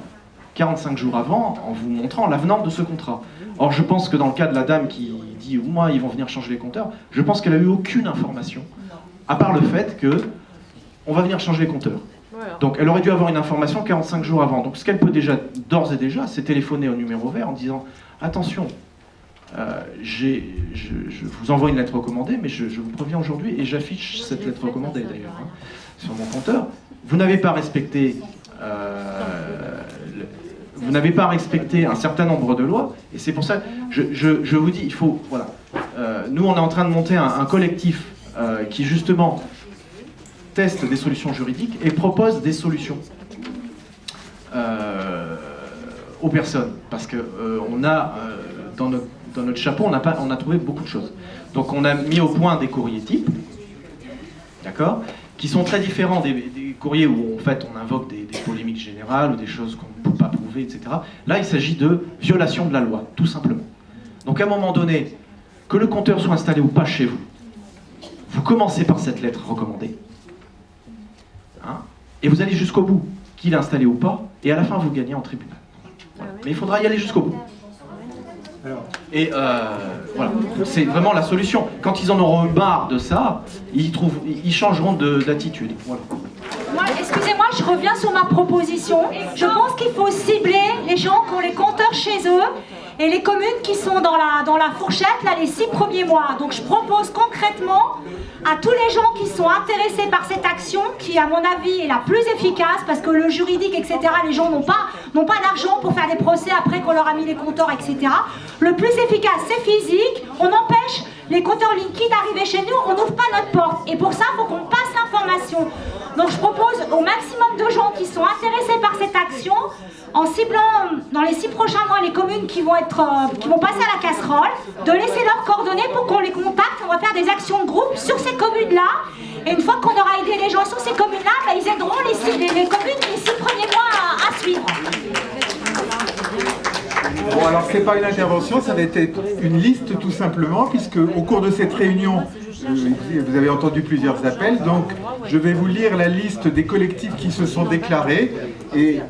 45 jours avant en vous montrant l'avenant de ce contrat. Or, je pense que dans le cas de la dame qui dit « moi, ils vont venir changer les compteurs », je pense qu'elle n'a eu aucune information, à part le fait que on va venir changer les compteurs. Donc, elle aurait dû avoir une information 45 jours avant. Donc, ce qu'elle peut déjà, d'ores et déjà, c'est téléphoner au numéro vert en disant « attention, je vous envoie une lettre recommandée, mais je vous préviens aujourd'hui, et j'affiche cette lettre recommandée d'ailleurs hein, sur mon compteur. Vous n'avez pas respecté... vous n'avez pas respecté un certain nombre de lois, et c'est pour ça que je vous dis, il faut, voilà, nous on est en train de monter un collectif qui justement teste des solutions juridiques et propose des solutions aux personnes, parce que on a dans notre chapeau, on a trouvé beaucoup de choses. Donc on a mis au point des courriers types, d'accord, qui sont très différents des courriers où en fait on invoque des polémiques générales ou des choses qu'on ne peut pas prouver, etc. Là, il s'agit de violation de la loi, tout simplement. Donc à un moment donné, que le compteur soit installé ou pas chez vous, vous commencez par cette lettre recommandée, hein, et vous allez jusqu'au bout, qu'il est installé ou pas, et à la fin vous gagnez en tribunal. Voilà. Mais il faudra y aller jusqu'au bout. Et voilà, c'est vraiment la solution. Quand ils en auront eu marre de ça, ils changeront d'attitude. Voilà. Moi, excusez-moi, je reviens sur ma proposition. Je pense qu'il faut cibler les gens qui ont les compteurs chez eux et les communes qui sont dans la fourchette, là, les 6 premiers mois. Donc je propose concrètement à tous les gens qui sont intéressés par cette action, qui à mon avis est la plus efficace, parce que le juridique, etc., les gens n'ont pas d'argent pour faire des procès après qu'on leur a mis les compteurs, etc. Le plus efficace, c'est physique. On empêche les compteurs Linky d'arriver chez nous, on n'ouvre pas notre porte. Et pour ça, il faut qu'on passe l'information. Donc je propose au maximum de gens qui sont intéressés par cette action, en ciblant dans les 6 prochains mois les communes qui vont passer à la casserole, de laisser leurs coordonnées pour qu'on les contacte. On va faire des actions de groupe sur ces communes-là. Et une fois qu'on aura aidé les gens sur ces communes-là, bah, ils aideront les communes les 6 premiers mois à suivre. Bon, alors c'est pas une intervention, ça va être une liste tout simplement, puisque au cours de cette réunion, vous avez entendu plusieurs appels, donc je vais vous lire la liste des collectifs qui se sont déclarés, et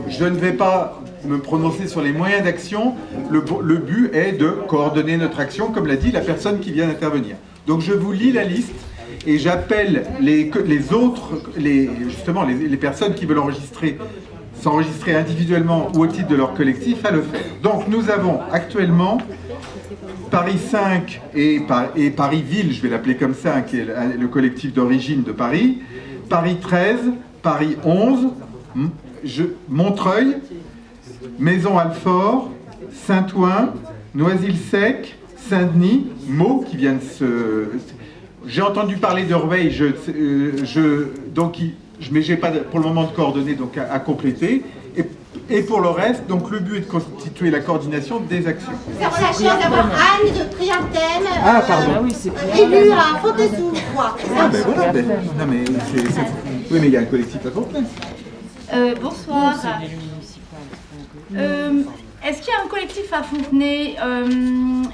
je ne vais pas me prononcer sur les moyens d'action. Le but est de coordonner notre action, comme l'a dit la personne qui vient d'intervenir. Donc je vous lis la liste, et j'appelle les personnes qui veulent s'enregistrer individuellement ou au titre de leur collectif à le faire. Donc nous avons actuellement Paris 5 et Paris Ville, je vais l'appeler comme ça, qui est le collectif d'origine de Paris, Paris 13, Paris 11, Montreuil, Maison-Alfort, Saint-Ouen, Noisy-le-Sec, Saint-Denis, Meaux qui vient de se... J'ai entendu parler de Rueil, mais je n'ai pas pour le moment de coordonnées donc à compléter. Et pour le reste, donc le but est de constituer la coordination des actions. Nous avons la chance d'avoir Anne de Priantène, élue à Fontaine-sous Bois. Ah ben voilà, non mais oui, mais il y a un collectif à Fontenay. Bonsoir. Est-ce qu'il y a un collectif à Fontenay?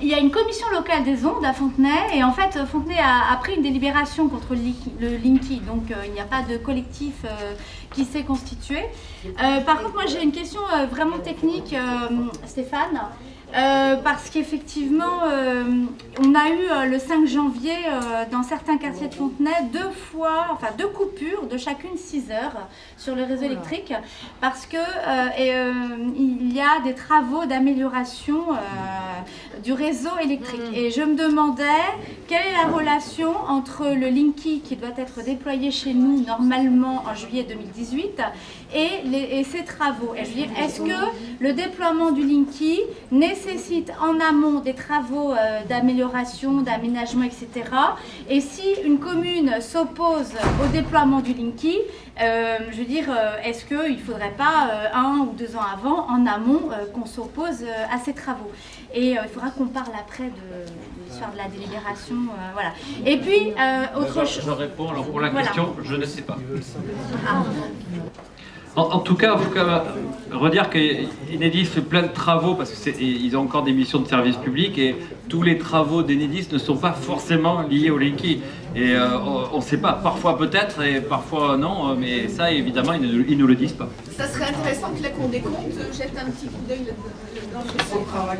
Il y a une commission locale des ondes à Fontenay, et en fait Fontenay a pris une délibération contre le Linky, donc il n'y a pas de collectif qui s'est constitué. Par contre, moi j'ai une question vraiment technique, Stéphane. Parce qu'effectivement, on a eu le 5 janvier dans certains quartiers de Fontenay deux coupures de chacune 6 heures sur le réseau électrique, parce que il y a des travaux d'amélioration du réseau électrique. Et je me demandais quelle est la relation entre le Linky qui doit être déployé chez nous normalement en juillet 2018 et ces travaux. Et je veux dire, est-ce que le déploiement du Linky nécessite en amont des travaux d'amélioration, d'aménagement, etc. Et si une commune s'oppose au déploiement du Linky, je veux dire, est-ce qu'il ne faudrait pas 1 ou 2 ans avant, en amont, qu'on s'oppose à ces travaux? Et il faudra qu'on parle après de l'histoire de la délibération, voilà. Et puis, autre chose... Je réponds, alors pour la question, je ne sais pas. En tout cas, il faut quand même redire qu'Enedis fait plein de travaux parce qu'ils ont encore des missions de service public et tous les travaux d'Enedis ne sont pas forcément liés au Linky. Et on ne sait pas, parfois peut-être et parfois non, mais ça évidemment ils ne nous le disent pas. Ça serait intéressant que la Cour des comptes jette un petit coup d'œil dans le travail.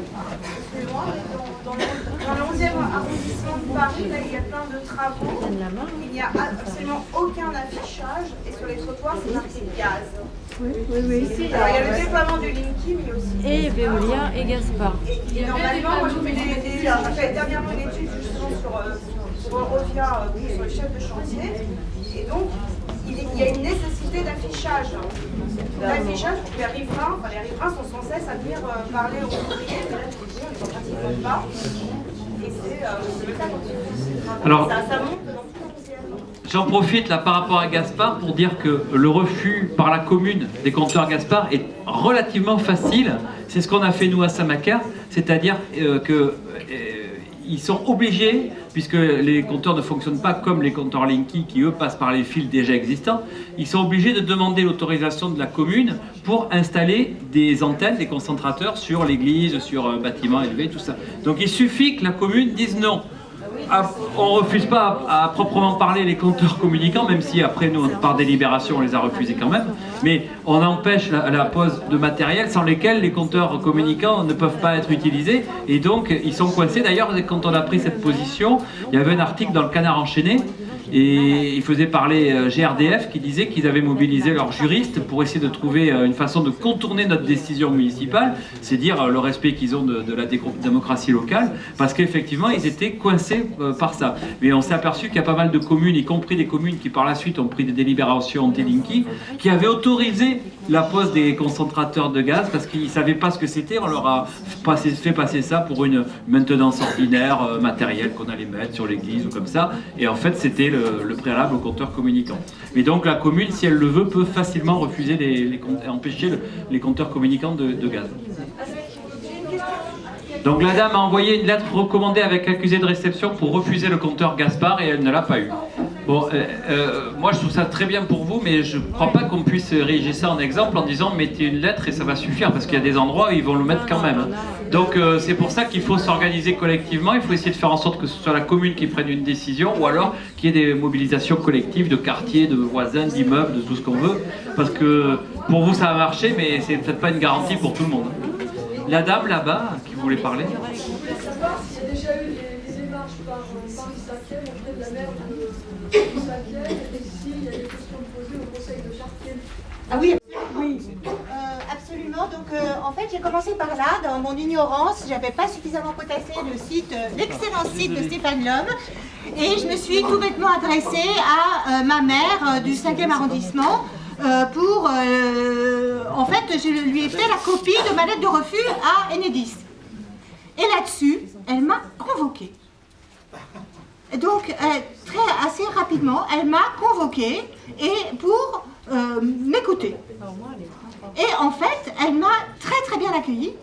Dans le 11e arrondissement de Paris, là, il y a plein de travaux. Il n'y a absolument aucun affichage et sur les trottoirs, c'est marqué gaz. Oui. Alors, il y a le déploiement du Linky, mais aussi. Et Veolia et Gaspard. Et normalement, moi j'ai fait dernièrement une étude justement sur Eurovia, sur les chefs de chantier. Et donc, il y a une nécessité d'affichage. L'affichage pour les riverains, les riverains sont sans cesse à venir parler aux ouvriers, mais là, je vous dis, on ne pratique pas. Et c'est le cas quand Alors, ça monte dans tout le 11e. J'en profite là par rapport à Gaspard pour dire que le refus par la commune des compteurs Gaspard est relativement facile. C'est ce qu'on a fait nous à Saint-Macaire, c'est-à-dire qu'ils sont obligés, puisque les compteurs ne fonctionnent pas comme les compteurs Linky qui eux passent par les fils déjà existants, ils sont obligés de demander l'autorisation de la commune pour installer des antennes, des concentrateurs sur l'église, sur un bâtiment élevé, tout ça. Donc il suffit que la commune dise non. On ne refuse pas à proprement parler les compteurs communicants, même si après nous, par délibération, on les a refusés quand même. Mais on empêche la pose de matériel sans lesquels les compteurs communicants ne peuvent pas être utilisés. Et donc, ils sont coincés. D'ailleurs, quand on a pris cette position, il y avait un article dans le Canard enchaîné. Et il faisait parler GRDF qui disait qu'ils avaient mobilisé leurs juristes pour essayer de trouver une façon de contourner notre décision municipale, c'est dire le respect qu'ils ont de la démocratie locale, parce qu'effectivement ils étaient coincés par ça. Mais on s'est aperçu qu'il y a pas mal de communes, y compris des communes qui par la suite ont pris des délibérations anti-Linky, qui avaient autorisé la pose des concentrateurs de gaz parce qu'ils ne savaient pas ce que c'était. On leur a fait passer ça pour une maintenance ordinaire matérielle qu'on allait mettre sur l'église ou comme ça. Et en fait, c'était le préalable au compteur communicant. Mais donc la commune, si elle le veut, peut facilement refuser empêcher les compteurs communicants de gaz. Donc la dame a envoyé une lettre recommandée avec accusé de réception pour refuser le compteur Gaspard et elle ne l'a pas eu. Bon, moi je trouve ça très bien pour vous, mais je ne crois pas qu'on puisse ériger ça en exemple en disant mettez une lettre et ça va suffire, parce qu'il y a des endroits où ils vont le mettre quand même. Donc c'est pour ça qu'il faut s'organiser collectivement, il faut essayer de faire en sorte que ce soit la commune qui prenne une décision, ou alors qu'il y ait des mobilisations collectives de quartiers, de voisins, d'immeubles, de tout ce qu'on veut, parce que pour vous ça a marché, mais c'est peut-être pas une garantie pour tout le monde. La dame là-bas qui voulait parler. Je voulais savoir s'il y a déjà eu des démarches par Paris-Saclay, auprès de la maire de Saclay, et s'il y a des questions posées au conseil de quartier. Ah oui, absolument. Donc en fait j'ai commencé par là, dans mon ignorance, j'avais pas suffisamment potassé le site, l'excellent site de Stéphane Lhomme, et je me suis tout bêtement adressée à ma maire du 5e arrondissement. En fait, je lui ai fait la copie de ma lettre de refus à Enedis. Et là-dessus, elle m'a convoquée. Donc, assez rapidement, elle m'a convoquée pour m'écouter. Et en fait, elle m'a très très bien accueillie.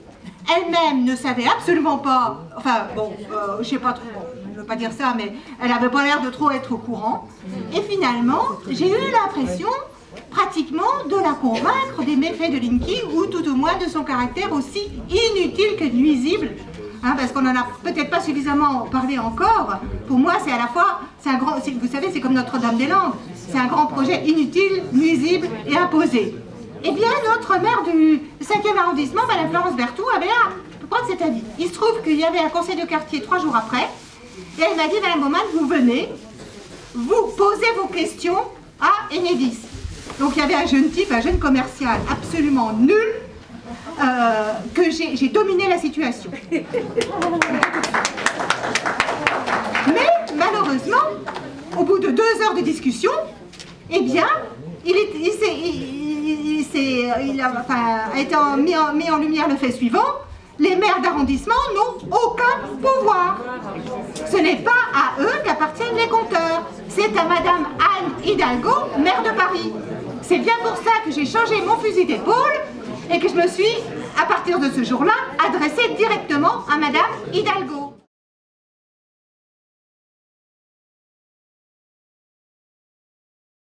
Elle-même ne savait absolument pas, enfin bon, je sais pas trop, je veux pas dire ça, mais elle avait pas l'air de trop être au courant. Et finalement, j'ai eu l'impression pratiquement de la convaincre des méfaits de Linky, ou tout au moins de son caractère aussi inutile que nuisible, hein, parce qu'on n'en a peut-être pas suffisamment parlé encore. Pour moi, c'est à la fois, vous savez, c'est comme Notre-Dame-des-Landes, c'est un grand projet inutile, nuisible et imposé. Eh bien, notre maire du 5e arrondissement, Mme Florence Berthoud, avait à prendre cet avis. Il se trouve qu'il y avait un conseil de quartier 3 jours après, et elle m'a dit, Mme Baumann, vous venez, vous posez vos questions à Enedis. Donc il y avait un jeune type, un jeune commercial absolument nul, que j'ai dominé la situation. Mais malheureusement, au bout de 2 heures de discussion, eh bien, il a été mis en lumière le fait suivant: les maires d'arrondissement n'ont aucun pouvoir. Ce n'est pas à eux qu'appartiennent les compteurs, c'est à Madame Anne Hidalgo, maire de Paris. C'est bien pour ça que j'ai changé mon fusil d'épaule et que je me suis, à partir de ce jour-là, adressée directement à Madame Hidalgo.